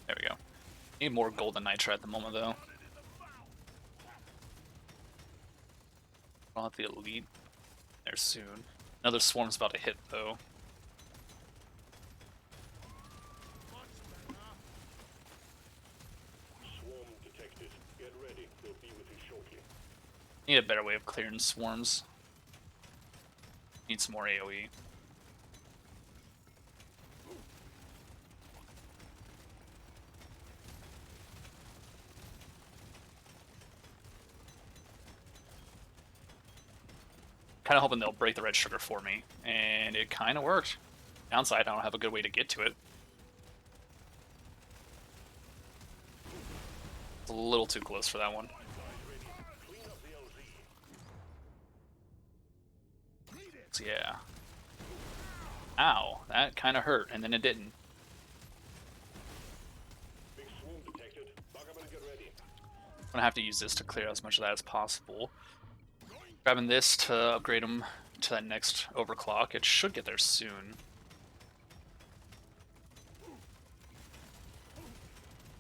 There we go. Need more golden nitra at the moment, though. I'll have the elite there soon. Another swarm's about to hit, though. Swarm detected. Get ready. They'll be with you shortly. Need a better way of clearing swarms. Need some more AoE. Kind of hoping they'll break the red sugar for me, and it kind of worked. Downside, I don't have a good way to get to it. It's a little too close for that one. So yeah. Ow, that kind of hurt, and then it didn't. Big swarm detected. Bug up and get ready. I'm gonna have to use this to clear as much of that as possible. Grabbing this to upgrade him to that next overclock. It should get there soon.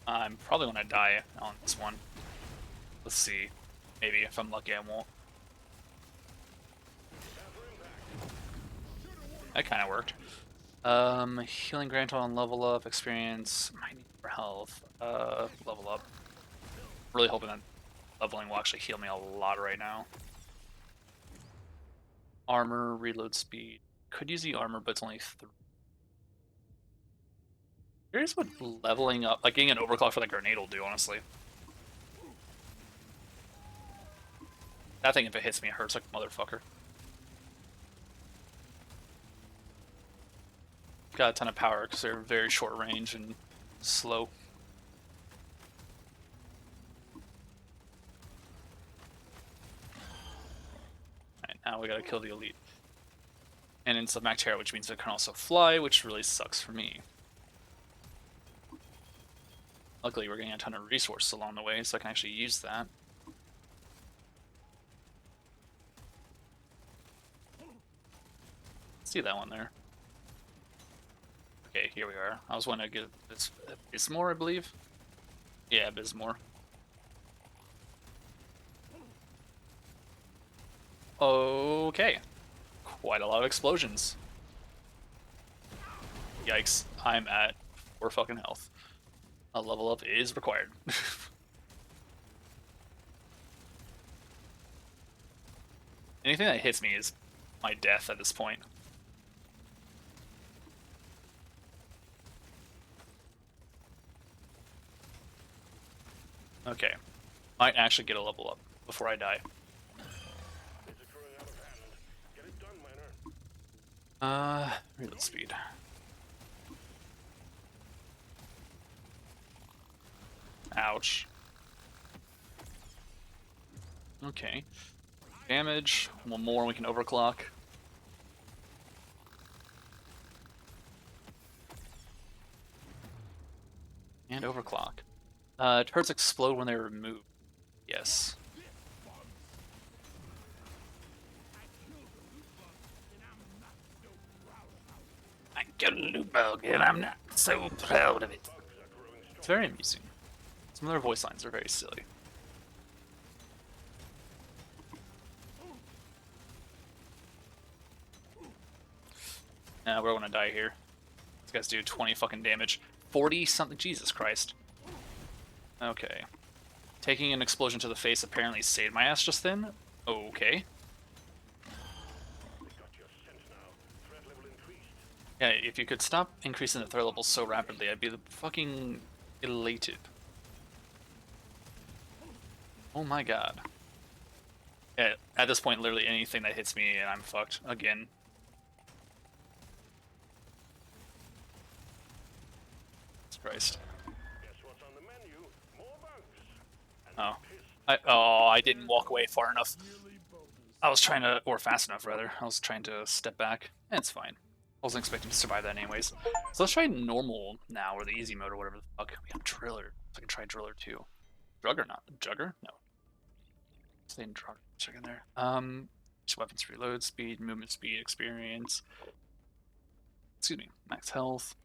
I'm probably gonna die on this one. Let's see. Maybe if I'm lucky, I won't. That kind of worked. Healing grant on level up, experience, might need more health. Level up. Really hoping that leveling will actually heal me a lot right now. Armor, reload speed. Could use the armor, but it's only 3. Curious what leveling up, like getting an overclock for the grenade will do, honestly. That thing, if it hits me, it hurts like a motherfucker. Got a ton of power because they're very short range and slow. Alright, now we gotta kill the elite. And it's a Mactera, which means it can also fly, which really sucks for me. Luckily, we're getting a ton of resources along the way, so I can actually use that. See that one there. Okay, here we are. I was wanting to get this Bismore, I believe. Yeah, Bismore. Okay. Quite a lot of explosions. Yikes, I'm at 4 fucking health. A level up is required. Anything that hits me is my death at this point. Okay. Might actually get a level up before I die. Is it growing out of hand? Get it done, Miner. Reload speed. Ouch. Okay. Damage. One more, we can overclock. And overclock. Turrets explode when they're removed. Yes. I killed a loot bug and I'm not so proud of it. It's very amusing. Some of their voice lines are very silly. We're gonna die here. These guys do 20 fucking damage. 40 something. Jesus Christ. Okay. Taking an explosion to the face apparently saved my ass just then. Okay. Yeah, if you could stop increasing the threat levels so rapidly, I'd be fucking elated. Oh my god. Yeah, at this point, literally anything that hits me and I'm fucked again. Jesus Christ. Guess what's on the menu? More bugs. I didn't walk away far enough. I was trying to, or fast enough rather. I was trying to step back. It's fine. I wasn't expecting to survive that anyways. So let's try normal now, or the easy mode, or whatever the fuck. We have Driller. So I can try Driller too. Drugger, not Jugger? No. Stay in Drugger. Check in there. Just weapons reload speed, movement speed, experience. Excuse me. Max health.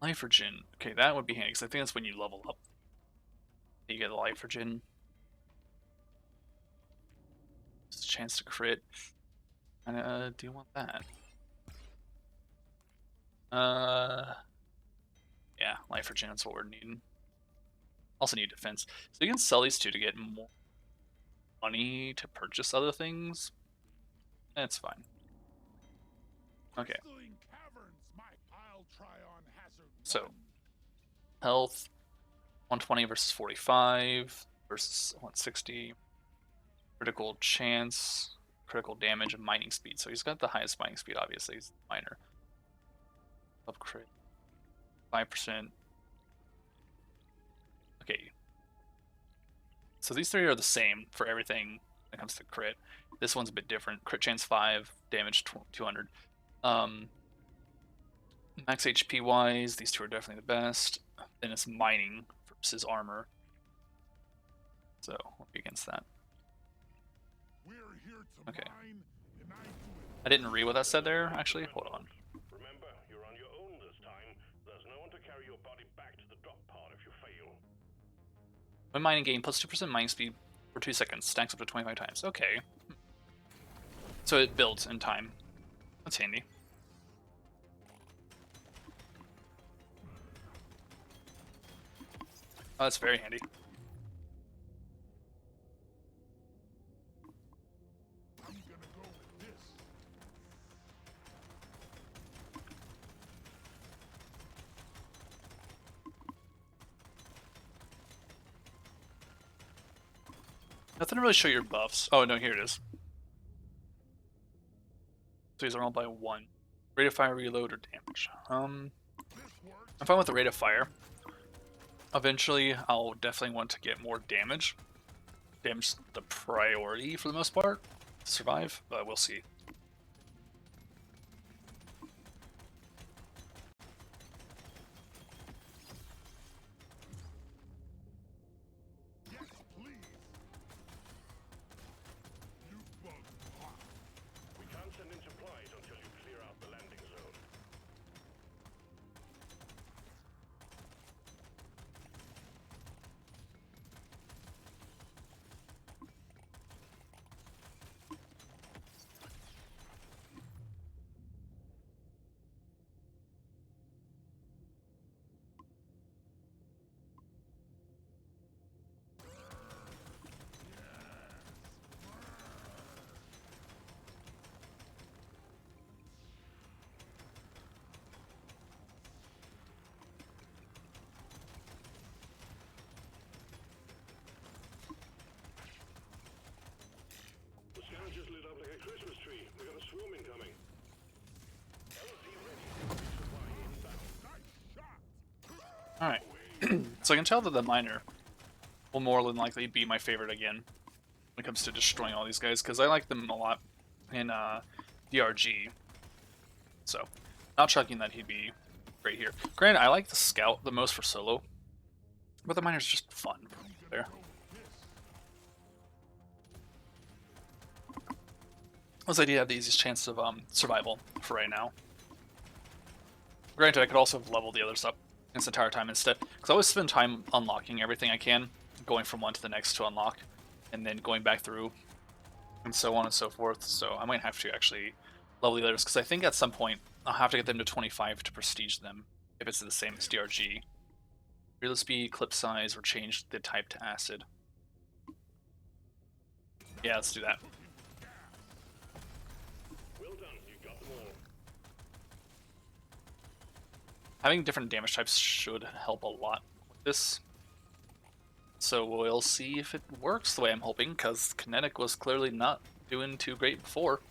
Lifergen. Okay, that would be handy, because I think that's when you level up. You get the Lifergen. Just a chance to crit. And do you want that? Yeah, Lifergen, that's what we're needing. Also need defense. So you can sell these two to get more money to purchase other things. That's fine. Okay. So, health, 120 versus 45 versus 160. Critical chance, critical damage, and mining speed. So he's got the highest mining speed, obviously. He's a miner. Up crit. 5%. Okay. So these three are the same for everything when it comes to crit. This one's a bit different. Crit chance 5, damage 200. Max HP wise, these two are definitely the best. Then it's mining versus armor. So we'll be against that. Okay. I didn't read what that said there, actually. Hold on. Remember, you're on your own this time. There's no one to carry your body back to the drop pod if you fail. When mining gain plus 2% mining speed for 2 seconds, stacks up to 25 times. Okay. So it builds in time. That's handy. Oh, that's very handy. Nothing to really show your buffs. Oh, no, here it is. So these are all by 1. Rate of fire, reload, or damage. I'm fine with the rate of fire. Eventually, I'll definitely want to get more damage. Damage the priority for the most part to survive, but we'll see. We can't send in supplies until you clear out the landing zone. So I can tell that the miner will more than likely be my favorite again when it comes to destroying all these guys, because I like them a lot in DRG. So, not shocking that he'd be great here. Granted, I like the scout the most for solo, but the miner's just fun there. Plus, I do have the easiest chance of survival for right now. Granted, I could also have leveled the others up this entire time instead, because I always spend time unlocking everything I can, going from one to the next to unlock, and then going back through, and so on and so forth. So I might have to actually level the others, because I think at some point I'll have to get them to 25 to prestige them, if it's the same as DRG. Reload speed, clip size, or change the type to acid. Yeah, let's do that. Well done, you got them all. Having different damage types should help a lot with this. So we'll see if it works the way I'm hoping, because Kinetic was clearly not doing too great before.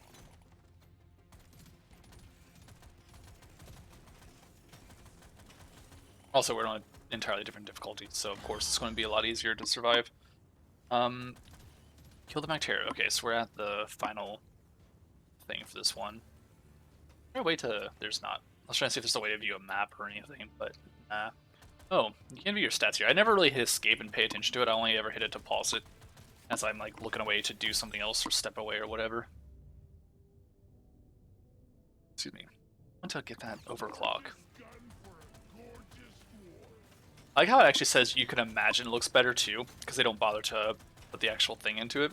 Also, we're on an entirely different difficulty, so of course it's going to be a lot easier to survive. Kill the bacteria. Okay, so we're at the final thing for this one. Is there a way to... There's not. I was trying to see if there's a way to view a map or anything, but nah. Oh, you can view your stats here. I never really hit escape and pay attention to it. I only ever hit it to pause it as I'm like looking away to do something else or step away or whatever. Excuse me. I want to get that overclock. I like how it actually says you can imagine it looks better too, because they don't bother to put the actual thing into it.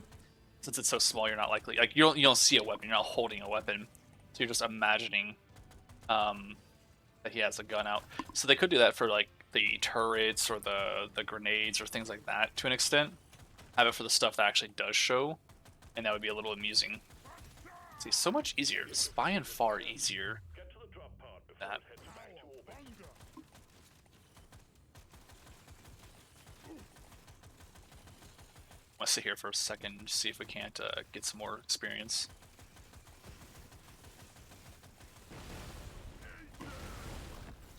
Since it's so small, you're not likely like you don't see a weapon. You're not holding a weapon, so you're just imagining that he has a gun out. So they could do that for like the turrets or the grenades or things like that to an extent. Have it for the stuff that actually does show, and that would be a little amusing. See, so much easier, just by and far easier. Get to the drop pod before That. it heads back to orbit. Let's sit here for a second and see if we can't get some more experience.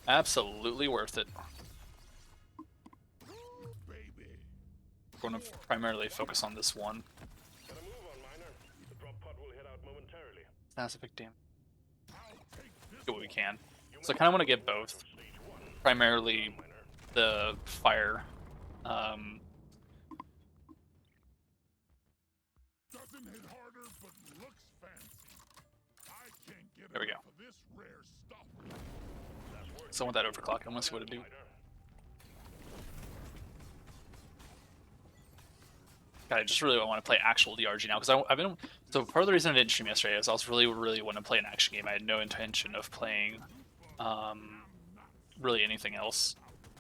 Absolutely worth it. We're going to primarily focus on this one. Gotta move on, miner. The drop pod will head out momentarily. Specific damage. Do what we can. So I kind of want to get both. Primarily the fire. Doesn't hit harder, but looks fancy. I can't get There we go. enough of this rare stuff. So I want that overclock. I want to see what it do. God, I just really want to play actual DRG now, because I've been. So part of the reason I didn't stream yesterday is I was really wanting to play an action game. I had no intention of playing, really anything else,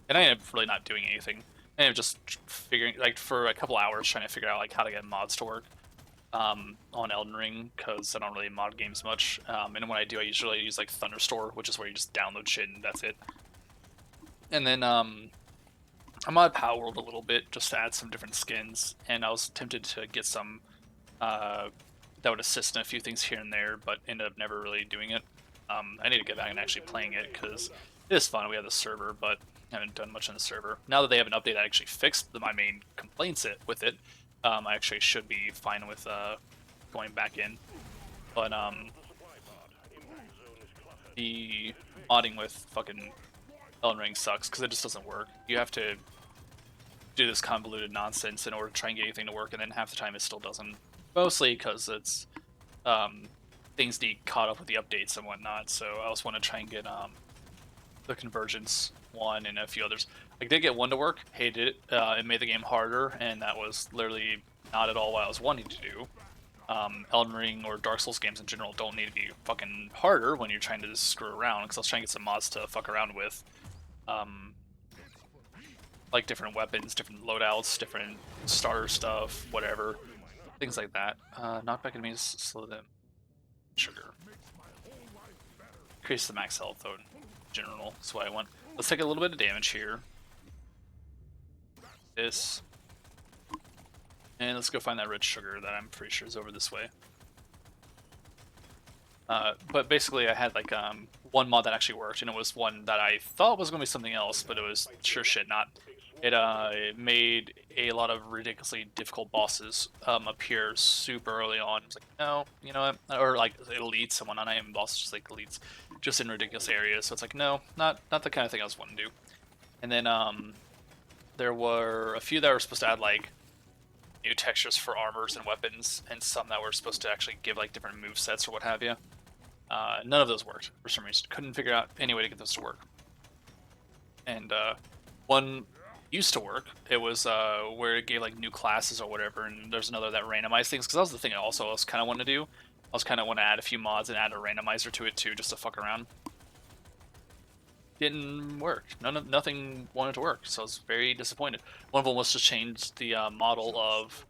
and I ended up really not doing anything. I ended up just figuring, like, for a couple hours trying to figure out like how to get mods to work on Elden Ring, because I don't really mod games much. And when I do, I usually use like Thunderstore, which is where you just download shit and that's it. And then I mod Power World a little bit just to add some different skins, and I was tempted to get some that would assist in a few things here and there, but ended up never really doing it. I need to get back and actually playing it, because it is fun. We have the server, but I haven't done much on the server. Now that they have an update that actually fixed my main complaints with it, I actually should be fine with going back in. But the modding with fucking Elden Ring sucks, because it just doesn't work. You have to do this convoluted nonsense in order to try and get anything to work, and then half the time it still doesn't. Mostly because it's things need caught up with the updates and whatnot. So I also want to try and get the Convergence one and a few others. I did get one to work, hated it. It made the game harder, and that was literally not at all what I was wanting to do. Elden Ring or Dark Souls games in general don't need to be fucking harder when you're trying to just screw around, because I was trying to get some mods to fuck around with. Like different weapons, different loadouts, different starter stuff, whatever. Things like that. Knockback enemies, slow them. Sugar. Increase the max health though, in general. That's what I want. Let's take a little bit of damage here. This. And let's go find that red sugar that I'm pretty sure is over this way. But basically, I had like one mod that actually worked, and it was one that I thought was going to be something else, but it was sure shit not. It made a lot of ridiculously difficult bosses appear super early on. It's like, no, you know what? Or like elites, someone not even bosses, just like elites, just in ridiculous areas. So it's like, no, not the kind of thing I was wanting to do. And then there were a few that were supposed to add like new textures for armors and weapons, and some that were supposed to actually give like different move sets or what have you. None of those worked for some reason. Couldn't figure out any way to get those to work. And one used to work. It was where it gave like new classes or whatever, and there's another that randomized things. Because that was the thing I was kind of wanting to do. I was kind of want to add a few mods and add a randomizer to it too, just to fuck around. Didn't work. Nothing wanted to work, so I was very disappointed. One of them was to change the model of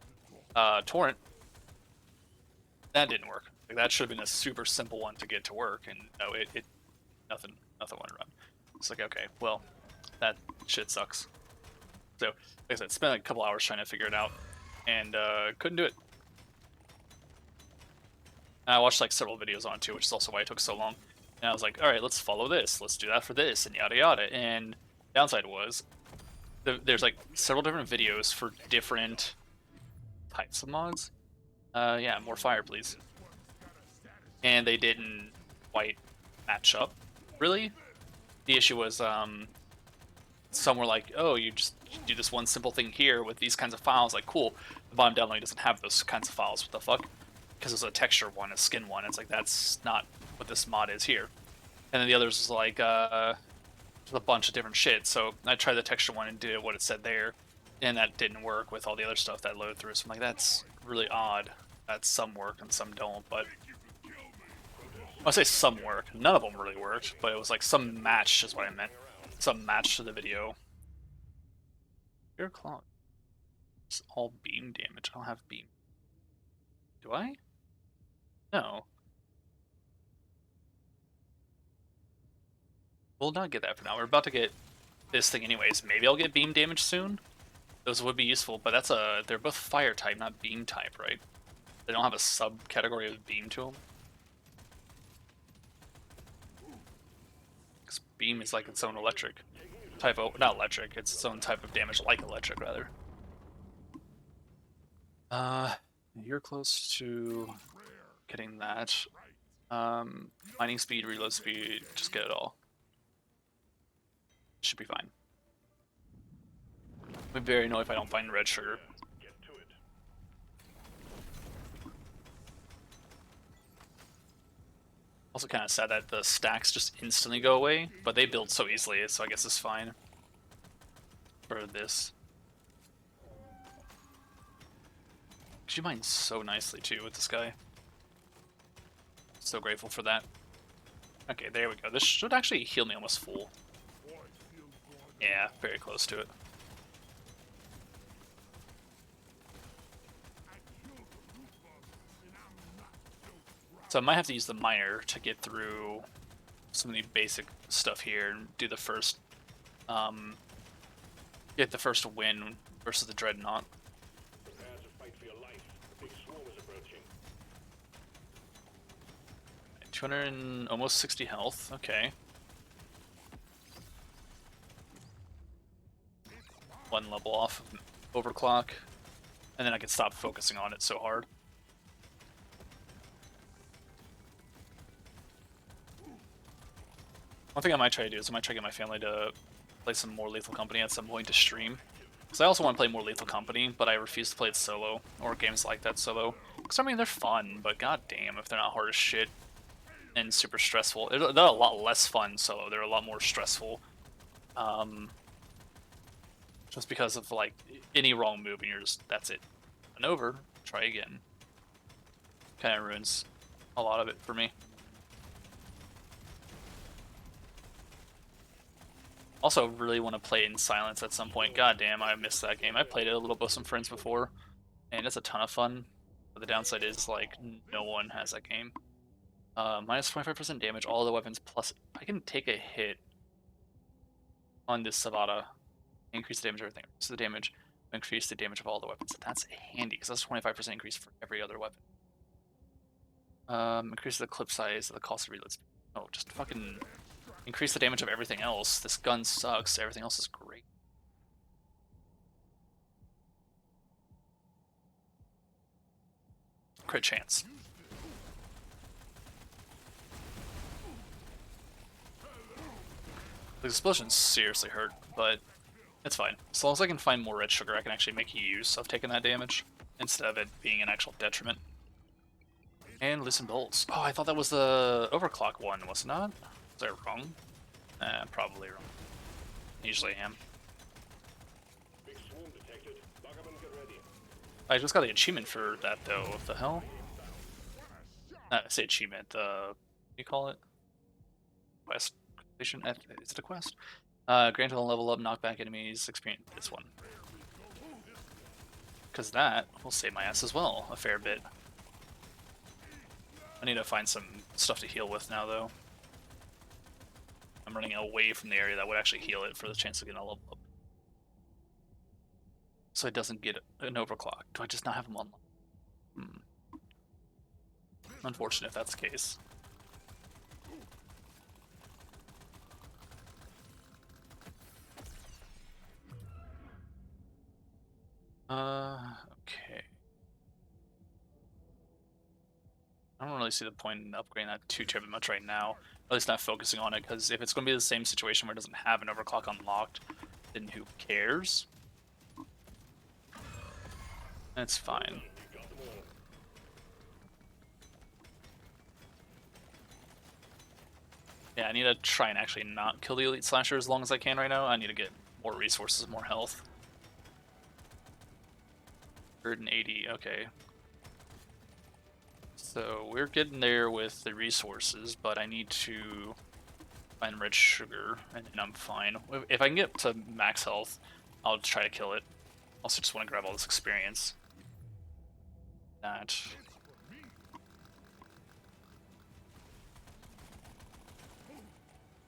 Torrent. That didn't work. Like that should have been a super simple one to get to work, and no, it nothing went around. It's like, okay, well, that shit sucks. So, like I said, spent like a couple hours trying to figure it out, and couldn't do it. And I watched like several videos on it too, which is also why it took so long. And I was like, all right, let's follow this. Let's do that for this, and yada yada. And downside was, there's like several different videos for different types of mods. Yeah, more fire, please. And they didn't quite match up, really. The issue was, some were like, oh, you just do this one simple thing here with these kinds of files. Like, cool. The bottom download doesn't have those kinds of files. What the fuck? Because it's a texture one, a skin one. It's like, that's not what this mod is here. And then the others was like, just a bunch of different shit. So I tried the texture one and did what it said there, and that didn't work with all the other stuff that loaded through. So I'm like, that's really odd. That some work and some don't. But I say some work. None of them really worked, but it was like some match is what I meant. Some match to the video. Your claw. It's all beam damage. I don't have beam. Do I? No. We'll not get that for now. We're about to get this thing anyways. Maybe I'll get beam damage soon. Those would be useful, but that's they're both fire type, not beam type, right? They don't have a subcategory of beam to them. Because beam is like its own electric type of, not electric, it's its own type of damage like electric, rather. You're close to getting that. Mining speed, reload speed, just get it all. Should be fine. I'd be very annoyed if I don't find red sugar. Also kind of sad that the stacks just instantly go away, but they build so easily, so I guess it's fine. For this. She mines so nicely too with this guy. So grateful for that. Okay, there we go. This should actually heal me almost full. Yeah, very close to it. So I might have to use the miner to get through some of the basic stuff here and do the first, get the first win versus the Dreadnought. 200 and almost 60 health. Okay. One level off of overclock, and then I can stop focusing on it so hard. One thing I might try to do is I might try to get my family to play some more Lethal Company at some point to stream. Because I also want to play more Lethal Company, but I refuse to play it solo, or games like that solo. Because I mean, they're fun, but goddamn if they're not hard as shit and super stressful. They're a lot less fun solo, they're a lot more stressful. Just because of like any wrong move and you're just, that's it. And over, try again. Kind of ruins a lot of it for me. Also, really want to play it in silence at some point. God damn, I missed that game. I played it a little bit with some friends before, and it's a ton of fun. But the downside is, like, no one has that game. Minus 25% damage, all the weapons, plus I can take a hit on this Savata. Increase the damage of everything. So the damage, increase the damage of all the weapons. That's handy, because that's 25% increase for every other weapon. Increase the clip size of the cost of reload speed. Oh, just fucking increase the damage of everything else. This gun sucks. Everything else is great. Crit chance. The explosions seriously hurt, but it's fine. As long as I can find more red sugar, I can actually make use of taking that damage instead of it being an actual detriment. And loosen bolts. Oh, I thought that was the overclock one, was it not? Was I wrong? Probably wrong. Usually am. Big swarm detected. Lock up and get ready. I just got the achievement for that though. What the hell? I say achievement. What do you call it? Quest completion? Is it a quest? Grant a level up, knock back enemies, experience this one. Because that will save my ass as well a fair bit. I need to find some stuff to heal with now though. I'm running away from the area that would actually heal it for the chance of getting a level up. So it doesn't get an overclock. Do I just not have them on? Unfortunate if that's the case. Okay. I don't really see the point in upgrading that too terribly much right now. At least not focusing on it, because if it's going to be the same situation where it doesn't have an overclock unlocked, then who cares? That's fine. Yeah, I need to try and actually not kill the Elite Slasher as long as I can right now. I need to get more resources, more health. 180, okay. So we're getting there with the resources, but I need to find red sugar, and then I'm fine. If I can get to max health, I'll try to kill it. Also just want to grab all this experience. That.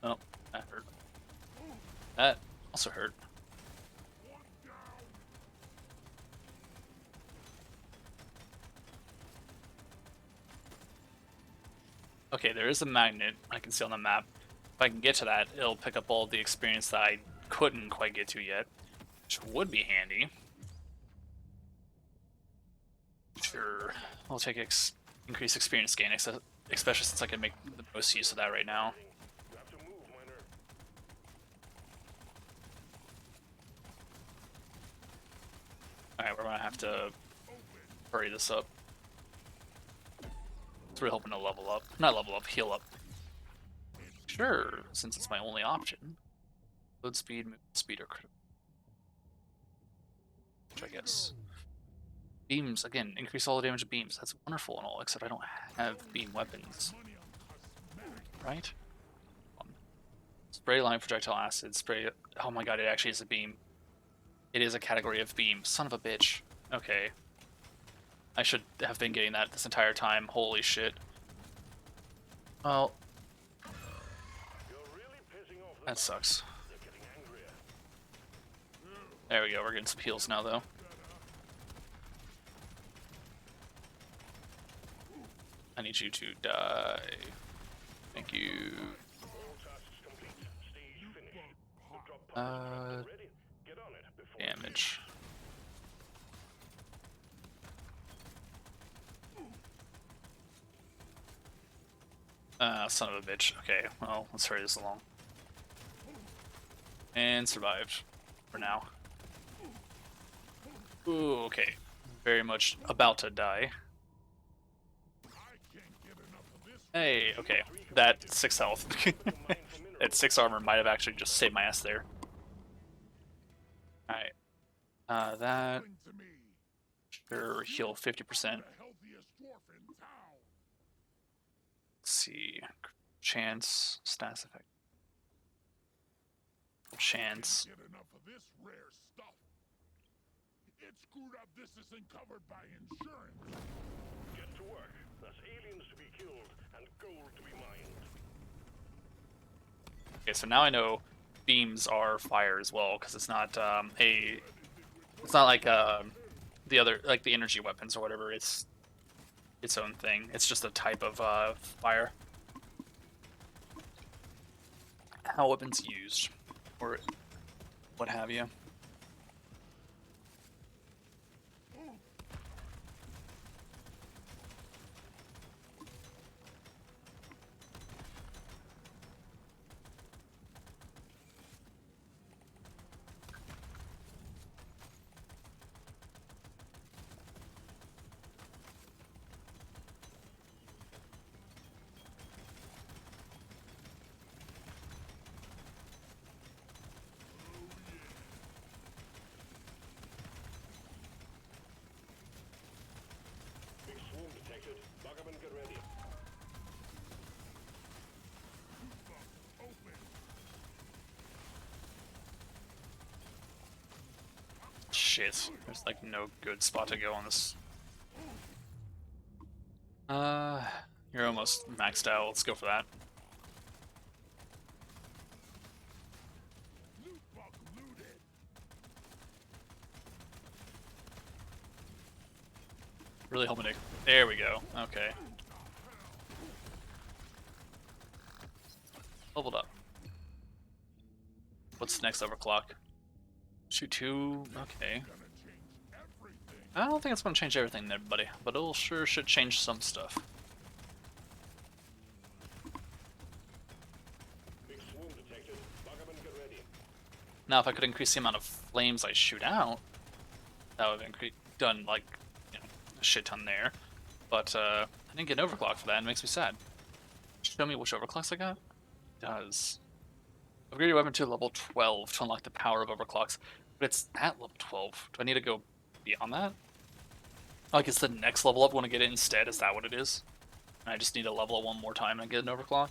Oh, that hurt. That also hurt. Okay, there is a magnet I can see on the map. If I can get to that, it'll pick up all the experience that I couldn't quite get to yet, which would be handy. Sure, we'll take increased experience gain, especially since I can make the most use of that right now. You have to move, miner. Alright, we're gonna have to hurry this up. So we're hoping to level up. Not level up, heal up. Sure, since it's my only option. Load speed, move speed, or critical. Which I guess. Beams, again, increase all the damage of beams. That's wonderful and all, except I don't have beam weapons. Right? Spray line projectile acid, spray. Oh my god, it actually is a beam. It is a category of beam. Son of a bitch. Okay. I should have been getting that this entire time. Holy shit. Well. That sucks. There we go, we're getting some heals now though. I need you to die. Thank you. Damage. Son of a bitch. Okay, well, let's hurry this along. And survived. For now. Ooh, okay. Very much about to die. Hey, okay. That 6 health. That 6 armor might have actually just saved my ass there. Alright. That. Sure, heal 50%. Let's see. Chance, stats effect. Chance. It's screwed up. This isn't covered by insurance. Get to work. There's aliens to be killed and gold to be mined. Okay, so now I know beams are fire as well, because it's not it's not like the other, like the energy weapons or whatever. It's its own thing. It's just a type of fire. How weapons used, or what have you. Big swarm detected. Lock up and get ready. Shit, there's like no good spot to go on this. You're almost maxed out. Let's go for that. Loot bug looted. Really hoping to. There we go. Okay. Leveled up. What's the next overclock? Shoot 2. Okay. Gonna change everything. I don't think it's going to change everything there, buddy, but it sure should change some stuff. Big swarm detected. Lock up and get ready. Now, if I could increase the amount of flames I shoot out, that would have done, like, you know, a shit ton there. But, I didn't get an overclock for that, and it makes me sad. Show me which overclocks I got? It does. Upgrade your weapon to level 12 to unlock the power of overclocks. But it's at level 12. Do I need to go beyond that? Like, is the next level up when I get it instead? Is that what it is? And I just need to level it one more time and get an overclock?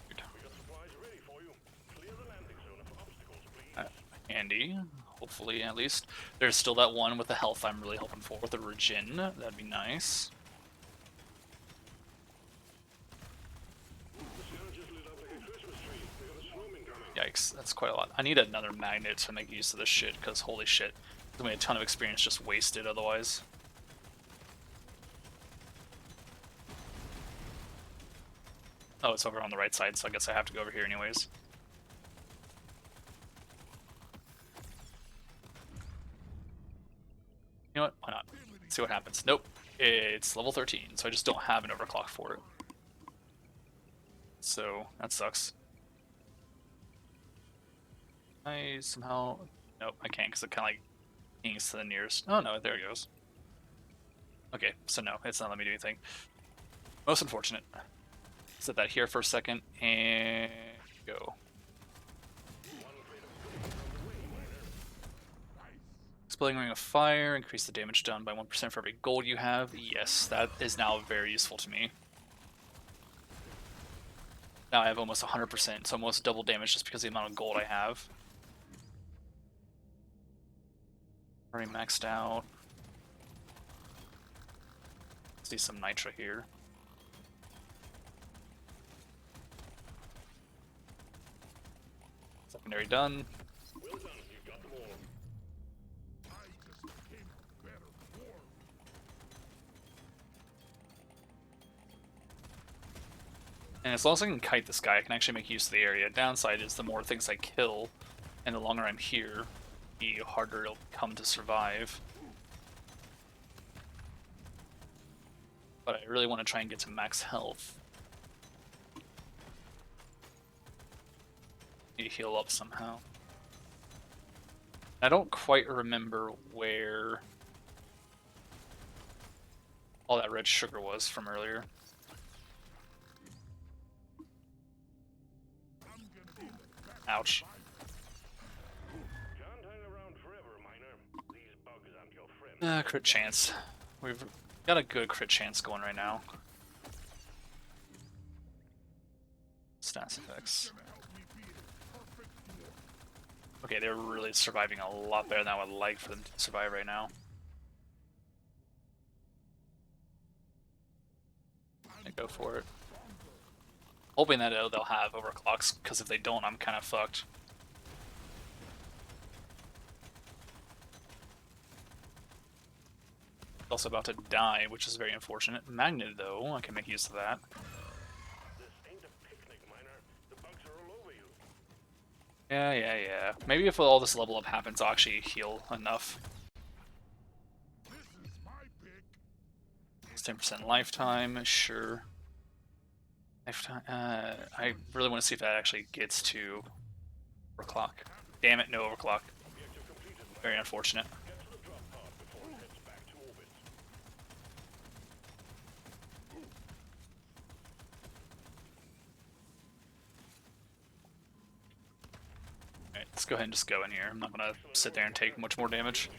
We got supplies ready for you. Clear the landing zone of obstacles, please. Handy, hopefully at least. There's still that one with the health I'm really hoping for with the regen. That'd be nice. The sky just lit up like a Christmas tree. We got a swarm incoming. Yikes, that's quite a lot. I need another magnet to make use of this shit, because holy shit. There's gonna be a ton of experience just wasted otherwise. Oh, it's over on the right side, so I guess I have to go over here anyways. You know what? Why not? See what happens. Nope. It's level 13, so I just don't have an overclock for it. So, that sucks. I somehow... Nope, I can't because it kind of like pings to the nearest... Oh no, there it goes. Okay, so no, it's not letting me do anything. Most unfortunate. Set that here for a second, and go. Exploding ring of fire, increase the damage done by 1% for every gold you have. Yes, that is now very useful to me. Now I have almost 100%, so almost double damage just because of the amount of gold I have. Already maxed out. See some nitra here. Secondary done. Well done. You got them all. I just became a better war. And as long as I can kite this guy, I can actually make use of the area. Downside is the more things I kill, and the longer I'm here, the harder it'll become to survive. But I really want to try and get to max health. Need to heal up somehow. I don't quite remember where all that red sugar was from earlier. Ouch. Can't hang around forever, Miner. These bugs aren't your friend. Crit chance. We've got a good crit chance going right now. Stats effects. Okay, they're really surviving a lot better than I would like for them to survive right now. I go for it. Hoping that they'll have overclocks, because if they don't, I'm kind of fucked. Also about to die, which is very unfortunate. Magnet, though, I can make use of that. This ain't a picnic, Miner. The bugs are all over you. Yeah. Maybe if all this level up happens, I'll actually heal enough. This is my pick. It's 10% lifetime, sure. Lifetime. I really want to see if that actually gets to overclock. Damn it, no overclock. Objective completed, Miner. Very unfortunate. Get to the drop pod before it heads back to orbit. Alright, let's go ahead and just go in here. I'm not gonna sit there and take much more damage.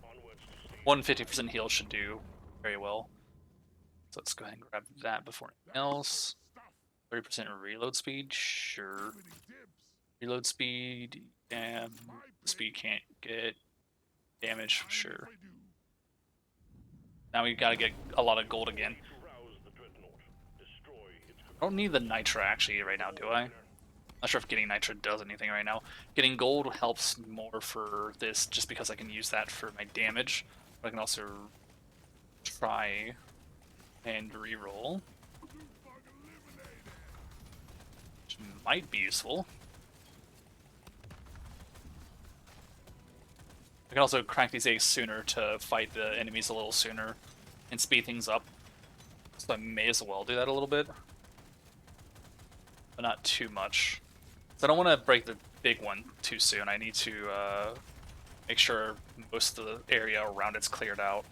Onwards to station. 150% heal should do very well. So let's go ahead and grab that before anything else. 30% reload speed, sure. Reload speed, and speed can't get damage, sure. Now we gotta get a lot of gold again. To rouse the dreadnought. Destroy its I don't need the nitra actually right now, do I? Not sure if getting nitra does anything right now. Getting gold helps more for this just because I can use that for my damage. But I can also try and reroll, which might be useful. I can also crack these eggs sooner to fight the enemies a little sooner and speed things up. So I may as well do that a little bit. But not too much. So I don't want to break the big one too soon. I need to make sure most of the area around it's cleared out.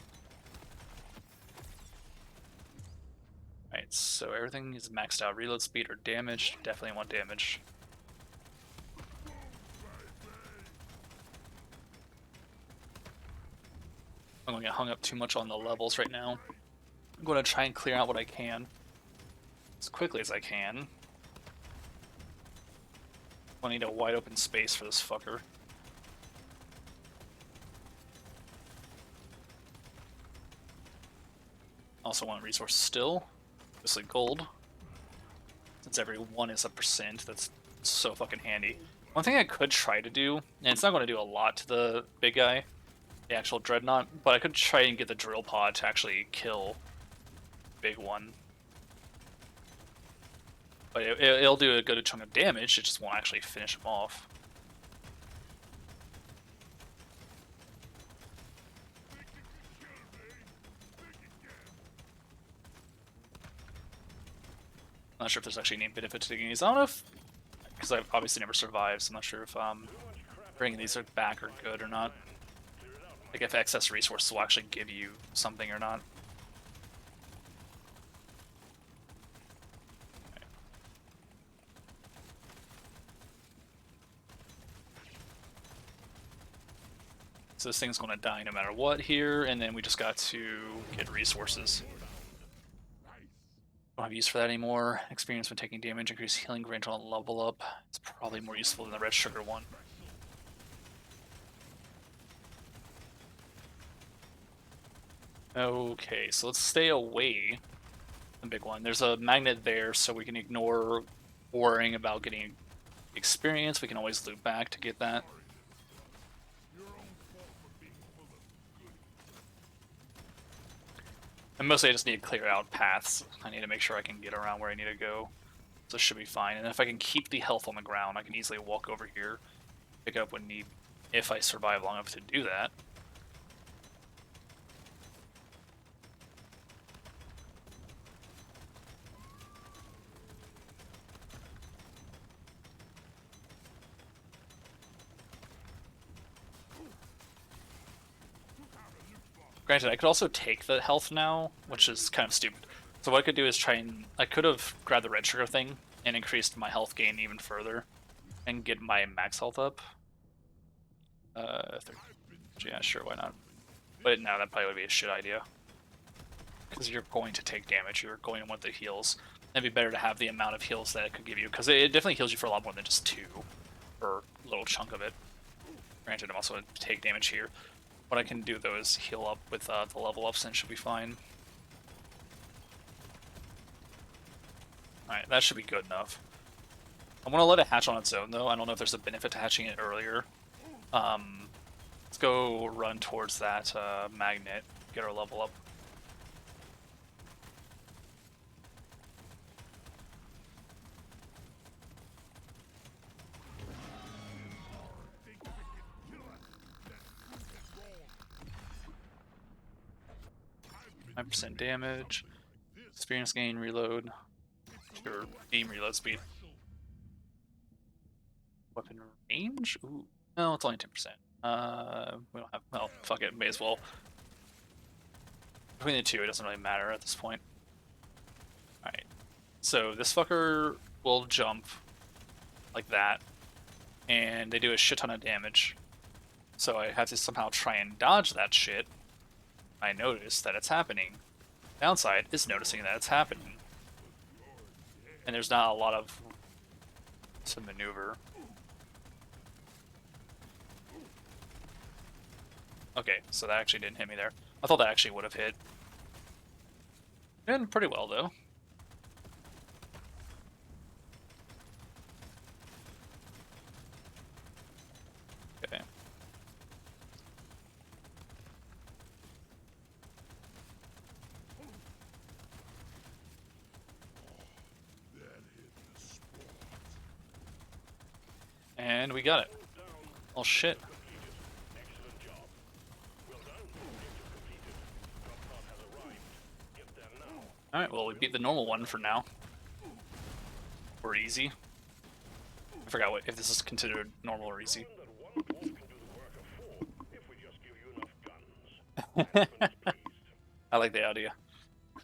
Alright, so everything is maxed out. Reload speed or damage. Definitely want damage. I'm going to get hung up too much on the levels right now. I'm going to try and clear out what I can as quickly as I can. I need a wide open space for this fucker. Also want resources still. Mostly gold. Since every one is a percent, that's so fucking handy. One thing I could try to do, and it's not going to do a lot to the big guy, the actual dreadnought, but I could try and get the drill pod to actually kill the big one. But it'll do a good chunk of damage, it just won't actually finish him off. I'm not sure if there's actually any benefit to taking these. I don't know if, because I've obviously never survived, so I'm not sure if bringing these back are good or not. Like if excess resources will actually give you something or not. So this thing's going to die no matter what here, and then we just got to get resources. Don't have use for that anymore. Experience when taking damage, increase healing range on a level up. It's probably more useful than the red sugar one. Okay, so let's stay away from the big one. There's a magnet there, so we can ignore worrying about getting experience. We can always loop back to get that. And mostly I just need to clear out paths. I need to make sure I can get around where I need to go. So it should be fine. And if I can keep the health on the ground, I can easily walk over here, pick it up when need, if I survive long enough to do that. Granted, I could also take the health now, which is kind of stupid. So what I could do is try and... I could have grabbed the red sugar thing and increased my health gain even further and get my max health up. Yeah, sure, why not? But no, that probably would be a shit idea. Because you're going to take damage, you're going to want the heals. It'd be better to have the amount of heals that it could give you, because it definitely heals you for a lot more than just 2, or a little chunk of it. Granted, I'm also going to take damage here. What I can do, though, is heal up with the level ups and it should be fine. Alright, that should be good enough. I'm going to let it hatch on its own, though. I don't know if there's a benefit to hatching it earlier. Let's go run towards that magnet, get our level up. Nine percent damage, experience gain, reload, or beam reload speed. Weapon range? Ooh, no, it's only 10%. We don't have. Well, fuck it, may as well. Between the two, it doesn't really matter at this point. All right, so this fucker will jump like that, and they do a shit ton of damage. So I have to somehow try and dodge that shit. I notice that it's happening. Downside is noticing that it's happening. And there's not a lot of to maneuver. Okay, so that actually didn't hit me there. I thought that actually would have hit. Did pretty well though. Okay. And we got it. Oh shit. Alright, well we beat the normal one for now. Or easy. I forgot what if this is considered normal or easy. I like the idea.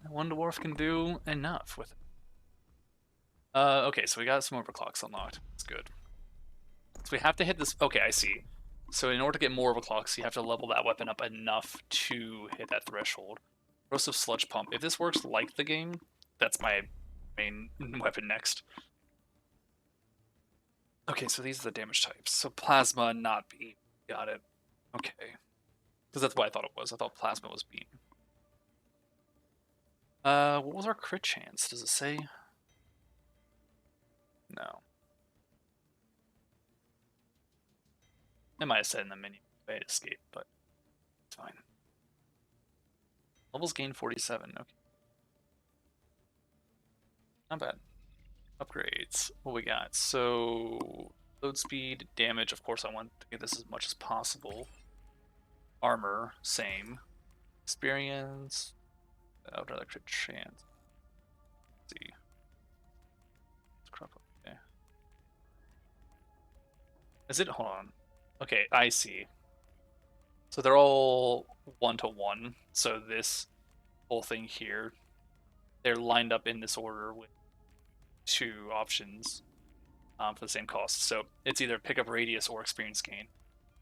One dwarf can do enough with it. Okay, so we got some overclocks unlocked. That's good. So we have to hit this. Okay, I see. So in order to get more overclocks, you have to level that weapon up enough to hit that threshold. Corrosive Sludge Pump. If this works like the game, that's my main weapon next. Okay, so these are the damage types. So Plasma, not Beam. Got it. Okay. Because that's what I thought it was. I thought Plasma was Beam. What was our crit chance? Does it say? No. It might have said in the menu. I had escape, but it's fine. Levels gain 47. Okay. Not bad. Upgrades. What we got? So load speed, damage. Of course, I want to get this as much as possible. Armor, same. Experience. What other crit chance? Let's see. Let's crop up. Okay. Is it? Hold on. Okay, I see. So they're all 1-to-1. So this whole thing here, they're lined up in this order with two options for the same cost. So it's either pick up radius or experience gain.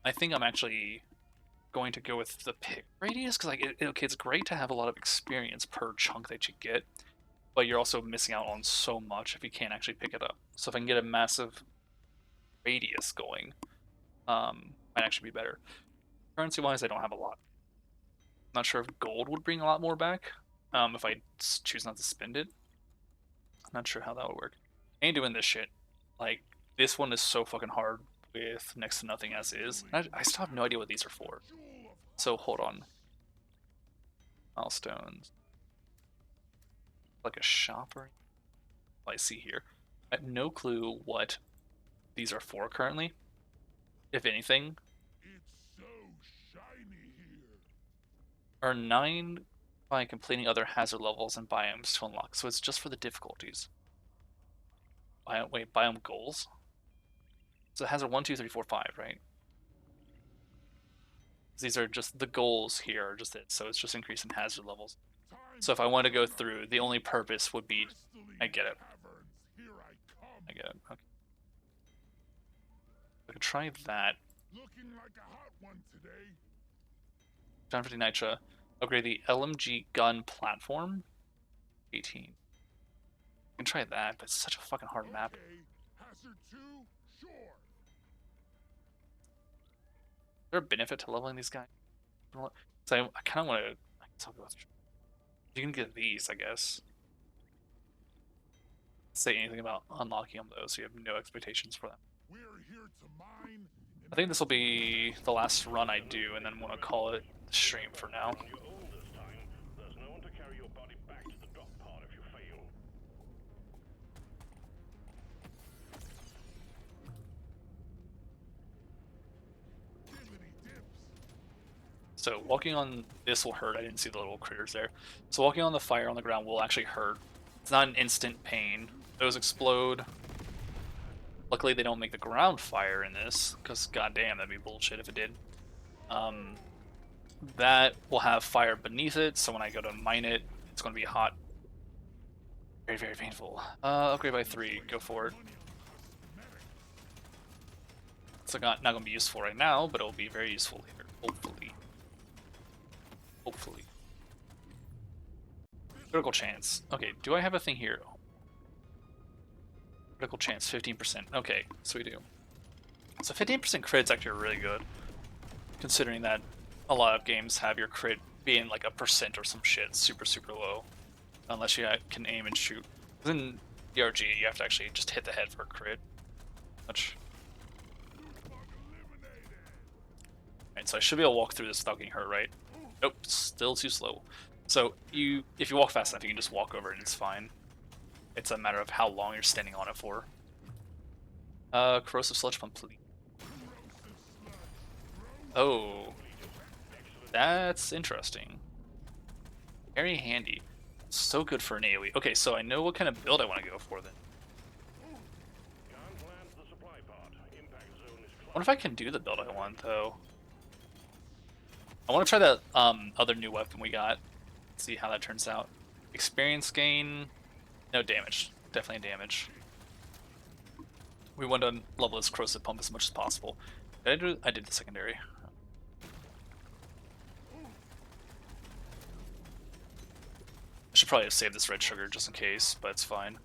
I think I'm actually going to go with the pick radius because okay, it's great to have a lot of experience per chunk that you get, but you're also missing out on so much if you can't actually pick it up. So if I can get a massive radius going, might actually be better. Currency wise, I don't have a lot. Not sure if gold would bring a lot more back if I choose not to spend it. I'm not sure how that would work. I ain't doing this shit. Like, this one is so fucking hard with next to nothing as is. I still have no idea what these are for. So, hold on. Milestones. Like a shop or I see here. I have no clue what these are for currently. If anything. It's so shiny here. Earn 9 by completing other hazard levels and biomes to unlock. So it's just for the difficulties. Wait, biome goals? So it has a 1, 2, 3, 4, 5, right? These are just the goals here, just it. So it's just increasing hazard levels. So if I want to go through, the only purpose would be, I get it. I get it. Okay. I could try that. Looking like a hot one today. John 50 Nitra. Upgrade the LMG gun platform. 18. I can try that, but it's such a fucking hard map. Hazard 2, sure. Is there a benefit to leveling these guys? So I kind of want to. You can get these, I guess. Say anything about unlocking them though, so you have no expectations for them. We're here to mine I think this will be the last run I do, and then I'm gonna call it the stream for now. On your own this time. There's no one to carry your body back to the drop pod if you fail. So walking on this will hurt. I didn't see the little critters there. So walking on the fire on the ground will actually hurt. It's not an instant pain. Those explode. Luckily they don't make the ground fire in this, because goddamn, that'd be bullshit if it did. That will have fire beneath it, so when I go to mine it, it's going to be hot. Very, very painful. Upgrade by 3. Go for it. It's not going to be useful right now, but it'll be very useful later. Hopefully. Hopefully. Critical chance. Okay, do I have a thing here? Critical chance, 15%. Okay, so we do. So 15% crit's actually really good, considering that a lot of games have your crit being like a percent or some shit, super, super low. Unless you can aim and shoot. In DRG, you have to actually just hit the head for a crit. Which... Alright, so I should be able to walk through this without getting hurt, right? Nope, still too slow. So if you walk fast enough, you can just walk over and it's fine. It's a matter of how long you're standing on it for. Corrosive sludge pump, please. Oh, that's interesting. Very handy. So good for an AoE. Okay, so I know what kind of build I want to go for then. I wonder if I can do the build I want though. I want to try that other new weapon we got. See how that turns out. Experience gain, no damage. Definitely damage. We want to level this corrosive pump as much as possible. Did I do? I did the secondary. I should probably have saved this red sugar just in case, but it's fine.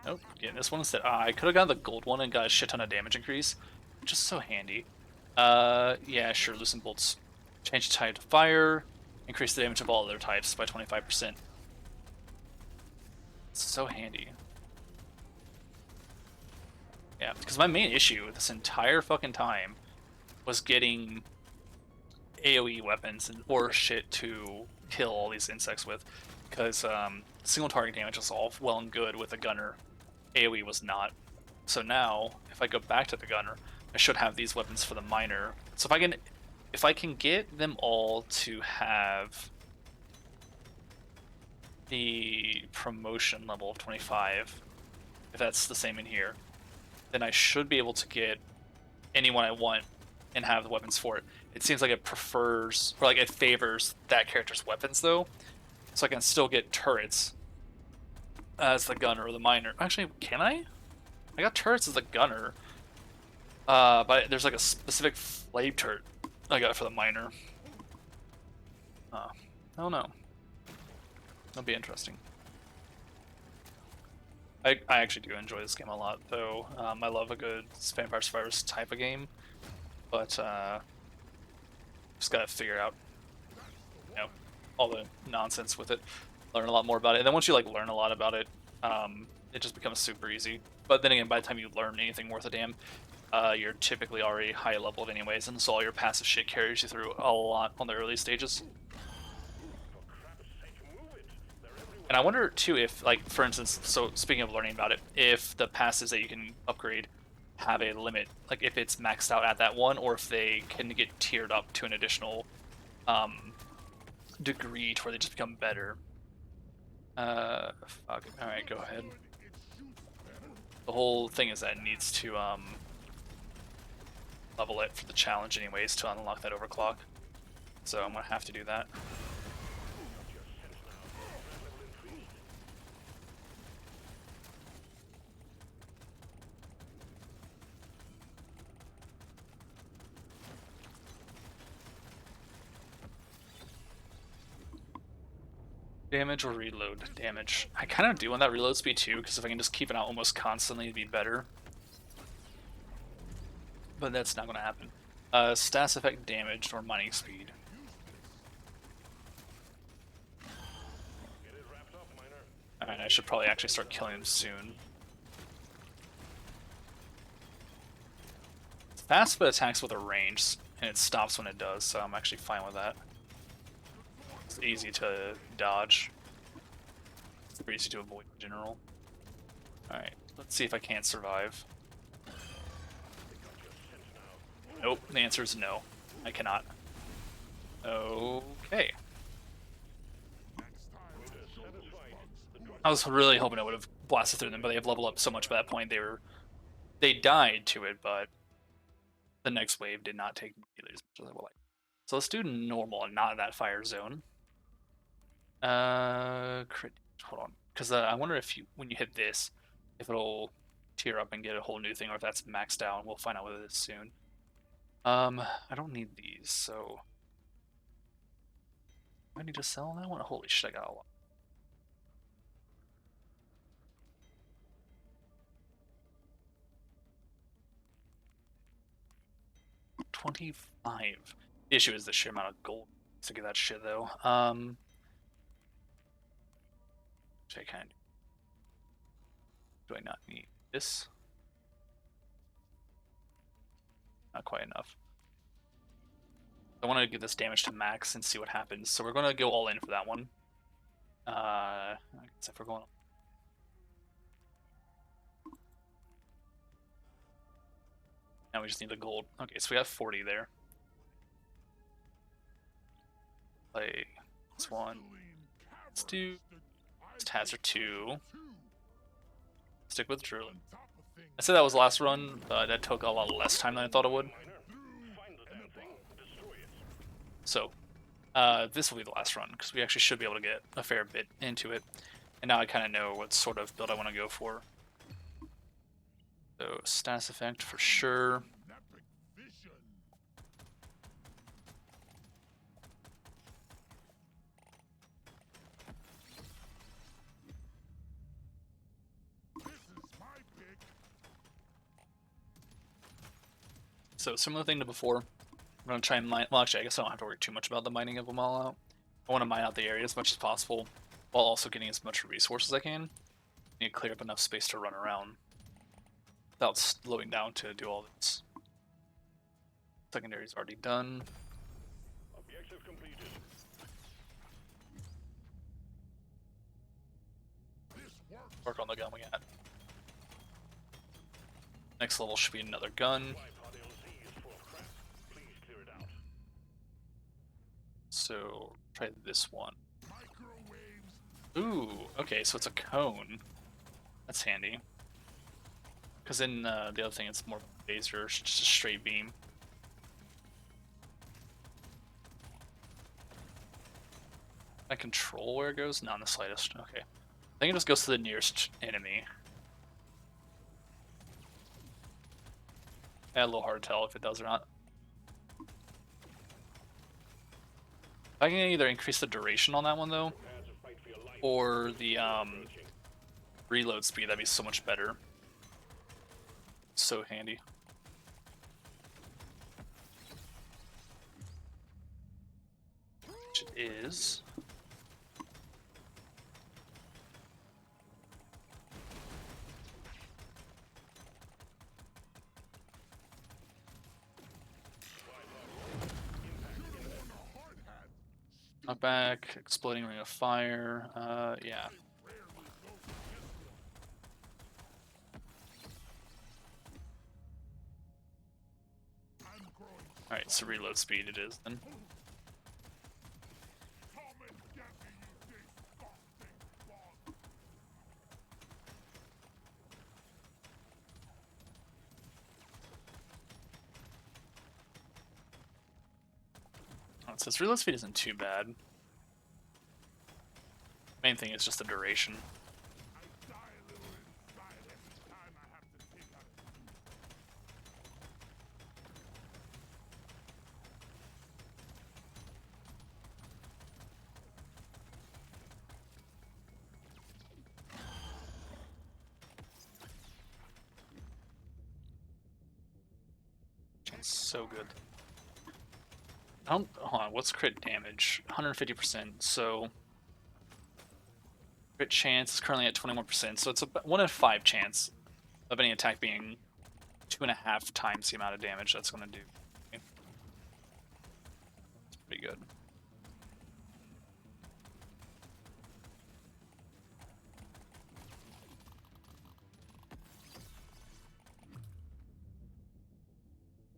Nope, getting this one instead. I could have gotten the gold one and got a shit ton of damage increase, which is so handy. Yeah, sure, loosen bolts. Change the type to fire, increase the damage of all other types by 25%. It's so handy. Yeah, because my main issue this entire fucking time was getting AoE weapons or shit to kill all these insects with, because single target damage is all well and good with a gunner. AoE was not. So now, if I go back to the gunner, I should have these weapons for the miner. So if I can get them all to have the promotion level of 25, if that's the same in here, then I should be able to get anyone I want and have the weapons for it. It seems like it prefers, or like it favors that character's weapons though, so I can still get turrets as the gunner or the miner. Actually, can I? I got turrets as the gunner, but there's like a specific flame turret I got for the miner. I don't know. That'll be interesting. I actually do enjoy this game a lot, though. I love a good Vampire Survivors type of game, but just gotta figure out, you know, all the nonsense with it. Learn a lot more about it, and then once you like learn a lot about it, it just becomes super easy. But then again, by the time you learn anything worth a damn, you're typically already high leveled anyways, and so all your passive shit carries you through a lot on the early stages. And I wonder too if, like, for instance, so speaking of learning about it, if the passives that you can upgrade have a limit, like if it's maxed out at that one, or if they can get tiered up to an additional degree to where they just become better. Fuck. Alright, go ahead. The whole thing is that it needs to level it for the challenge anyways to unlock that overclock. So I'm gonna have to do that. Damage or reload? Damage. I kind of do want that reload speed too, because if I can just keep it out almost constantly, it'd be better. But that's not going to happen. Stats effect damage or mining speed. Alright, I should probably actually start killing him soon. It's fast but attacks with a range, and it stops when it does, so I'm actually fine with that. It's easy to dodge. It's pretty easy to avoid in general. Alright, let's see if I can't survive. Nope, the answer is no. I cannot. Okay. I was really hoping I would have blasted through them, but they have leveled up so much by that point they died to it, but the next wave did not take nearly as much as I would like. So let's do normal and not in that fire zone. Crit. Hold on, because I wonder if when you hit this, if it'll tear up and get a whole new thing, or if that's maxed out. We'll find out with this soon. I don't need these, so I need to sell that one. Holy shit, I got a lot. 25. The issue is the sheer amount of gold to get that shit though. Which I kind of do I not need this? Not quite enough. I want to get this damage to max and see what happens. So we're going to go all in for that one. I guess if we're going. Now we just need the gold. Okay, so we have 40 there. Play this one. Let's do Tazzer 2. Stick with Drew. I said that was the last run, but that took a lot less time than I thought it would. So, this will be the last run, because we actually should be able to get a fair bit into it. And now I kind of know what sort of build I want to go for. So, status effect for sure. So, similar thing to before. I'm going to try and mine. Well, actually, I guess I don't have to worry too much about the mining of them all out. I want to mine out the area as much as possible, while also getting as much resources as I can. I need to clear up enough space to run around without slowing down to do all this. Secondary's already done. Objective completed. Work on the gun we got. Next level should be another gun. So try this one. Ooh, okay, so it's a cone. That's handy. Because in the other thing, it's more laser, just a straight beam. I control where it goes? Not in the slightest. Okay. I think it just goes to the nearest enemy. Yeah, a little hard to tell if it does or not. I can either increase the duration on that one though, or the reload speed. That'd be so much better. So handy. Which it is. Knock back, exploding ring of fire. Yeah. Alright, so reload speed it is then. Oh, it says reload speed isn't too bad. Main thing is just the duration. So good. I don't, hold on, what's crit damage? 150%, so crit chance is currently at 21%, so it's a 1 in 5 chance of any attack being 2.5 times the amount of damage that's going to do. It's pretty good.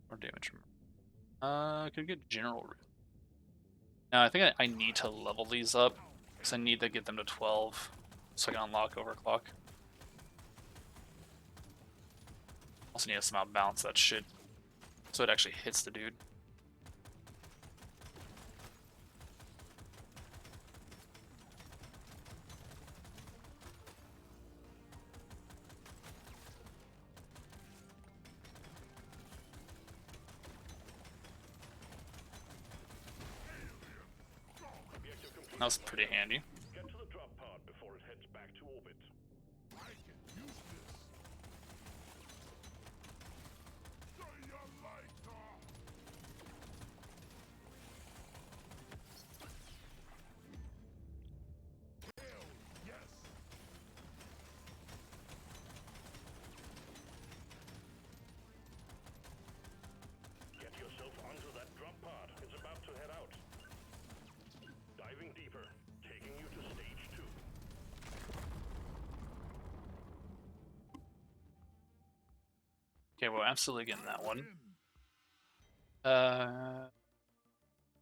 More damage. I could get general root. Now I think I need to level these up because I need to get them to 12 so I can unlock overclock. Also need to somehow balance that shit so it actually hits the dude. That was pretty handy. Get to the drop pod before it heads back to orbit. I can use this. See ya later. Hell yes. Get yourself onto that drop pod. It's about to head out. Diving deeper, taking you to stage 2. Okay, well, absolutely getting that one.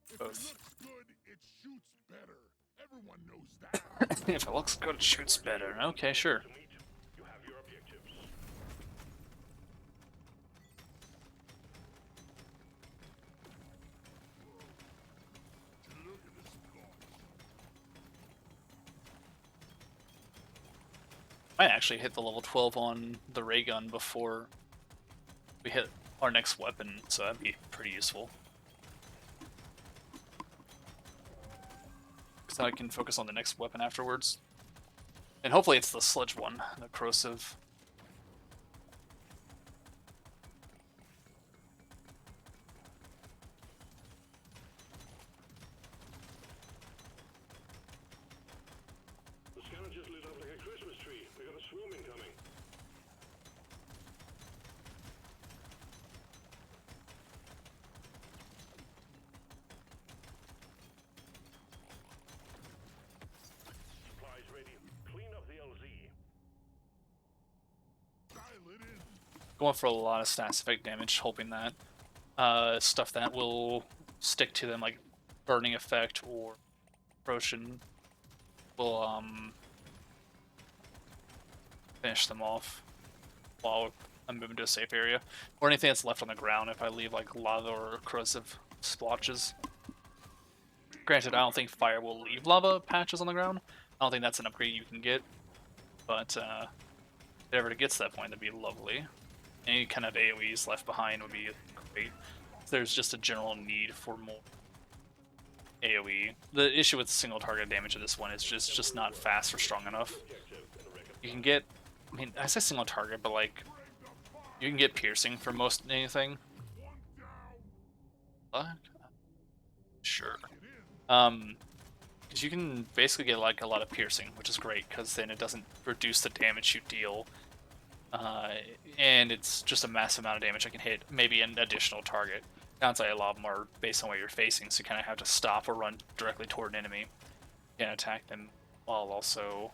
If Both. it looks good, it shoots better. Everyone knows that. If it looks good, it shoots better. Okay, sure. To meet, you have your objectives. Look at this launch. Might actually hit the level 12 on the ray gun before we hit our next weapon, so that'd be pretty useful. So I can focus on the next weapon afterwards. And hopefully it's the sludge one, the corrosive. The scanner just lit up like a Christmas tree. We got a swarm incoming. Supplies ready. Clean up the LZ. Dial it in. Going for a lot of status effect damage, hoping that stuff that will stick to them, like burning effect or corrosion, will finish them off while I'm moving to a safe area, or anything that's left on the ground if I leave like lava or corrosive splotches. Granted, I don't think fire will leave lava patches on the ground. I don't think that's an upgrade you can get, but if it ever gets to that point, that'd be lovely. Any kind of AoEs left behind would be great. There's just a general need for more AoE. The issue with single target damage of this one is just not fast or strong enough. You can get, I mean, I say single target, but like, you can get piercing for most anything. What? Sure. Because you can basically get like a lot of piercing, which is great, because then it doesn't reduce the damage you deal. And it's just a massive amount of damage I can hit, maybe an additional target. Downside, a lot of them are based on where you're facing, so you kind of have to stop or run directly toward an enemy and attack them while also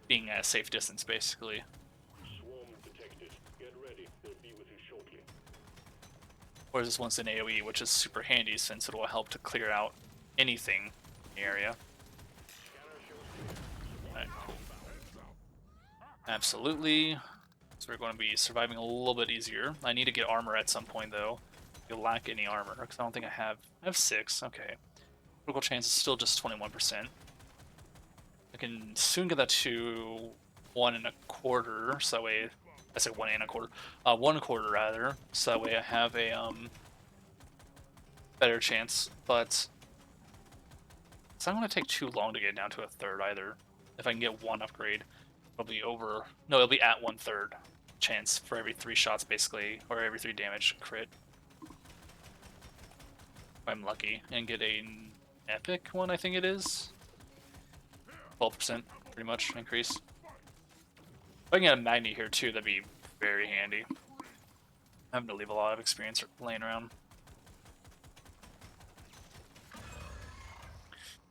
being at a safe distance, basically. Swarm detected. Get ready. They'll be with you shortly. Whereas this one's an AoE, which is super handy since it will help to clear out anything in the area. Alright, cool. Absolutely. So we're going to be surviving a little bit easier. I need to get armor at some point, though. I lack any armor, because I don't think I have... I have 6, okay. Critical chance is still just 21%. I can soon get that to 1 1/4, so that way... I say 1 1/4. 1/4, rather, so that way I have a, better chance, but... It's not going to take too long to get down to 1/3, either. If I can get one upgrade, it'll be over... No, it'll be at 1/3. chance for every 3 shots, basically, or every 3 damage crit. If I'm lucky, and get an epic one, I think it is. 12%, pretty much, increase. If I can get a Magni here too, that'd be very handy. I'm having to leave a lot of experience laying around.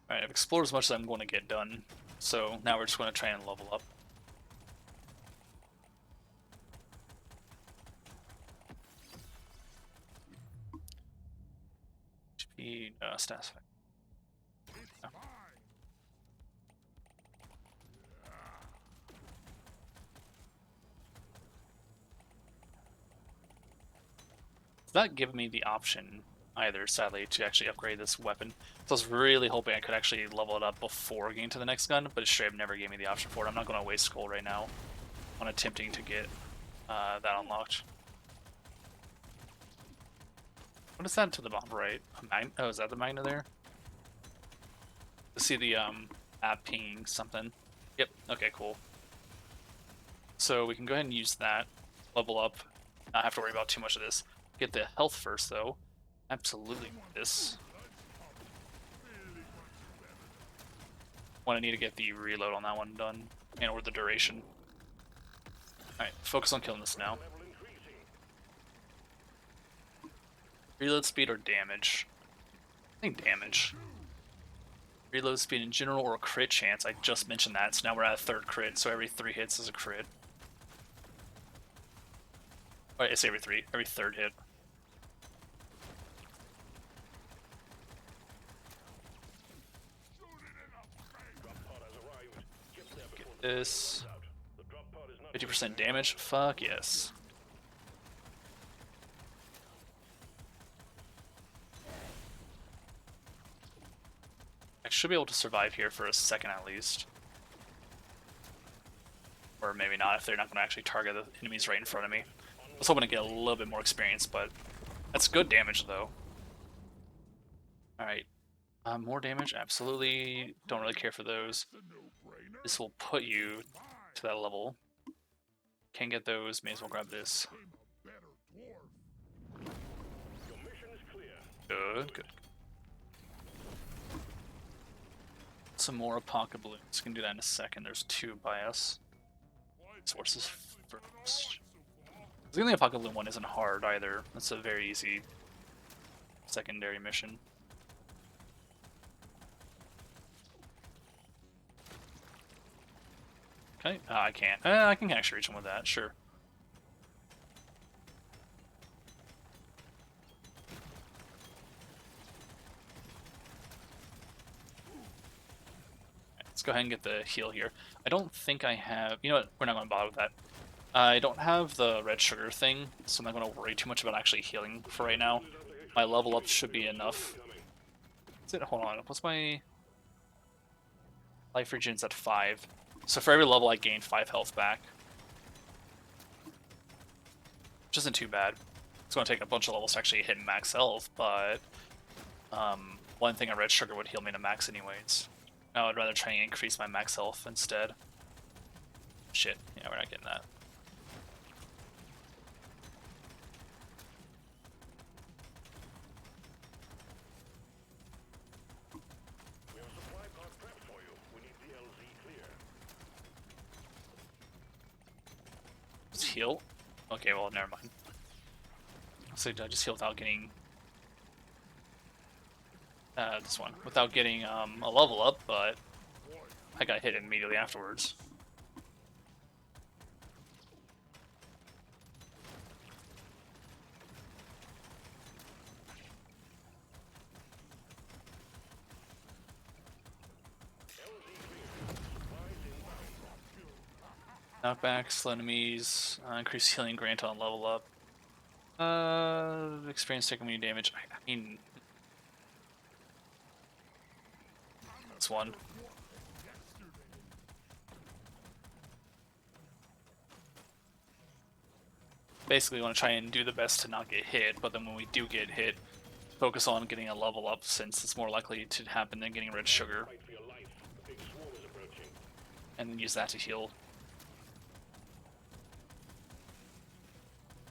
Alright, I've explored as much as I'm going to get done, so now we're just going to try and level up. HP, stats effect. Oh. It's not giving me the option either, sadly, to actually upgrade this weapon. So I was really hoping I could actually level it up before getting to the next gun, but it straight up never gave me the option for it. I'm not going to waste gold right now on attempting to get that unlocked. What is that to the bottom right? Oh, is that the magna there? To see the app pinging something. Yep, okay, cool. So we can go ahead and use that. Level up. Not have to worry about too much of this. Get the health first, though. Absolutely this. I need to get the reload on that one done, and or the duration. Alright, focus on killing this now. Reload speed or damage? I think damage. Reload speed in general or crit chance. I just mentioned that, so now we're at a 3rd crit, so every 3 hits is a crit. Alright, it's every 3, every 3rd hit. Get this. 50% damage? Fuck yes. I should be able to survive here for a second at least. Or maybe not if they're not going to actually target the enemies right in front of me. I was hoping to get a little bit more experience, but that's good damage though. Alright. More damage? Absolutely. Don't really care for those. This will put you to that level. Can't get those, may as well grab this. Good, good. Some more pocket balloons. Can do that in a second. There's 2 by us. Sources first. The only pocket balloon one isn't hard either. That's a very easy secondary mission. Okay, I can't. I can actually reach him with that, sure. Let's go ahead and get the heal here. I don't think I have... You know what? We're not going to bother with that. I don't have the red sugar thing, so I'm not going to worry too much about actually healing for right now. My level up should be enough. What's it? Hold on. What's my... Life regen's at 5. So for every level I gain 5 health back. Which isn't too bad. It's going to take a bunch of levels to actually hit max health, but... one thing a red sugar would heal me to max anyways. I would rather try and increase my max health instead. Shit, yeah, we're not getting that. We have a supply pod prepped for you. We need the LZ clear. Just heal? Okay, well, never mind. So I just heal without getting... this one. Without getting a level up, but I got hit immediately afterwards. Knockback, slow enemies, increase healing grant on level up. Experience taking immune damage. I mean... This one. Basically want to try and do the best to not get hit, but then when we do get hit, focus on getting a level up since it's more likely to happen than getting red sugar. And then use that to heal.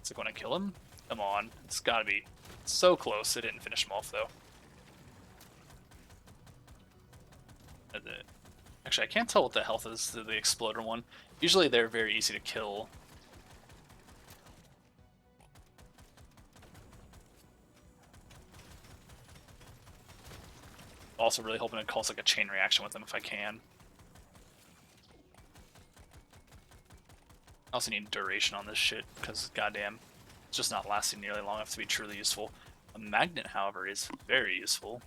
Is it going to kill him? Come on. It's got to be so close. It didn't finish him off, though. Actually, I can't tell what the health is to the exploder one. Usually they're very easy to kill. Also really hoping it calls like a chain reaction with them if I can. I also need duration on this shit, because goddamn, it's just not lasting nearly long enough to be truly useful. A magnet, however, is very useful.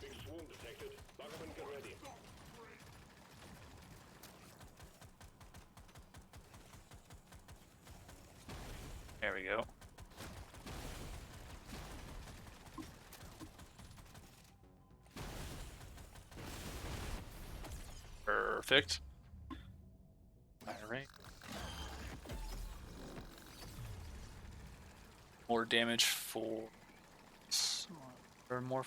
Big swarm detected. Lock 'em and get ready. There we go. Perfect. Alright. More damage for... Or more...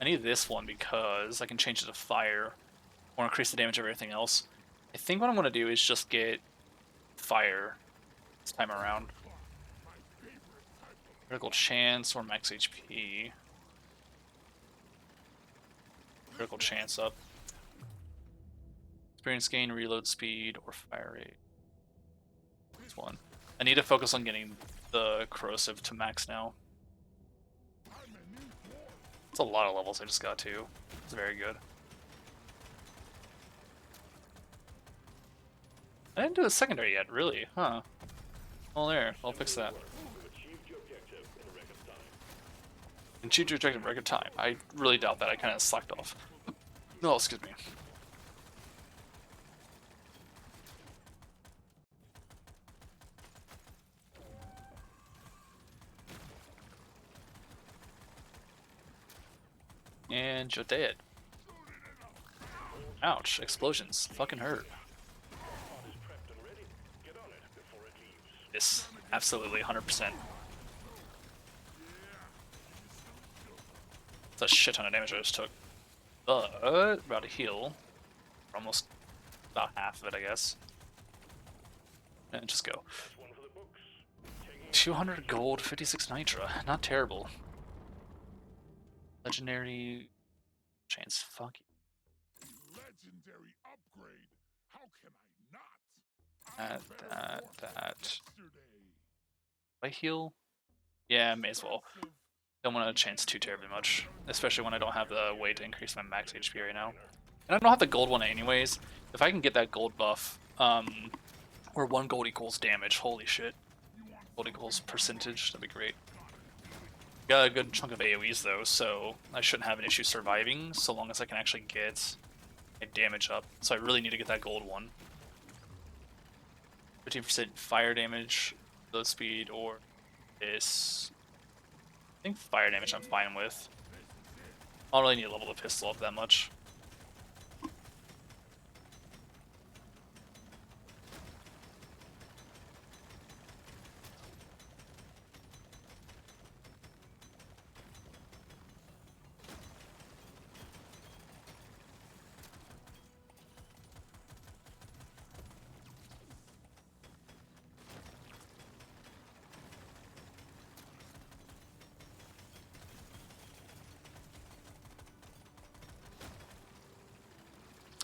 I need this one because I can change it to fire or increase the damage of everything else. I think what I'm going to do is just get fire this time around. Critical chance or max HP. Critical chance up. Experience gain, reload speed, or fire rate. This one. I need to focus on getting the corrosive to max now. It's a lot of levels I just got to. It's very good. I didn't do the secondary yet, really, huh? Well, there. I'll fix that. Achieved your objective in record time. I really doubt that. I kind of slacked off. No, excuse me. And you're dead. Ouch, explosions. Fucking hurt. Yes, absolutely, 100%. That's a shit ton of damage I just took. But, about to heal. Almost about half of it, I guess. And just go. 200 gold, 56 nitra. Not terrible. Legendary chance. Fuck you. Legendary upgrade. How can I not? That. I heal? Yeah, may as well. Don't want to chance too terribly much, especially when I don't have the way to increase my max HP right now. And I don't have the gold one anyways. If I can get that gold buff, where 1 gold equals damage, holy shit. Gold equals percentage, that'd be great. Got a good chunk of AoEs though, so I shouldn't have an issue surviving, so long as I can actually get my damage up. So I really need to get that gold one. 15% fire damage, low speed, or this. I think fire damage I'm fine with. I don't really need to level the pistol up that much.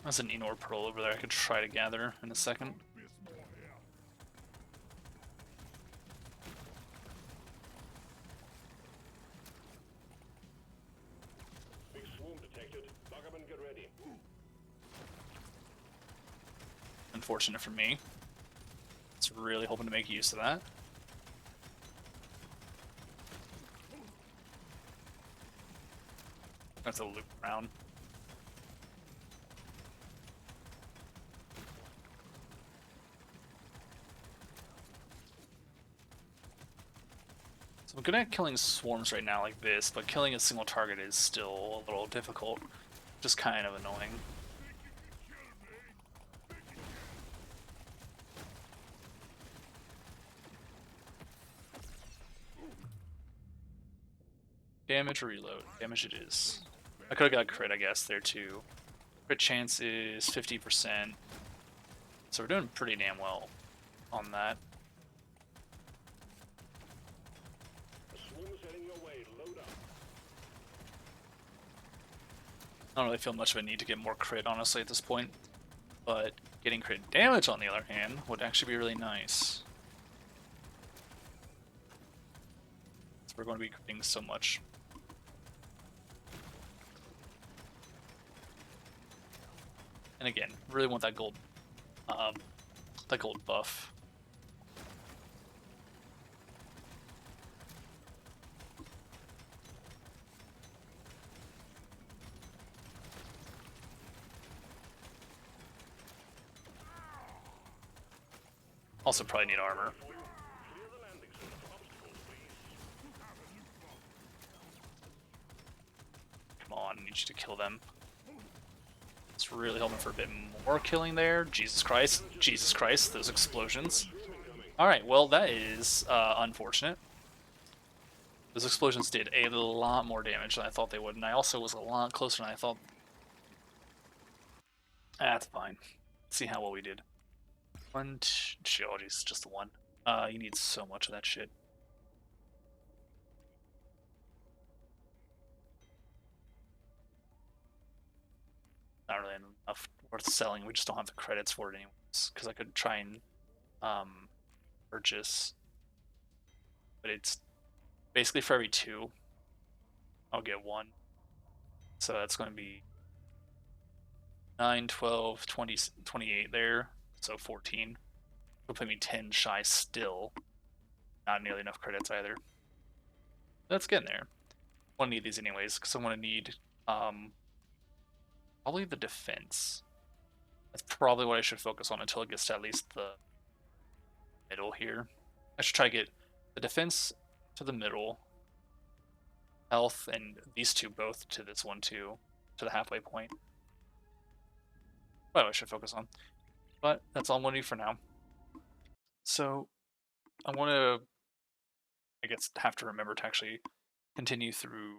There's an Enor Pearl over there I could try to gather in a second. Big swarm detected. Lock 'em and get ready. Unfortunate for me. It's really hoping to make use of that. I have to loop around. I'm good at killing swarms right now like this, but killing a single target is still a little difficult. Just kind of annoying. Damage or reload? Damage it is. I could have got crit, I guess, there too. Crit chance is 50%. So we're doing pretty damn well. on that. A swarm's heading your way. Load up. I don't really feel much of a need to get more crit, honestly, at this point. But getting crit damage, on the other hand, would actually be really nice. So we're going to be critting so much. And again, really want that gold buff. Also probably need armor. Clear the landing zone for obstacles, please. Come on, I need you to kill them. It's really hoping for a bit more killing there. Jesus Christ, those explosions. Alright, well that is unfortunate. Those explosions did a lot more damage than I thought they would, and I also was a lot closer than I thought. That's fine. Let's see how well we did. One, two, oh jeez, just the one. You need so much of that shit. Not really enough worth selling. We just don't have the credits for it anyways. Because I could try and purchase, but it's basically for every 2, I'll get 1. So that's going to be 9, 12, 20, 28 there. So 14. It'll put me 10 shy still. Not nearly enough credits either. That's getting there. I want to need these anyways, because I want to need probably the defense. That's probably what I should focus on until it gets to at least the middle here. I should try to get the defense to the middle, health, and these two both to this one too, to the halfway point. What I should focus on. But that's all I'm going to do for now. So I want to, I guess, have to remember to actually continue through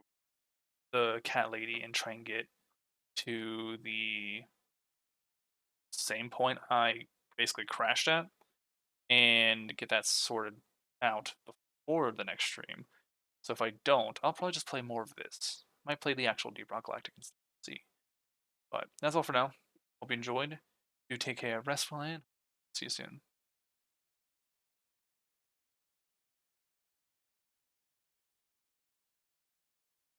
the cat lady and try and get to the same point I basically crashed at and get that sorted out before the next stream. So if I don't, I'll probably just play more of this. Might play the actual Deep Rock Galactic and see. But that's all for now. Hope you enjoyed. Do take care, rest well, and see you soon.